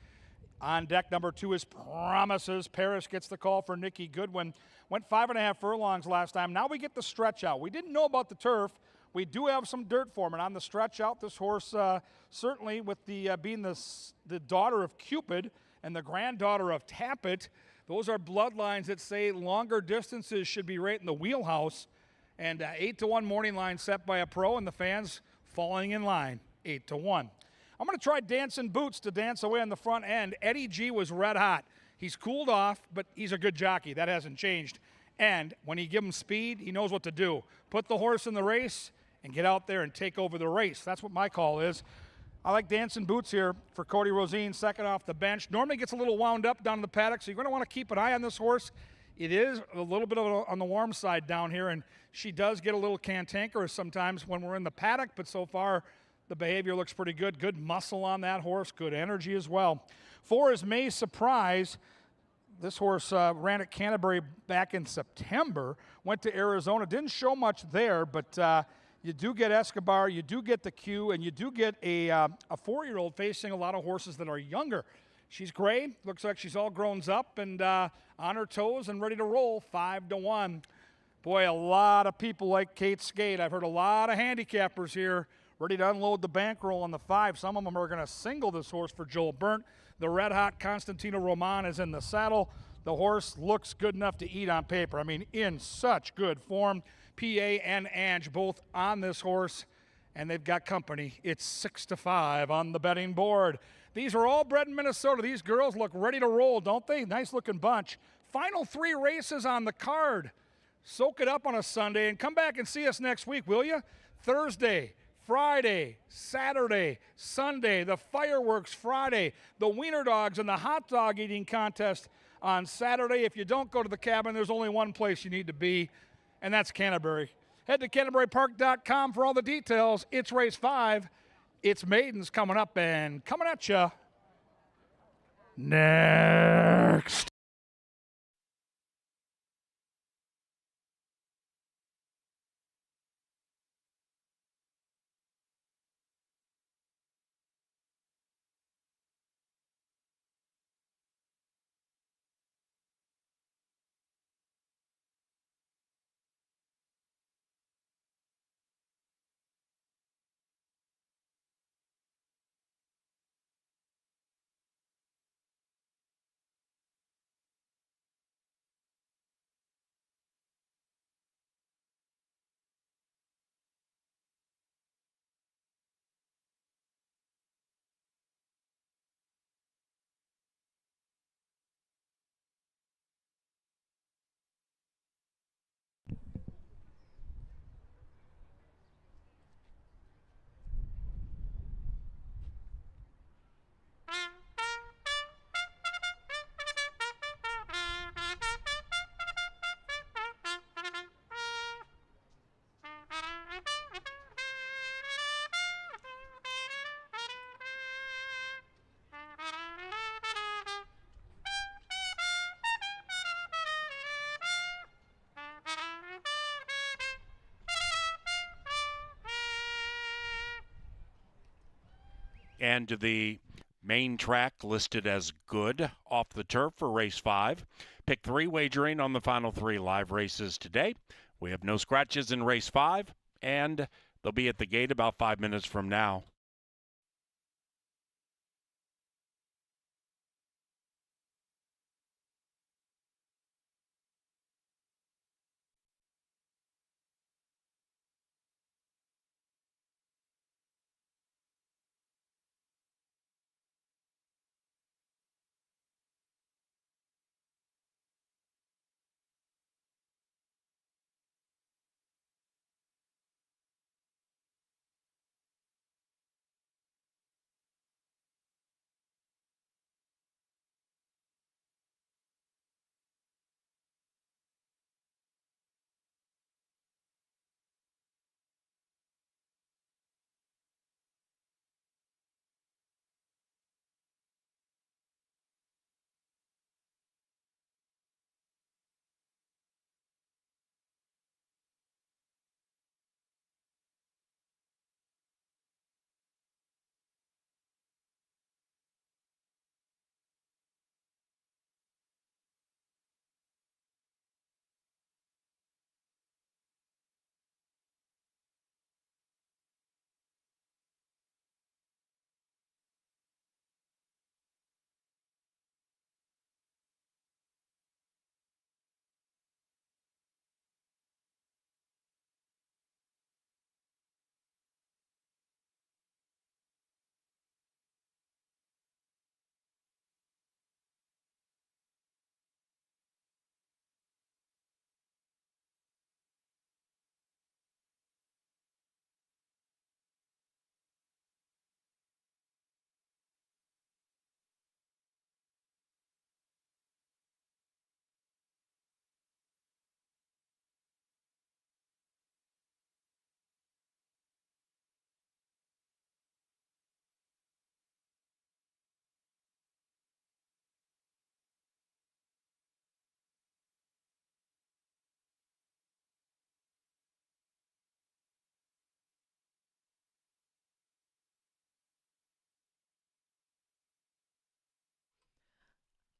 On deck, number 2 is Promises. Paris gets the call for Nikki Goodwin. Went 5.5 furlongs last time. Now we get the stretch out. We didn't know about the turf. We do have some dirt for him. And on the stretch out, this horse, certainly with the being the daughter of Cupid and the granddaughter of Tappet, those are bloodlines that say longer distances should be right in the wheelhouse. And 8-1 morning line set by a pro, and the fans falling in line, 8-1. I'm going to try Dancing Boots to dance away on the front end. Eddie G was red hot. He's cooled off, but he's a good jockey. That hasn't changed. And when you give him speed, he knows what to do. Put the horse in the race and get out there and take over the race. That's what my call is. I like Dancing Boots here for Cody Rosine, second off the bench. Normally gets a little wound up down in the paddock, so you're going to want to keep an eye on this horse. It is a little bit on the warm side down here, and she does get a little cantankerous sometimes when we're in the paddock, but so far the behavior looks pretty good. Good muscle on that horse, good energy as well. 4 is May Surprise. This horse ran at Canterbury back in September, went to Arizona. Didn't show much there, but you do get Escobar, you do get the Q, and you do get a 4-year-old facing a lot of horses that are younger. She's gray. Looks like she's all grown up and on her toes and ready to roll, 5-1. Boy, a lot of people like Kate Skate. I've heard a lot of handicappers here ready to unload the bankroll on the 5. Some of them are going to single this horse for Joel Burnt. The red-hot Constantino Roman is in the saddle. The horse looks good enough to eat on paper. I mean, in such good form. PA and Ange both on this horse, and they've got company. It's 6-5 on the betting board. These are all bred in Minnesota. These girls look ready to roll, don't they? Nice-looking bunch. Final 3 races on the card. Soak it up on a Sunday and come back and see us next week, will you? Thursday, Friday, Saturday, Sunday, the fireworks Friday, the wiener dogs and the hot dog eating contest on Saturday. If you don't go to the cabin, there's only one place you need to be, and that's Canterbury. Head to CanterburyPark.com for all the details. It's race 5. It's maidens coming up and coming at you next. And the main track listed as good off the turf for race 5. Pick 3 wagering on the final 3 live races today. We have no scratches in race 5, and they'll be at the gate about 5 minutes from now.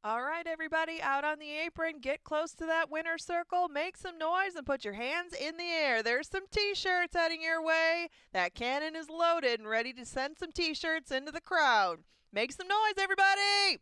All right, everybody, out on the apron, get close to that winner's circle, make some noise, and put your hands in the air. There's some T-shirts heading your way. That cannon is loaded and ready to send some T-shirts into the crowd. Make some noise, everybody!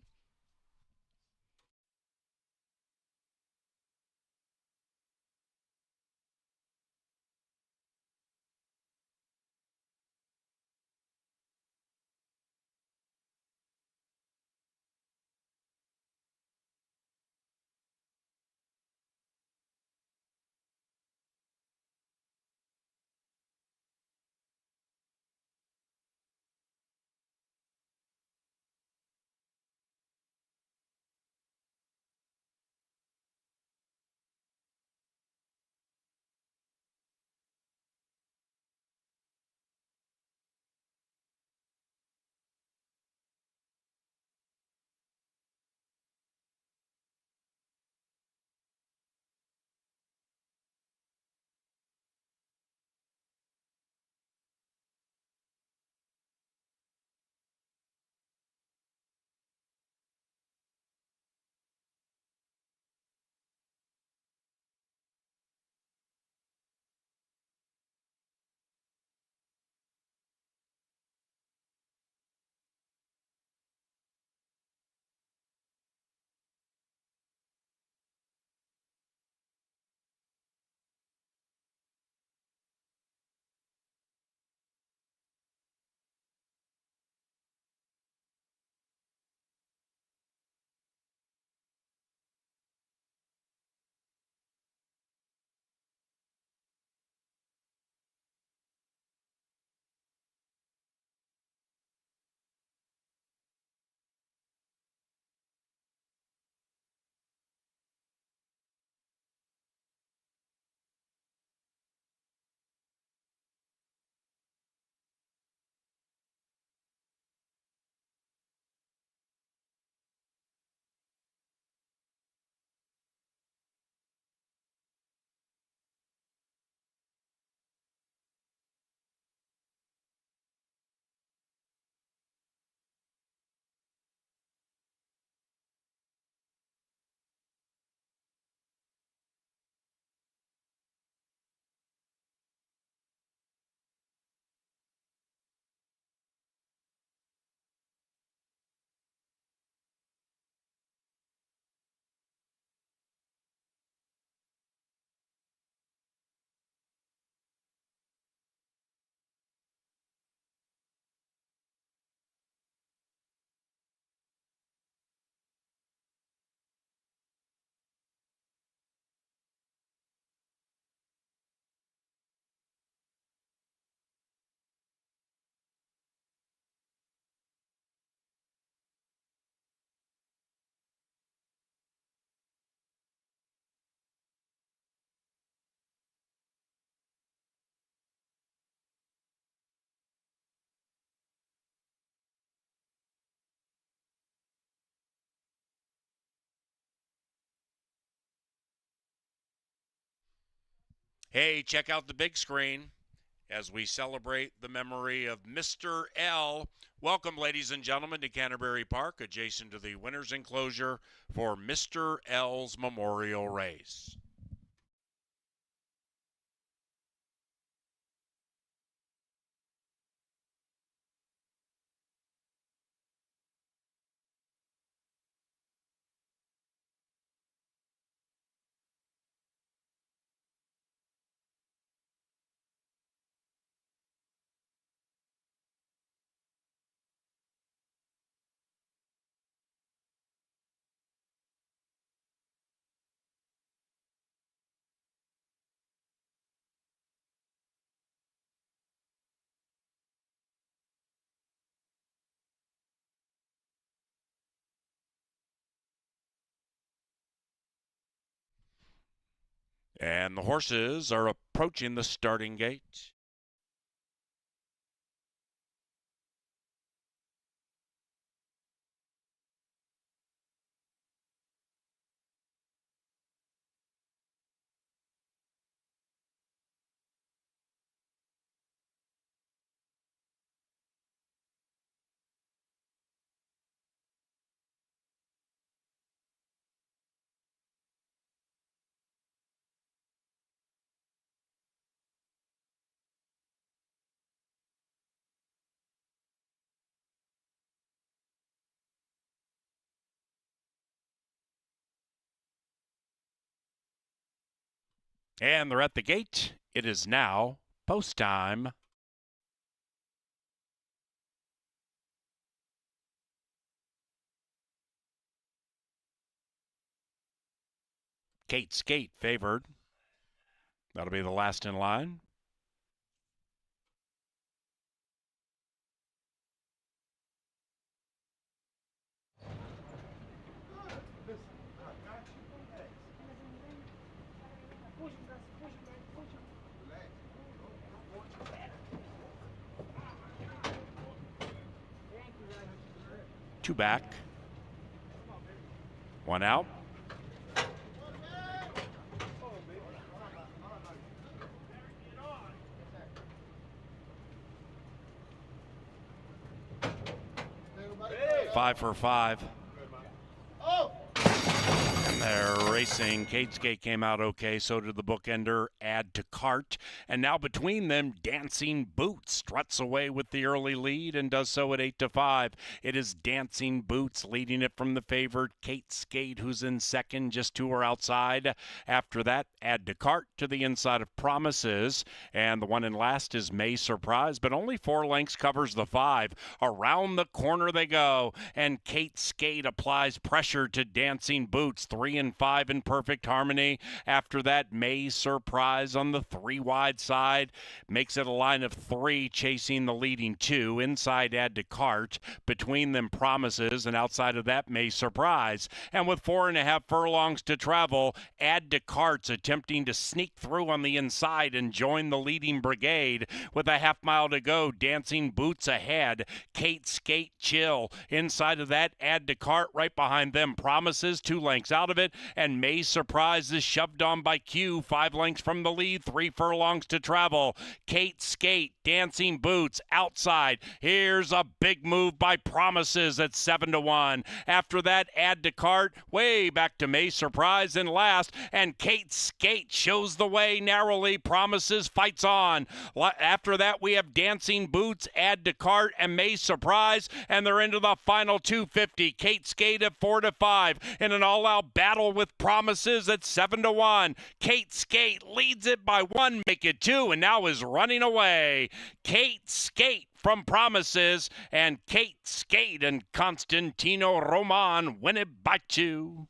Hey, check out the big screen as we celebrate the memory of Mr. L. Welcome, ladies and gentlemen, to Canterbury Park, adjacent to the winner's enclosure for Mr. L's Memorial Race. And the horses are approaching the starting gate. And they're at the gate. It is now post time. Kate Skate favored. That'll be the last in line. Two back. One out. Five for five. And they're racing. Kate Skate came out okay. So did the bookender. Add to cart. And now between them, Dancing Boots struts away with the early lead and does so at 8-5. It is Dancing Boots leading it from the favored Kate Skate, who's in second, just 2 are outside. After that, Add to cart to the inside of Promises. And the one in last is May Surprise, but only 4 lengths covers the 5. Around the corner they go. And Kate Skate applies pressure to Dancing Boots. 3 and 5 in perfect harmony. After that, May Surprise on the 3 wide side makes it a line of 3 chasing the leading 2. Inside, Add to cart. Between them, Promises, and outside of that, May Surprise. And with 4.5 furlongs to travel, Add to cart's attempting to sneak through on the inside and join the leading brigade. With a half mile to go, Dancing Boots ahead. Kate Skate chill. Inside of that, Add to cart right behind them. Promises 2 lengths out of it, and May Surprise is shoved on by Q 5 lengths from the lead, 3 furlongs to travel. Kate Skate, Dancing Boots outside. Here's a big move by Promises at 7-1. After that, Add to cart way back to May Surprise in last, and Kate Skate shows the way narrowly. Promises fights on. After that, we have Dancing Boots, Add to cart, and May Surprise, and they're into the final 250. Kate Skate at 4-5 in an all-out battle with Promises at 7-1. Kate Skate leads it by 1, make it 2, and now is running away. Kate Skate from Promises, and Kate Skate and Constantino Roman win it by 2.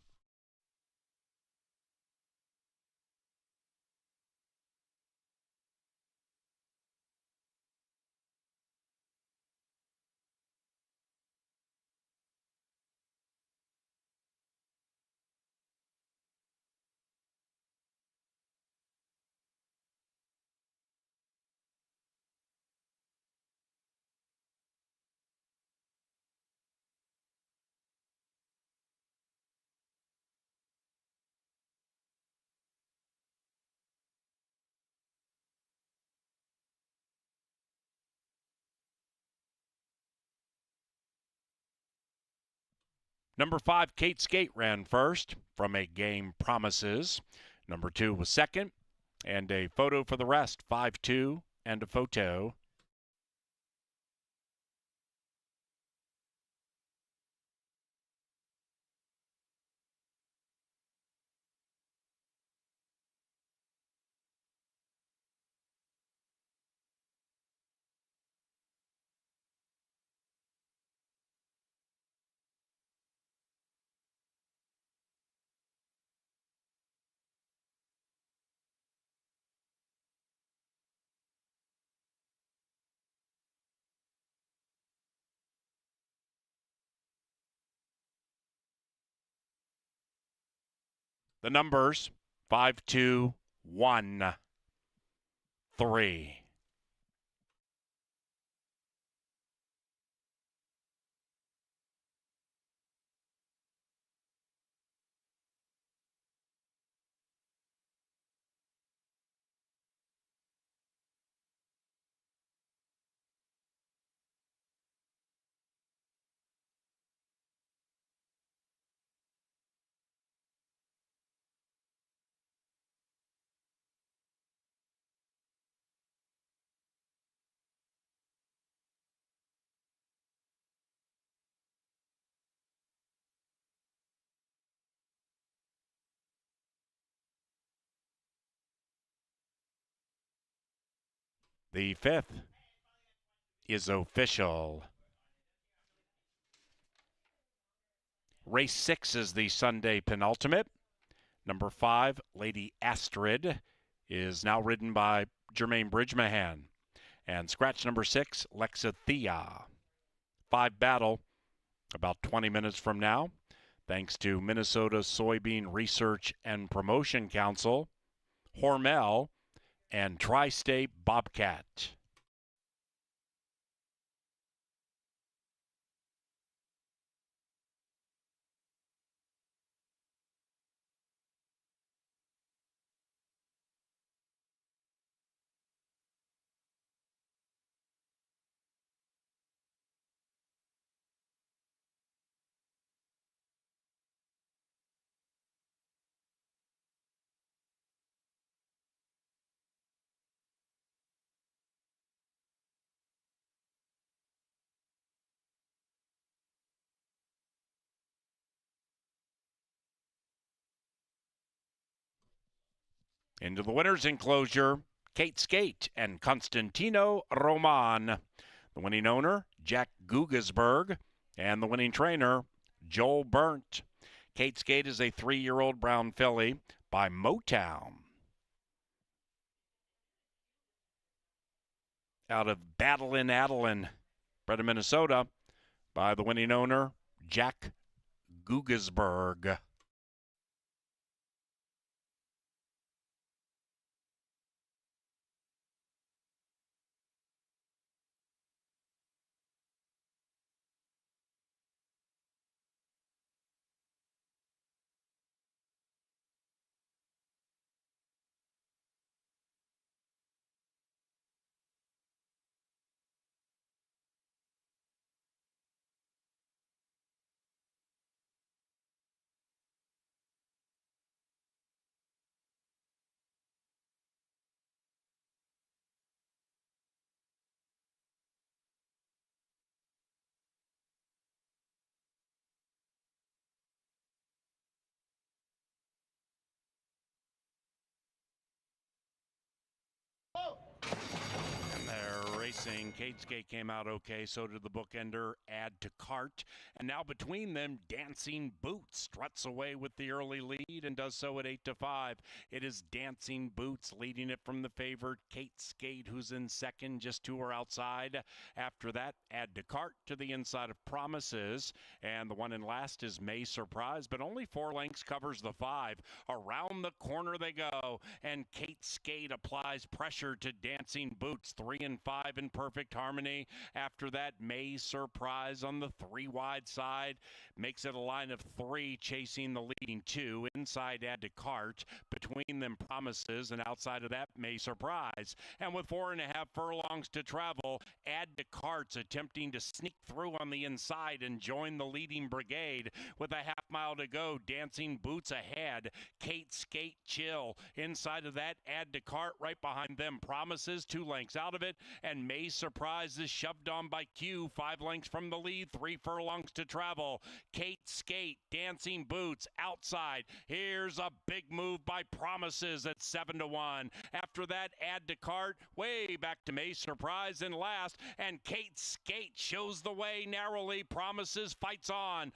Number 5, Kate Skate ran first from a game Promises. Number 2 was second, and a photo for the rest, 5-2 and a photo. The numbers 5, 2, 1, 3. The fifth is official. Race 6 is the Sunday penultimate. Number 5, Lady Astrid, is now ridden by Jermaine Bridgemahan. And scratch number 6, Lexithea. 5 battle about 20 minutes from now. Thanks to Minnesota Soybean Research and Promotion Council, Hormel, and Tri-State Bobcat. Into the winner's enclosure, Kate Skate and Constantino Roman. The winning owner, Jack Gugesberg, and the winning trainer, Joel Burnt. Kate Skate is a 3-year-old brown filly by Motown. Out of Battle in Adeline, bred in Minnesota, by the winning owner, Jack Gugesberg. And they're racing. Kate Skate came out okay. So did the bookender, Add to Cart. And now between them, Dancing Boots struts away with the early lead and does so at 8-5. It is Dancing Boots leading it from the favorite Kate Skate, who's in second, just 2 are outside. After that, Add to Cart to the inside of Promises. And the one in last is May Surprise, but only 4 lengths covers the 5. Around the corner they go, and Kate Skate applies pressure to Dancing Boots, 3 and 5 in perfect harmony. After that, May Surprise on the 3 wide side makes it a line of 3 chasing the leading 2. Inside, Add to Cart. Between them, Promises, and outside of that, May Surprise. And with 4.5 furlongs to travel, Add to Cart's attempting to sneak through on the inside and join the leading brigade. With a half mile to go, Dancing Boots ahead. Kate Skate chill. Inside of that, Add to Cart right behind them. Promises 2 lengths out of it, and May Surprise is shoved on by Q, 5 lengths from the lead, 3 furlongs to travel. Kate Skate, Dancing Boots outside. Here's a big move by Promises at 7-1. After that, Add to Cart, way back to May Surprise in last, and Kate Skate shows the way narrowly. Promises fights on.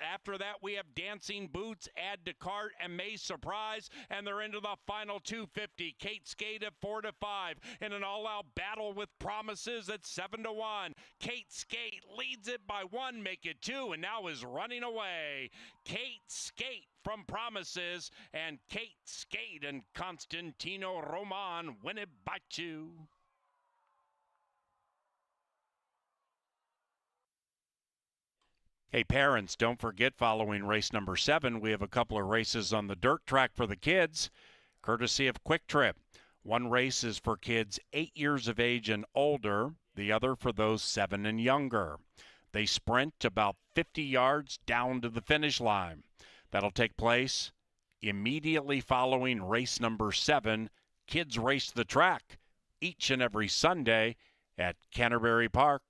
After that, we have Dancing Boots, Add to Cart, and May Surprise, and they're into the final 250. Kate Skate at 4-5 in an all-out battle with Promises at 7-1. Kate Skate leads it by 1, make it 2, and now is running away. Kate Skate from Promises, and Kate Skate and Constantino Roman win it by 2. Hey parents, don't forget, following race number 7, we have a couple of races on the dirt track for the kids, courtesy of Quick Trip. One race is for kids 8 years of age and older, the other for those 7 and younger. They sprint about 50 yards down to the finish line. That'll take place immediately following race number 7. Kids race the track each and every Sunday at Canterbury Park.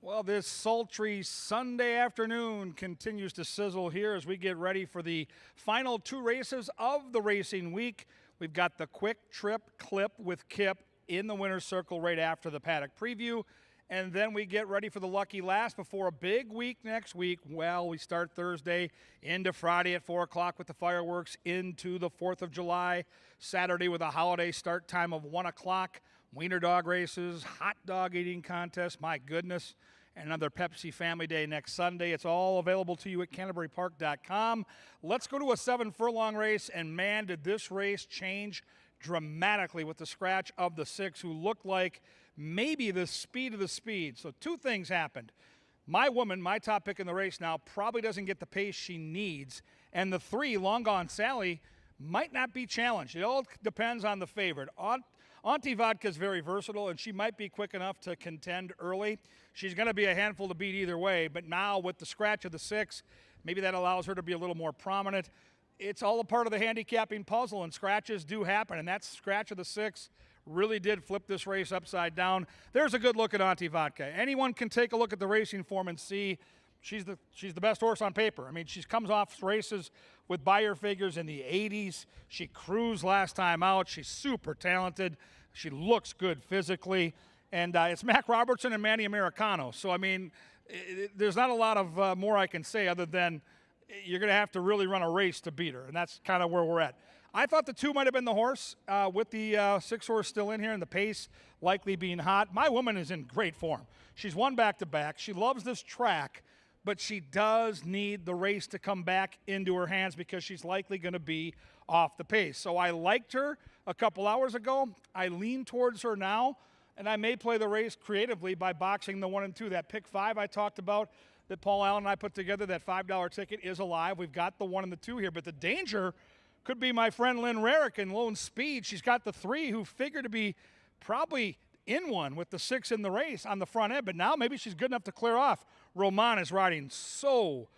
Well, this sultry Sunday afternoon continues to sizzle here as we get ready for the final two races of the racing week. We've got the Quick Trip Clip with Kip in the winner's circle right after the paddock preview. And then we get ready for the Lucky Last before a big week next week. Well, we start Thursday into Friday at 4 o'clock with the fireworks into the 4th of July. Saturday with a holiday start time of 1 o'clock. Wiener dog races, hot dog eating contest, my goodness. And another Pepsi Family Day next Sunday. It's all available to you at CanterburyPark.com. Let's go to a 7-furlong race, and man, did this race change dramatically with the scratch of the 6, who looked like maybe the speed of the speed. So two things happened. My woman, my top pick in the race now, probably doesn't get the pace she needs, and the 3, Long Gone Sally, might not be challenged. It all depends on the favorite. Auntie Vodka is very versatile, and she might be quick enough to contend early. She's going to be a handful to beat either way, but now with the scratch of the 6, maybe that allows her to be a little more prominent. It's all a part of the handicapping puzzle, and scratches do happen, and that scratch of the 6 really did flip this race upside down. There's a good look at Auntie Vodka. Anyone can take a look at the racing form and see she's the best horse on paper. I mean, she comes off races with buyer figures in the 80s. She cruised last time out. She's super talented. She looks good physically. And it's Mac Robertson and Manny Americano. So, I mean, there's not a lot of more I can say other than you're going to have to really run a race to beat her. And that's kind of where we're at. I thought the 2 might have been the horse with the 6 horse still in here and the pace likely being hot. My woman is in great form. She's won back-to-back. She loves this track, but she does need the race to come back into her hands because she's likely going to be off the pace. So I liked her a couple hours ago. I lean towards her now, and I may play the race creatively by boxing the 1 and 2. That pick 5 I talked about that Paul Allen and I put together, that $5 ticket is alive. We've got the 1 and the 2 here, but the danger could be my friend Lynn Rarick in Lone Speed. She's got the 3 who figured to be probably in one with the 6 in the race on the front end, but now maybe she's good enough to clear off. Roman is riding so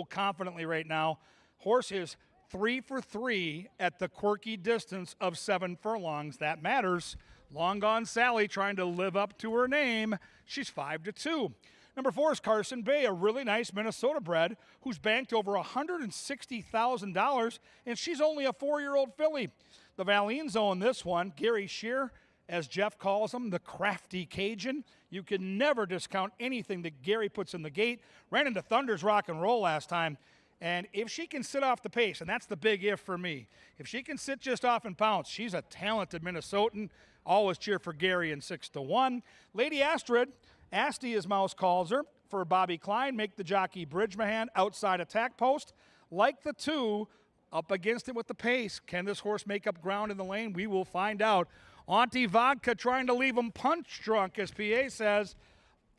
confidently right now. Horse is 3 for 3 at the quirky distance of 7 furlongs. That matters. Long Gone Sally trying to live up to her name. She's 5-2. Number 4 is Carson Bay, a really nice Minnesota bred who's banked over $160,000, and she's only a 4-year-old filly. The Valines own this one. Gary Shear, as Jeff calls him, the crafty Cajun. You can never discount anything that Gary puts in the gate. Ran into Thunder's Rock and Roll last time. And if she can sit off the pace, and that's the big if for me, if she can sit just off and pounce, she's a talented Minnesotan. Always cheer for Gary in 6-1. Lady Astrid, Asti as Mouse calls her, for Bobby Klein, make the jockey Bridgemahan outside attack post. Like the 2, up against it with the pace. Can this horse make up ground in the lane? We will find out. Auntie Vodka trying to leave him punch drunk, as PA says.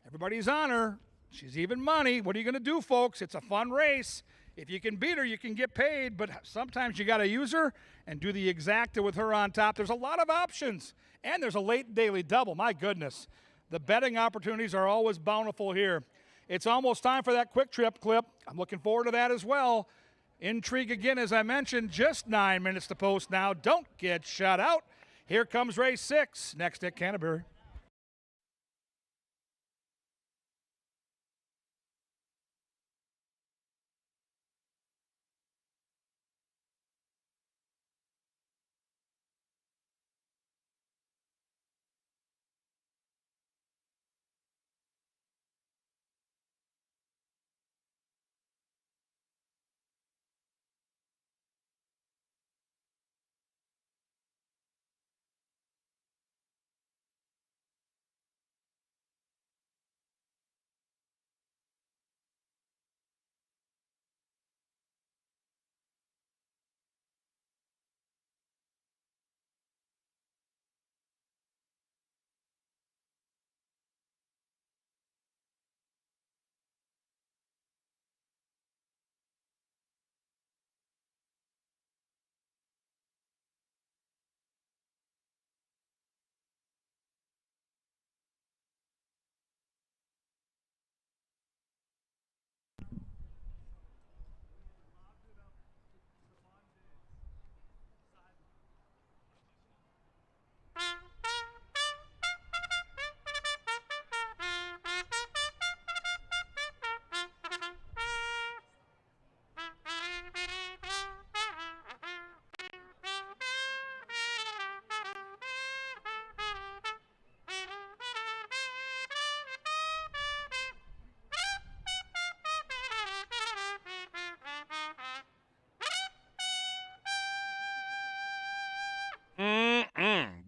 Everybody's on her. She's even money. What are you going to do, folks? It's a fun race. If you can beat her, you can get paid, but sometimes you got to use her and do the exacta with her on top. There's a lot of options, and there's a late daily double. My goodness. The betting opportunities are always bountiful here. It's almost time for that Quick Trip clip. I'm looking forward to that as well. Intrigue again, as I mentioned, just 9 minutes to post now. Don't get shut out. Here comes race 6 next at Canterbury.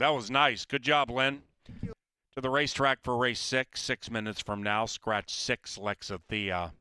that was nice. Good job, Lynn. To the racetrack for race 6, 6 minutes from now. Scratch 6, Lexithea.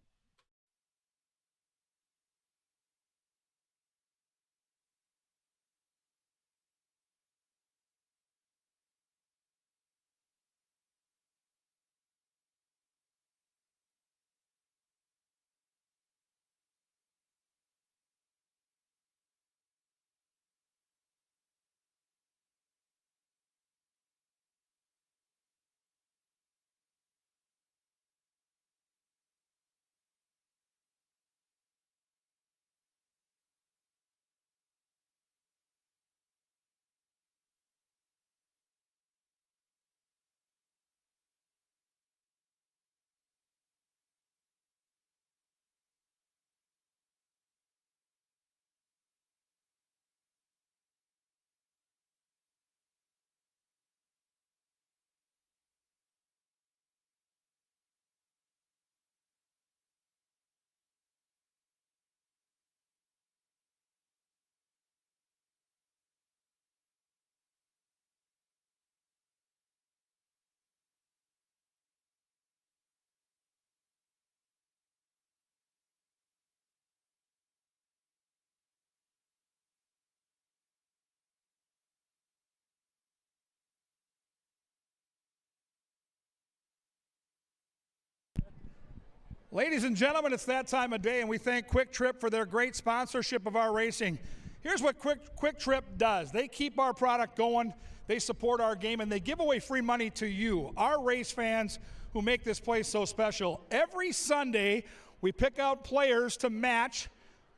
Ladies and gentlemen, it's that time of day, and we thank Quick Trip for their great sponsorship of our racing. Here's what Quick Trip does. They keep our product going, they support our game, and they give away free money to you, our race fans who make this place so special. Every Sunday, we pick out players to match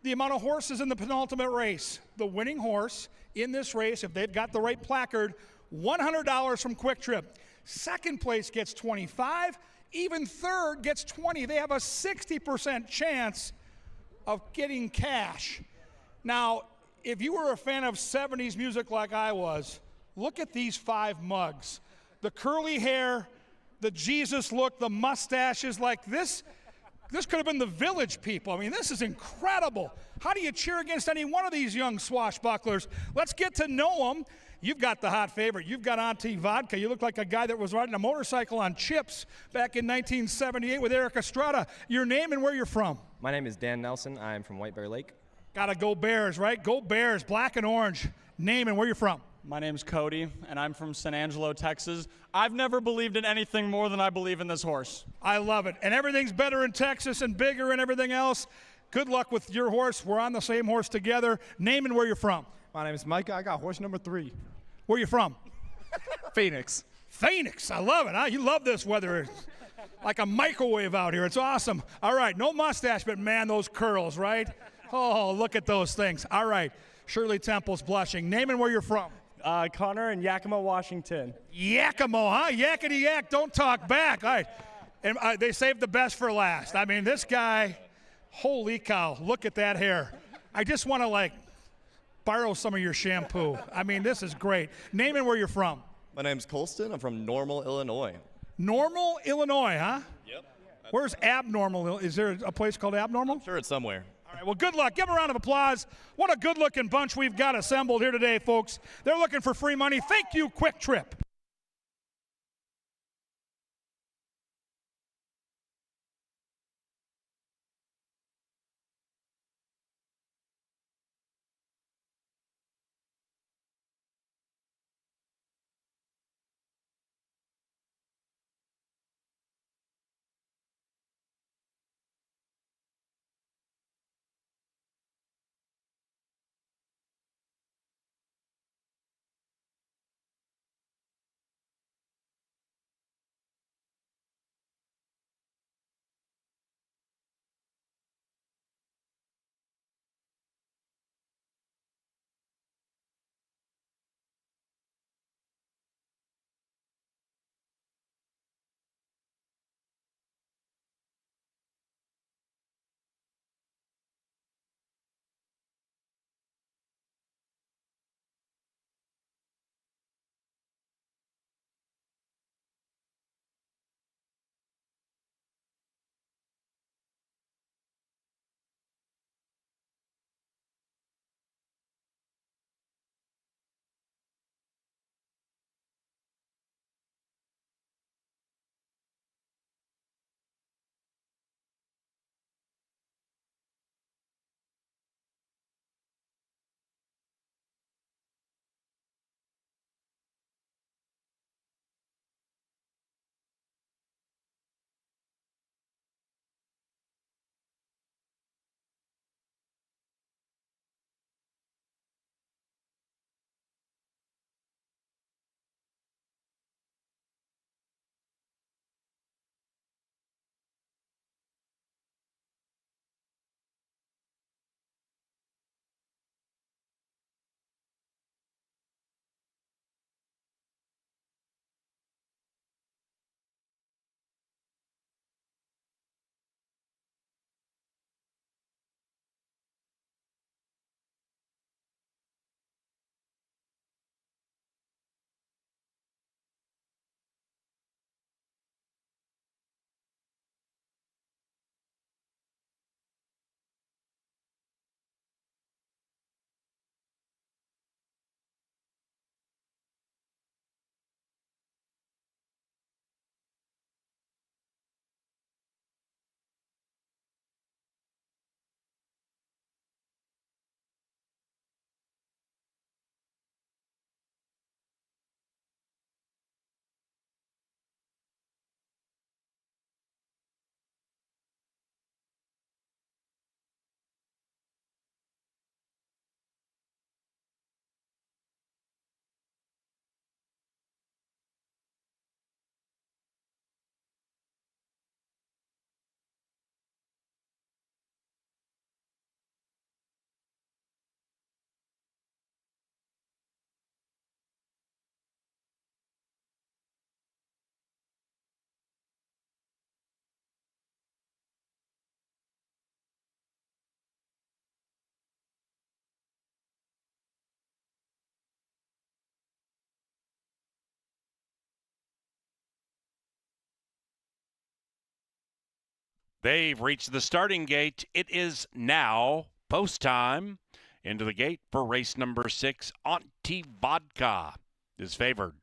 the amount of horses in the penultimate race. The winning horse in this race, if they've got the right placard, $100 from Quick Trip. Second place gets $25. Even third gets 20. They have a 60% chance of getting cash. Now, if you were a fan of 70s music like I was, look at these 5 mugs. The curly hair, the Jesus look, the mustaches, like this could have been the Village People. I mean, this is incredible. How do you cheer against any one of these young swashbucklers? Let's get to know them. You've got the hot favorite. You've got Auntie Vodka. You look like a guy that was riding a motorcycle on chips back in 1978 with Eric Estrada. Your name and where you're from? My name is Dan Nelson. I'm from White Bear Lake. Gotta go Bears, right? Go Bears, black and orange. Name and where you're from? My name's Cody, and I'm from San Angelo, Texas. I've never believed in anything more than I believe in this horse. I love it. And everything's better in Texas and bigger and everything else. Good luck with your horse. We're on the same horse together. Name and where you're from? My name is Micah. I got horse number 3. Where you from? Phoenix. Phoenix. I love it. Huh? You love this weather. It's like a microwave out here. It's awesome. All right. No mustache, but man, those curls, right? Oh, look at those things. All right. Shirley Temple's blushing. Name and where you're from? Connor in Yakima, Washington. Yakima, huh? Yakety yak. Don't talk back. All right. And they saved the best for last. I mean, this guy, holy cow. Look at that hair. I just want to, borrow some of your shampoo. I mean, this is great. Name and where you're from. My name's Colston. I'm from Normal, Illinois. Normal, Illinois, huh? Yep. Where's Abnormal? Is there a place called Abnormal? I'm sure it's somewhere. All right, well, good luck. Give them a round of applause. What a good-looking bunch we've got assembled here today, folks. They're looking for free money. Thank you, Quick Trip. They've reached the starting gate. It is now post time. Into the gate for race number 6, Auntie Vodka is favored.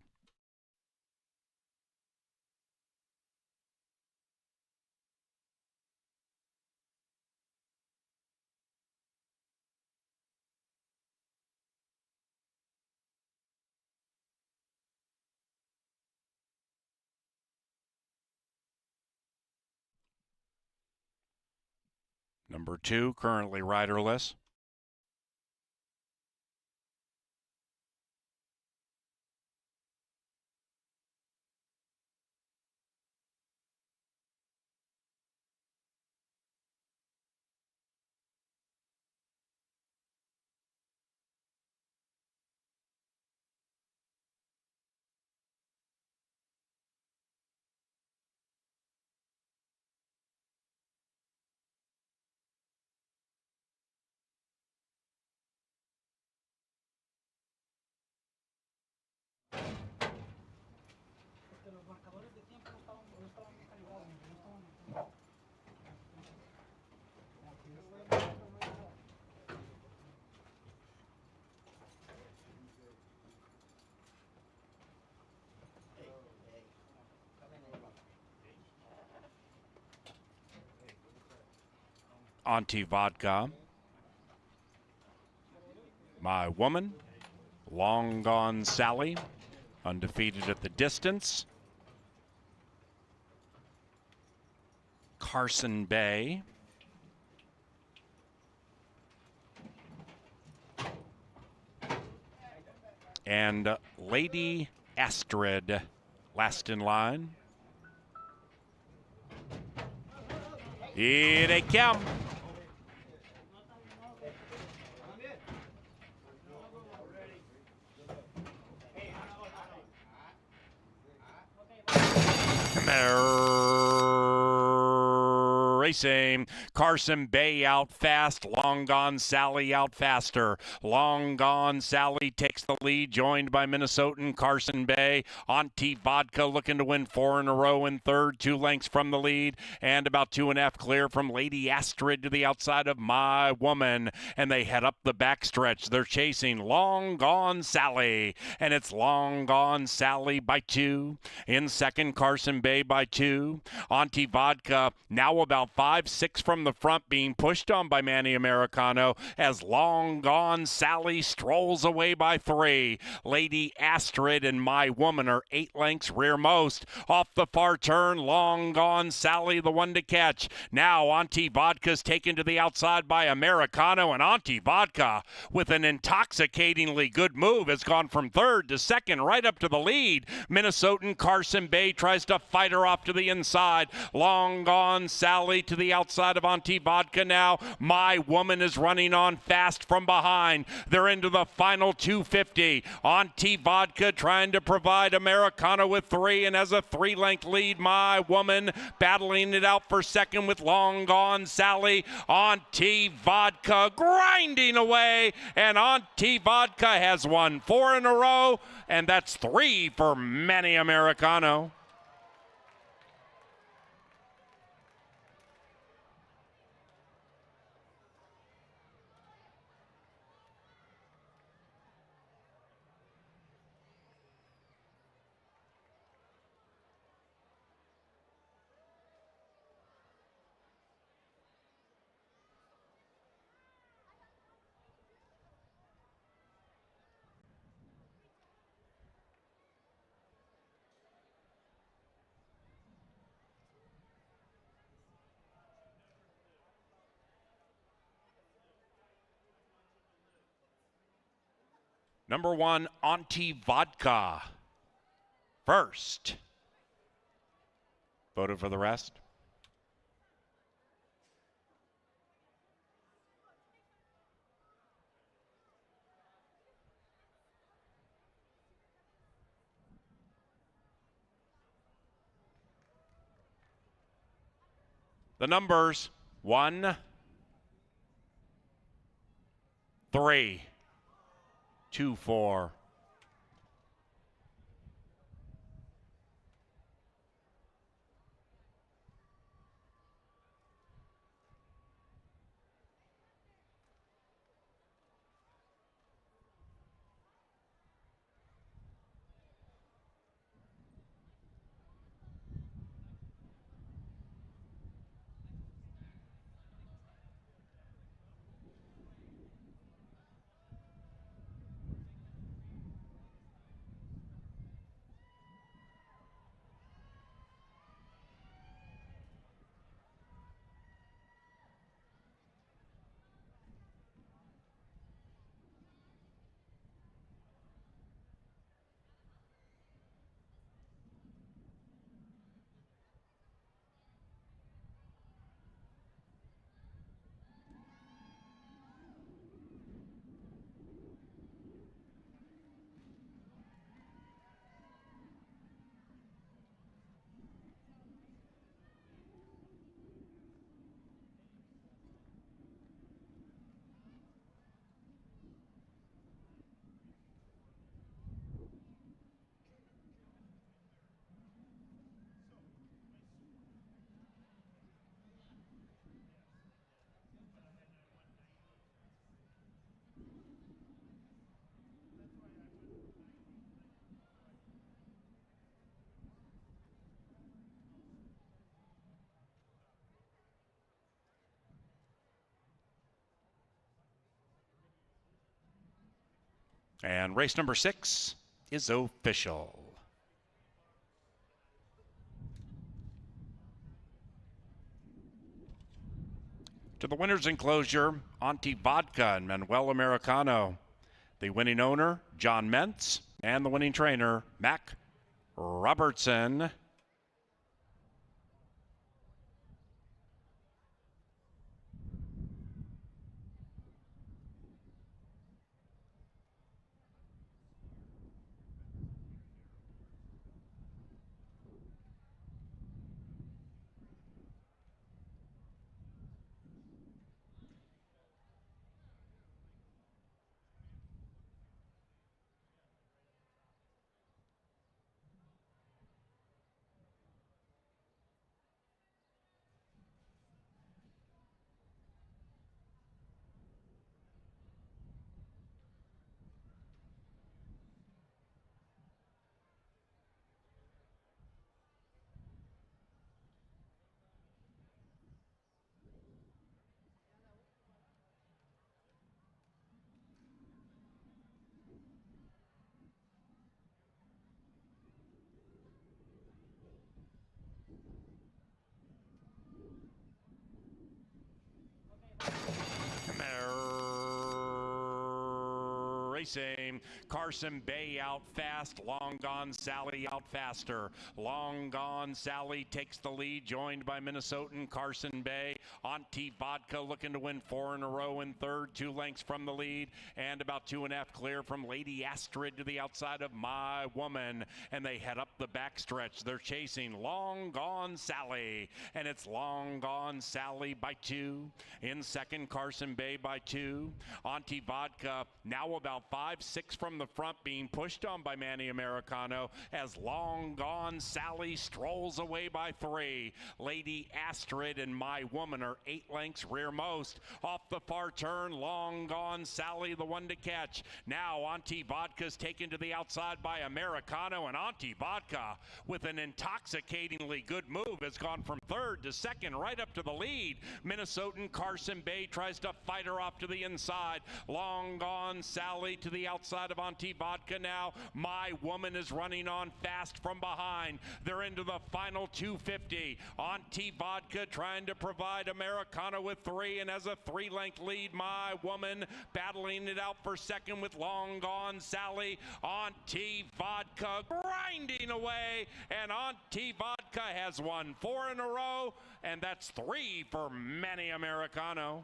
Number 2, currently riderless. Auntie Vodka, My Woman, Long Gone Sally, undefeated at the distance. Carson Bay. And Lady Astrid, last in line. Here they come. Racing. Carson Bay out fast. Long Gone Sally out faster. Long Gone Sally takes the lead, joined by Minnesotan Carson Bay. Auntie Vodka looking to win 4 in a row in third, 2 lengths from the lead, and about 2.5 clear from Lady Astrid to the outside of My Woman. And they head up the backstretch. They're chasing Long Gone Sally, and it's Long Gone Sally by 2. In second, Carson Bay by 2. Auntie Vodka now about 5-6 from the front, being pushed on by Manny Americano as Long Gone Sally strolls away by 3. Lady Astrid and My Woman are 8 lengths rearmost. Off the far turn, Long Gone Sally the one to catch. Now Auntie Vodka's taken to the outside by Americano, and Auntie Vodka with an intoxicatingly good move has gone from third to second right up to the lead. Minnesotan Carson Bay tries to fight her off to the inside. Long Gone Sally to the outside of Auntie Vodka now. My Woman is running on fast from behind. They're into the final 250. Auntie Vodka trying to provide Americano with 3 and has a 3-length lead. My Woman battling it out for second with Long Gone Sally. Auntie Vodka grinding away, and Auntie Vodka has won 4 in a row, and that's 3 for Manny Americano. Number 1, Auntie Vodka. First. Voted for the rest. The numbers 1, 3, 2, 4. And race number 6 is official. To the winner's enclosure, Auntie Vodka and Manuel Americano. The winning owner, John Mentz, and the winning trainer, Mac Robertson. Racing. Carson Bay out fast. Long Gone Sally out faster. Long Gone Sally takes the lead, joined by Minnesotan Carson Bay. Auntie Vodka looking to win 4 in a row in third, 2 lengths from the lead, and about 2.5 clear from Lady Astrid to the outside of My Woman. And they head up the backstretch. They're chasing Long Gone Sally, and it's Long Gone Sally by 2. In second, Carson Bay by 2. Auntie Vodka now about 5-6 from the front, being pushed on by Manny Americano as Long Gone Sally strolls away by 3. Lady Astrid and My Woman are 8 lengths rearmost. Off the far turn, Long Gone Sally the one to catch. Now Auntie Vodka's taken to the outside by Americano, and Auntie Vodka with an intoxicatingly good move has gone from third to second right up to the lead. Minnesotan Carson Bay tries to fight her off to the inside. Long Gone Sally to the outside of Auntie Vodka now. My Woman is running on fast from behind. They're into the final 250. Auntie Vodka trying to provide Americana with 3 and has a 3-length lead. My Woman battling it out for second with Long Gone Sally. Auntie Vodka grinding away, and Auntie Vodka has won 4 in a row, and that's 3 for Manny Americano.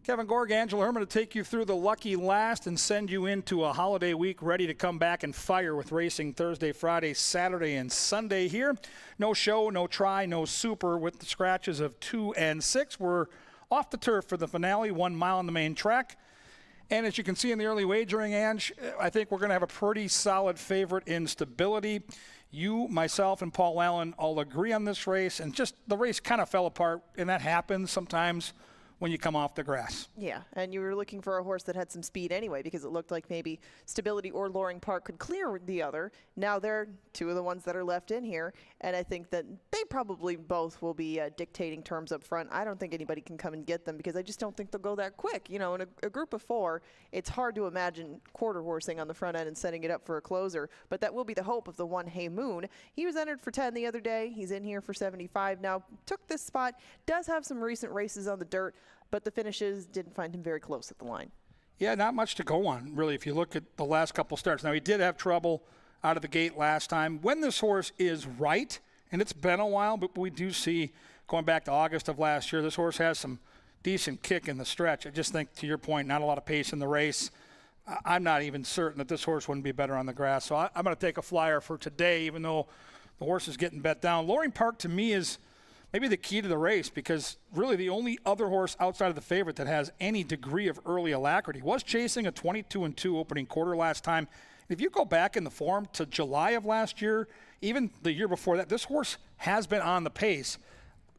Kevin Gorg, Angela Herman to take you through the lucky last and send you into a holiday week ready to come back and fire with racing Thursday, Friday, Saturday, and Sunday here. No show, no try, no super with the scratches of 2 and 6. We're off the turf for the finale, 1 mile on the main track. And as you can see in the early wagering, Ange, I think we're going to have a pretty solid favorite in Stability. You, myself, and Paul Allen all agree on this race, and just the race kind of fell apart, and that happens sometimes when you come off the grass. Yeah, and you were looking for a horse that had some speed anyway, because it looked like maybe Stability or Loring Park could clear the other. Now they're two of the ones that are left in here, and I think that they probably both will be dictating terms up front. I don't think anybody can come and get them, because I just don't think they'll go that quick. You know, in a group of 4, it's hard to imagine quarter horsing on the front end and setting it up for a closer, but that will be the hope of the one Hey Moon. He was entered for 10 the other day. He's in here for 75 now. Took this spot, does have some recent races on the dirt, but the finishes didn't find him very close at the line. Yeah, not much to go on, really, if you look at the last couple starts. Now, he did have trouble out of the gate last time. When this horse is right, and it's been a while, but we do see, going back to August of last year, this horse has some decent kick in the stretch. I just think, to your point, not a lot of pace in the race. I'm not even certain that this horse wouldn't be better on the grass. So I'm going to take a flyer for today, even though the horse is getting bet down. Loring Park, to me, is maybe the key to the race, because really the only other horse outside of the favorite that has any degree of early alacrity was chasing a 22-2 opening quarter last time. If you go back in the form to July of last year, even the year before that, this horse has been on the pace.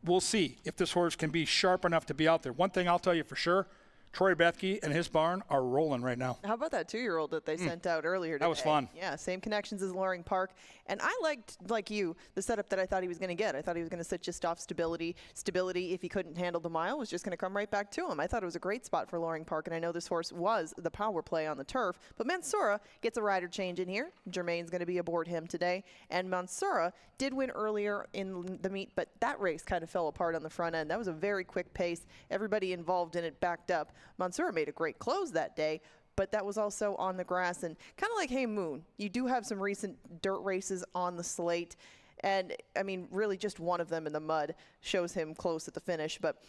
We'll see if this horse can be sharp enough to be out there. One thing I'll tell you for sure, Troy Bethke and his barn are rolling right now. How about that 2-year-old that they sent out earlier today? That was fun. Yeah, same connections as Loring Park. And I liked, like you, the setup that I thought he was going to get. I thought he was going to sit just off Stability. Stability, if he couldn't handle the mile, was just going to come right back to him. I thought it was a great spot for Loring Park, and I know this horse was the power play on the turf. But Mansoura gets a rider change in here. Jermaine's going to be aboard him today. And Mansoura did win earlier in the meet, but that race kind of fell apart on the front end. That was a very quick pace. Everybody involved in it backed up. Mansoura made a great close that day, but that was also on the grass. And kind of like Hey Moon, you do have some recent dirt races on the slate, and I mean really just one of them in the mud shows him close at the finish, but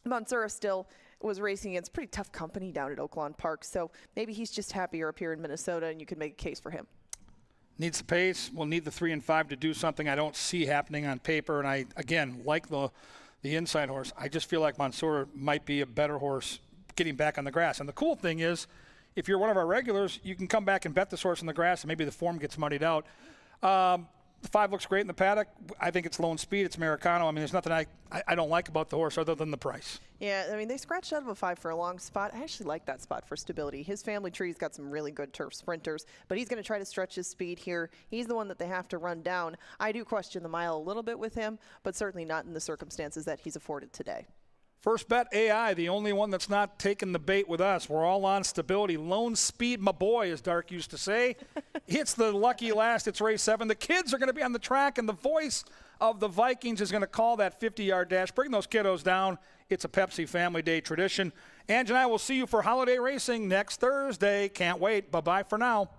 Mansoura still was racing against pretty tough company down at Oaklawn Park, so maybe he's just happier up here in Minnesota, and you can make a case for him. Needs the pace. We'll need the 3 and 5 to do something I don't see happening on paper, and I, again, like the inside horse. I just feel like Mansoura might be a better horse getting back on the grass. And the cool thing is, if you're one of our regulars, you can come back and bet this horse on the grass, and maybe the form gets muddied out. The 5 looks great in the paddock. I think it's lone speed. It's Americano. I mean, there's nothing I don't like about the horse other than the price. Yeah, I mean, they scratched out of a 5 for a long spot. I actually like that spot for Stability. His family tree's got some really good turf sprinters, but he's going to try to stretch his speed here. He's the one that they have to run down. I do question the mile a little bit with him, but certainly not in the circumstances that he's afforded today. First Bet AI, the only one that's not taking the bait with us. We're all on Stability. Lone speed, my boy, as Dark used to say. It's the lucky last. It's race 7. The kids are going to be on the track, and the voice of the Vikings is going to call that 50-yard dash. Bring those kiddos down. It's a Pepsi Family Day tradition. Ange and I will see you for holiday racing next Thursday. Can't wait. Bye-bye for now.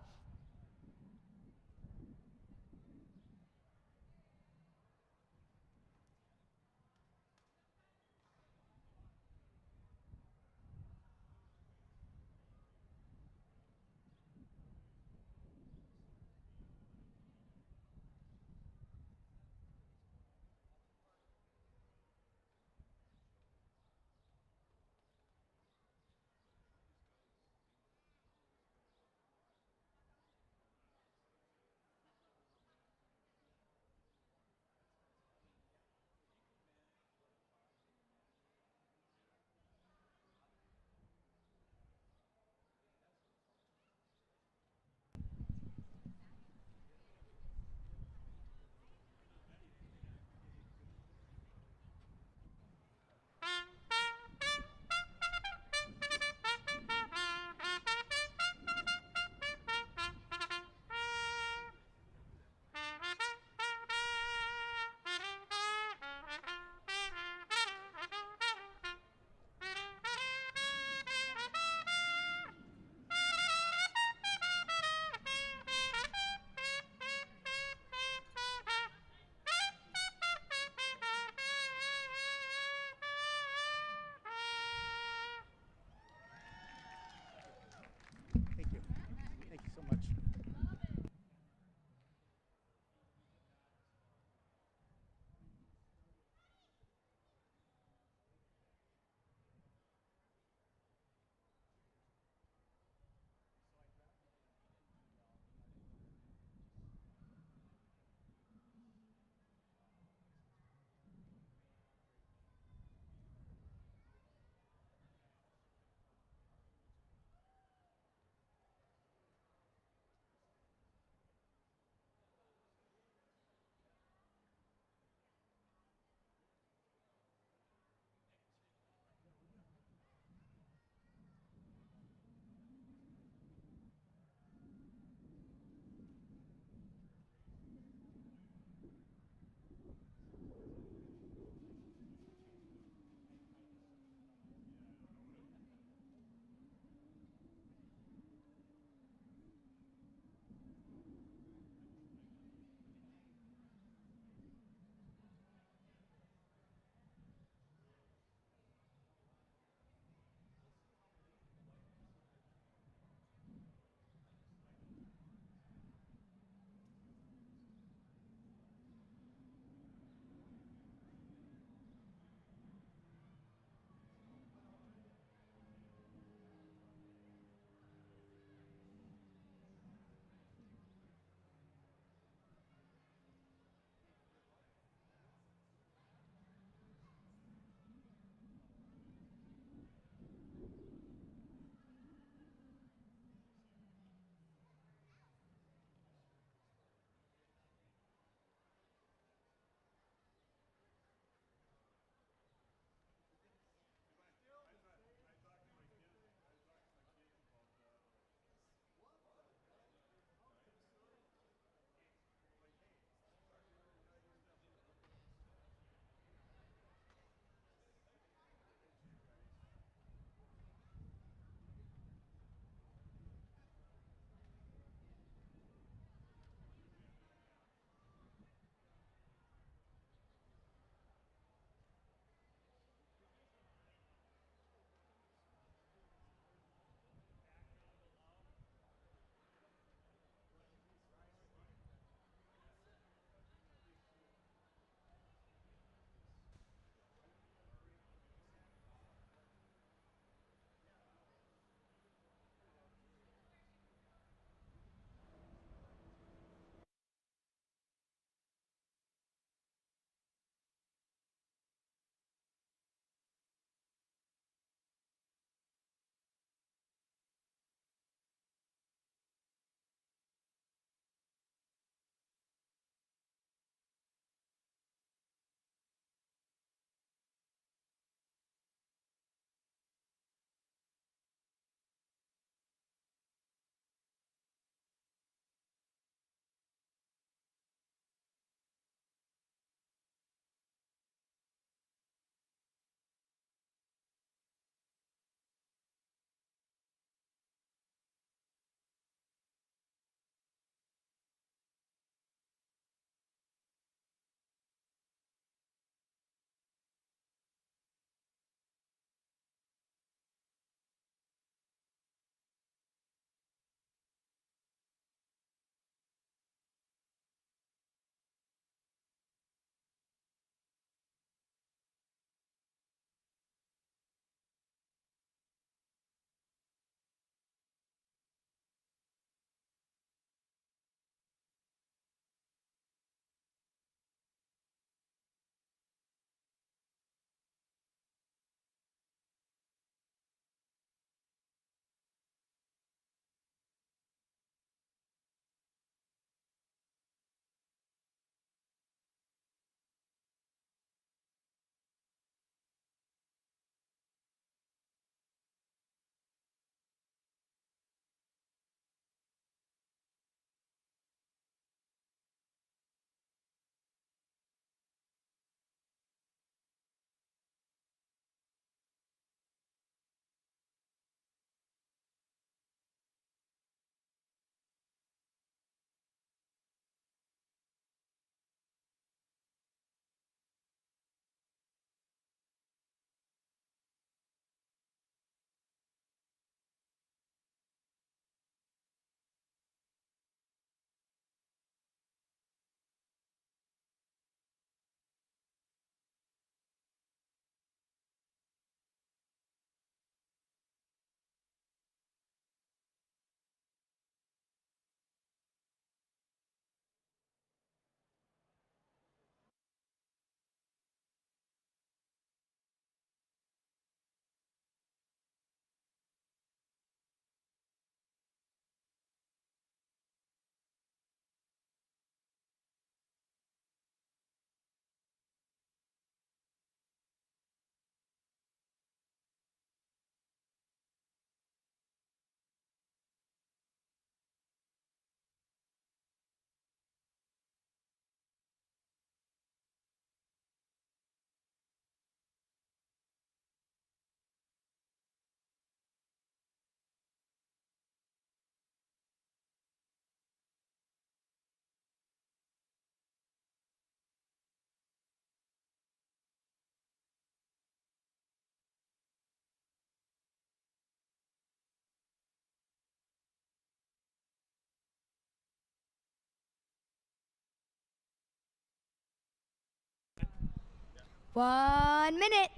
1 minute.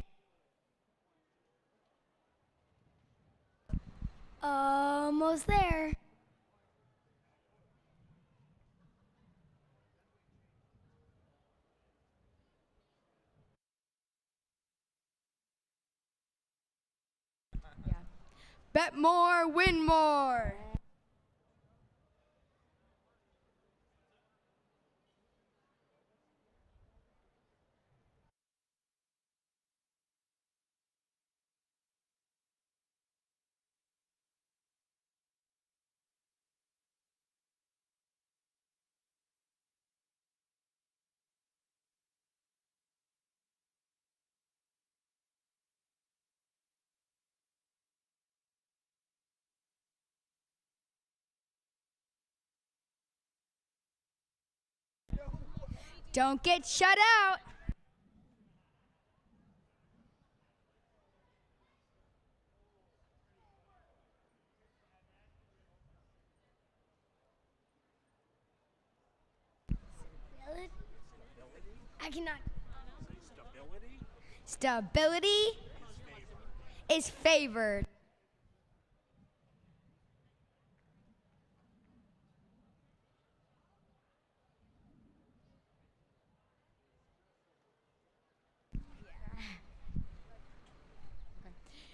Almost there. Bet more, win more. Don't get shut out. I cannot. Stability is favored.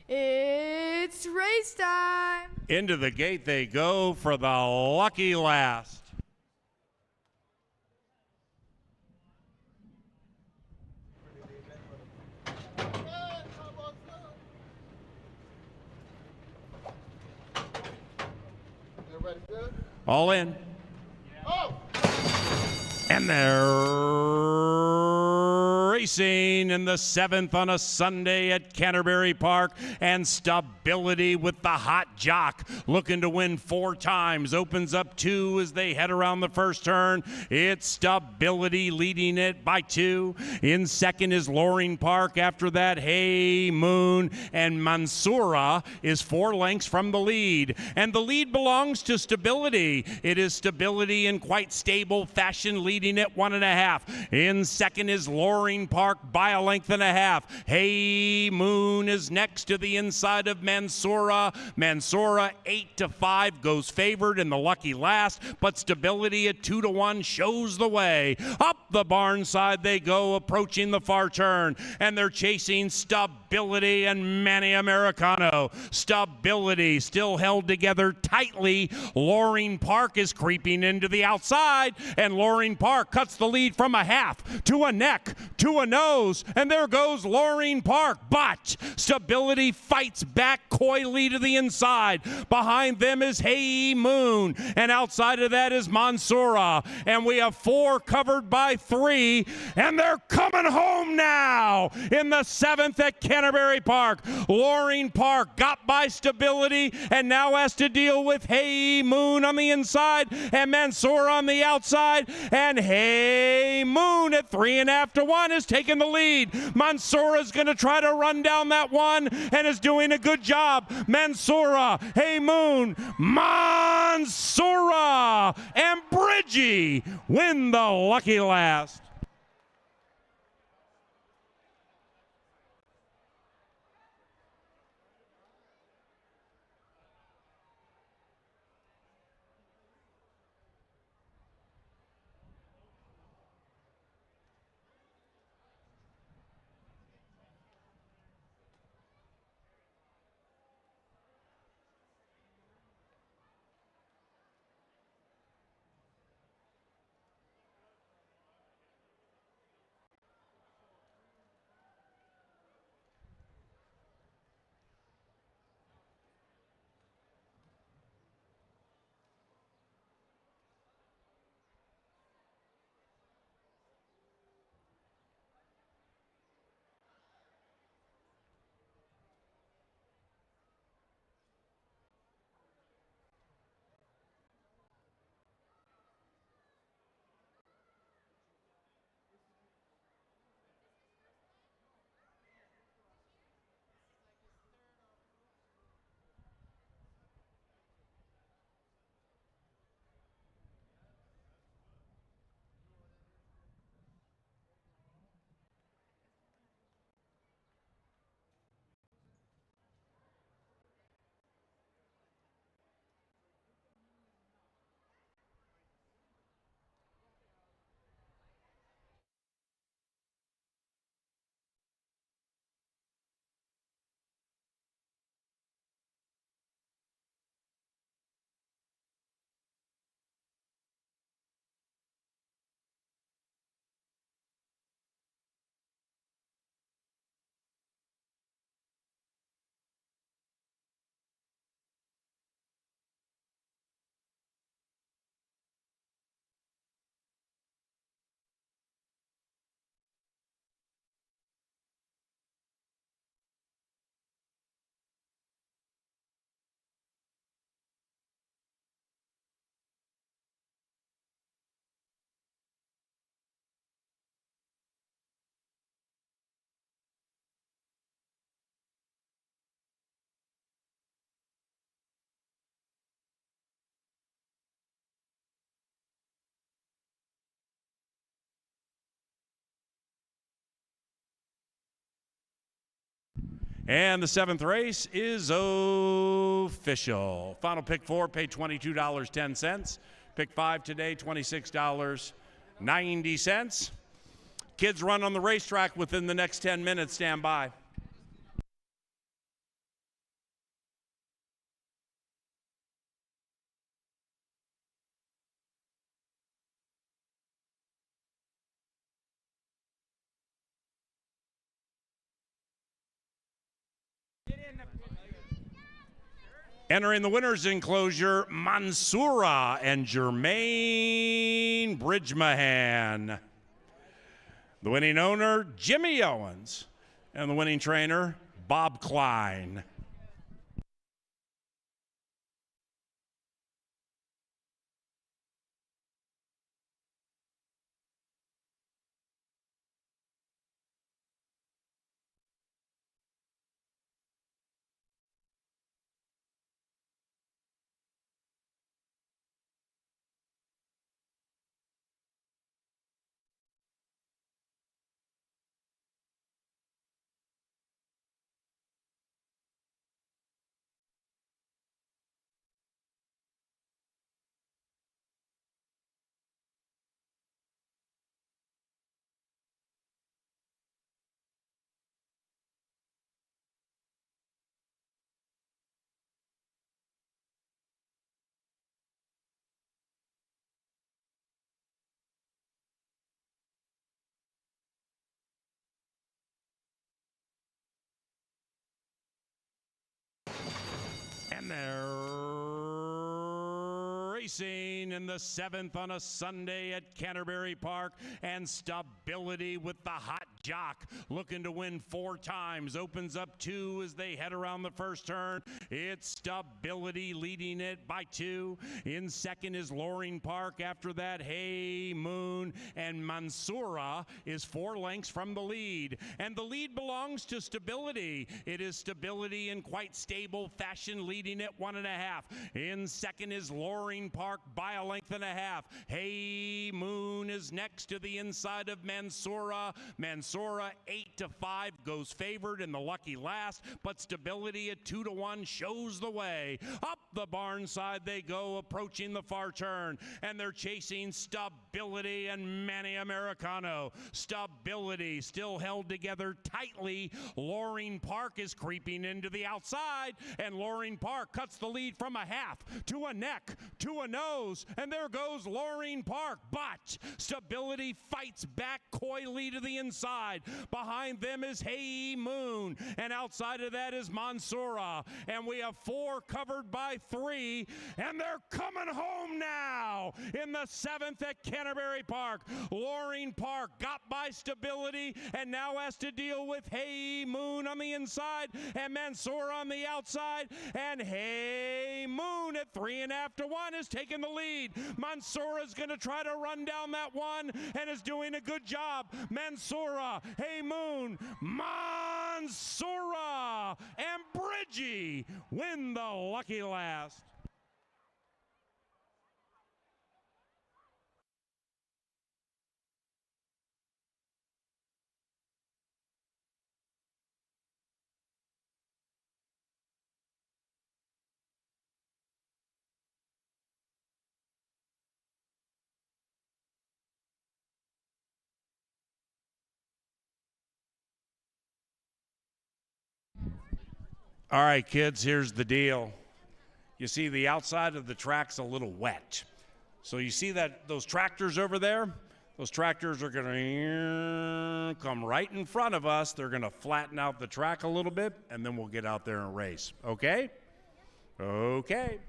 It's race time. Into the gate they go for the lucky last. All in. And they're racing in the 7th on a Sunday at Canterbury Park, and Stability with the hot jock looking to win 4 times. Opens up 2 as they head around the first turn. It's Stability leading it by 2. In second is Loring Park. After that, Hey Moon, and Mansoura is 4 lengths from the lead. And the lead belongs to Stability. It is Stability in quite stable fashion, leading at 1.5. In second is Loring Park by a length and a half. Hey Moon is next to the inside of Mansoura. Mansoura 8-5 goes favored in the lucky last, but Stability at 2-1 shows the way. Up the barn side they go, approaching the far turn, and they're chasing Stability and Manny Americano. Stability still held together tightly. Loring Park is creeping into the outside, and Loring Park cuts the lead from a half to a neck to a nose, and there goes Loring Park. But Stability fights back coyly to the inside. Behind them is Hey Moon, and outside of that is Mansoura, and we have 4 covered by 3, and they're coming home now in the 7th at Canterbury Park. Loring Park got by Stability and now has to deal with Hey Moon on the inside and Mansoura on the outside, and Hey Moon at 3.5-1 is taking the lead. Mansoura's going to try to run down that one and is doing a good job. Mansoura, Hey Moon, Mansoura, and Bridgie win the lucky last. And the 7th race is official. Final pick 4 paid $22.10. Pick 5 today, $26.90. Kids run on the racetrack within the next 10 minutes. Stand by. Entering the winner's enclosure, Mansoura and Jermaine Bridgemahan. The winning owner, Jimmy Owens. And the winning trainer, Bob Klein. And they're racing in the 7th on a Sunday at Canterbury Park, and Stability with the hot jock looking to win 4 times. Opens up 2 as they head around the first turn. It's Stability leading it by 2. In second is Loring Park. After that, Hey Moon, and Mansoura is 4 lengths from the lead. And the lead belongs to Stability. It is Stability in quite stable fashion, leading it 1.5. In second is Loring Park by a length and a half. Hey Moon is next to the inside of Mansoura. Mansoura 8-5 goes favored in the lucky last, but Stability at 2-1 shows the way. Up the barn side they go, approaching the far turn, and they're chasing Stability and Manny Americano. Stability still held together tightly. Loring Park is creeping into the outside, and Loring Park cuts the lead from a half to a neck to a nose, and there goes Loring Park. But Stability fights back coyly to the inside. Behind them is Hey Moon, and outside of that is Mansoura, and we have 4 covered by 3, and they're coming home now in the 7th at Canterbury Park. Loring Park got by Stability and now has to deal with Hey Moon on the inside and Mansoura on the outside, and Hey Moon at 3.5-1 is taking the lead. Mansoura's going to try to run down that one and is doing a good job. Mansoura, Hey Moon, Mansoura, and Bridgie win the lucky last. All right, kids, here's the deal. You see, the outside of the track's a little wet. So you see that those tractors over there? Those tractors are going to come right in front of us. They're going to flatten out the track a little bit, and then we'll get out there and race. Okay? Okay.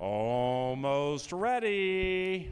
Almost ready.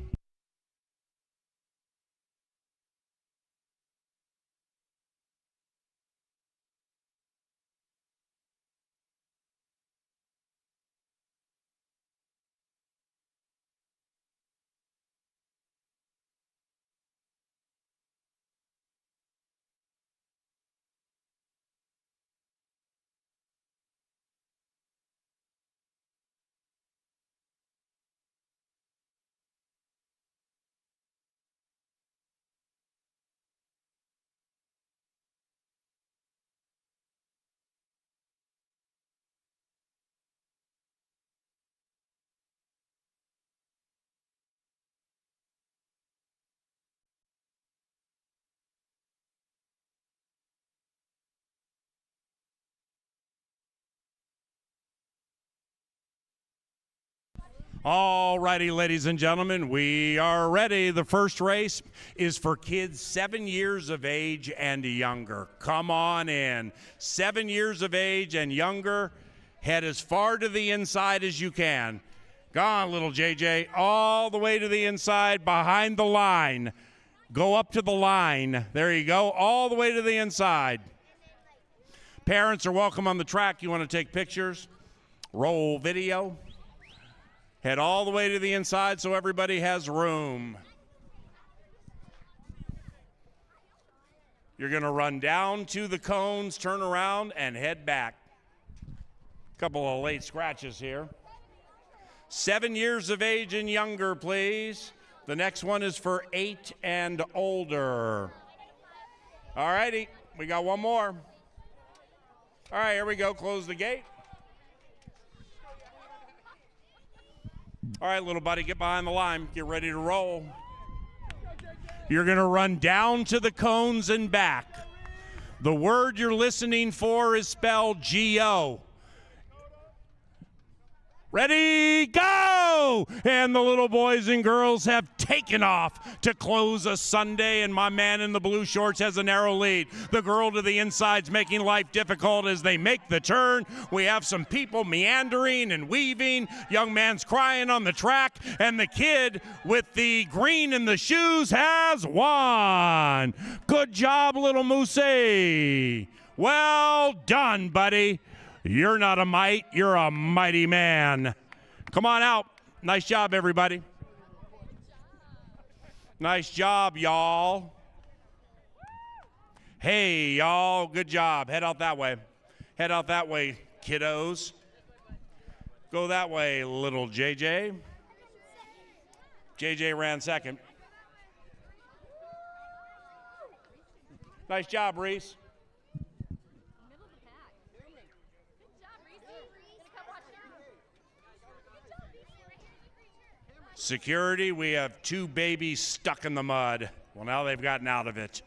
All righty, ladies and gentlemen, we are ready. The first race is for kids 7 years of age and younger. Come on in. 7 years of age and younger. Head as far to the inside as you can. Go on, little JJ. All the way to the inside, behind the line. Go up to the line. There you go. All the way to the inside. Parents are welcome on the track. You want to take pictures? Roll video. Head all the way to the inside so everybody has room. You're going to run down to the cones, turn around, and head back. Couple of late scratches here. 7 years of age and younger, please. The next one is for 8 and older. All righty, we got one more. All right, here we go. Close the gate. All right, little buddy, get behind the line. Get ready to roll. You're going to run down to the cones and back. The word you're listening for is spelled G-O. Ready, go! And the little boys and girls have taken off to close a Sunday, and my man in the blue shorts has a narrow lead. The girl to the inside's making life difficult as they make the turn. We have some people meandering and weaving. Young man's crying on the track, and the kid with the green in the shoes has won. Good job, little Moosey. Well done, buddy. You're not a mite, you're a mighty man. Come on out. Nice job, everybody. Nice job, y'all. Hey, y'all, good job. Head out that way. Head out that way, kiddos. Go that way, little JJ. JJ ran second. Nice job, Reese. Security, we have 2 babies stuck in the mud. Well, now they've gotten out of it.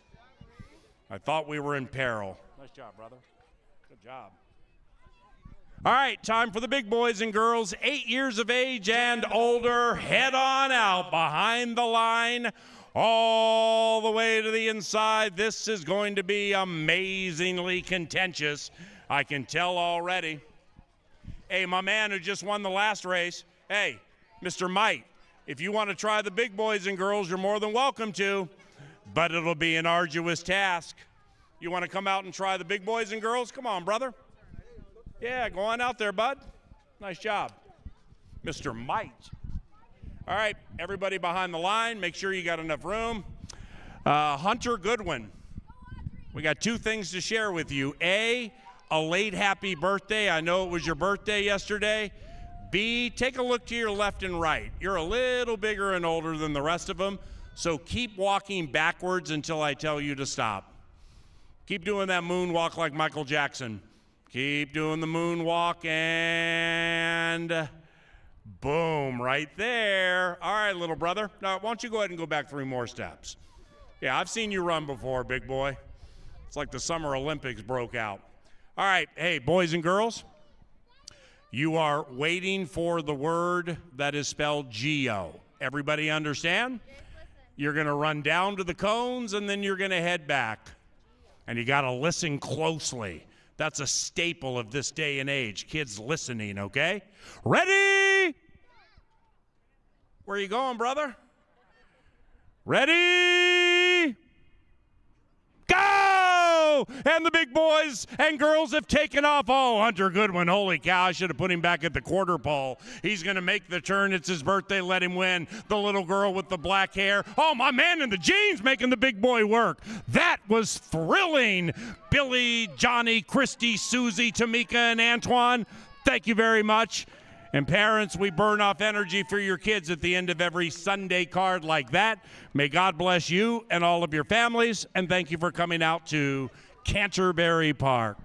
I thought we were in peril. Nice job, brother. Good job. All right, time for the big boys and girls, 8 years of age and older. Head on out behind the line, all the way to the inside. This is going to be amazingly contentious. I can tell already. Hey, my man who just won the last race. Hey, Mr. Mite. If you want to try the big boys and girls, you're more than welcome to, but it'll be an arduous task. You want to come out and try the big boys and girls? Come on, brother. Yeah, go on out there, bud. Nice job. Mr. Mite. All right, everybody behind the line, make sure you got enough room. Hunter Goodwin, we got 2 things to share with you. A late happy birthday. I know it was your birthday yesterday. B, take a look to your left and right. You're a little bigger and older than the rest of them, so keep walking backwards until I tell you to stop. Keep doing that moonwalk like Michael Jackson. Keep doing the moonwalk, and boom, right there. All right, little brother. Now, why don't you go ahead and go back 3 more steps. Yeah, I've seen you run before, big boy. It's like the Summer Olympics broke out. All right, hey, boys and girls. You are waiting for the word that is spelled G-O. Everybody understand? You're going to run down to the cones, and then you're going to head back. And you got to listen closely. That's a staple of this day and age. Kids listening, okay? Ready? Where you going, brother? Ready? Go! And the big boys and girls have taken off. Oh, Hunter Goodwin, holy cow, I should have put him back at the quarter pole. He's going to make the turn. It's his birthday. Let him win. The little girl with the black hair. Oh, my man in the jeans making the big boy work. That was thrilling. Billy, Johnny, Christy, Susie, Tamika, and Antoine, thank you very much. And parents, we burn off energy for your kids at the end of every Sunday card like that. May God bless you and all of your families, and thank you for coming out to Canterbury Park.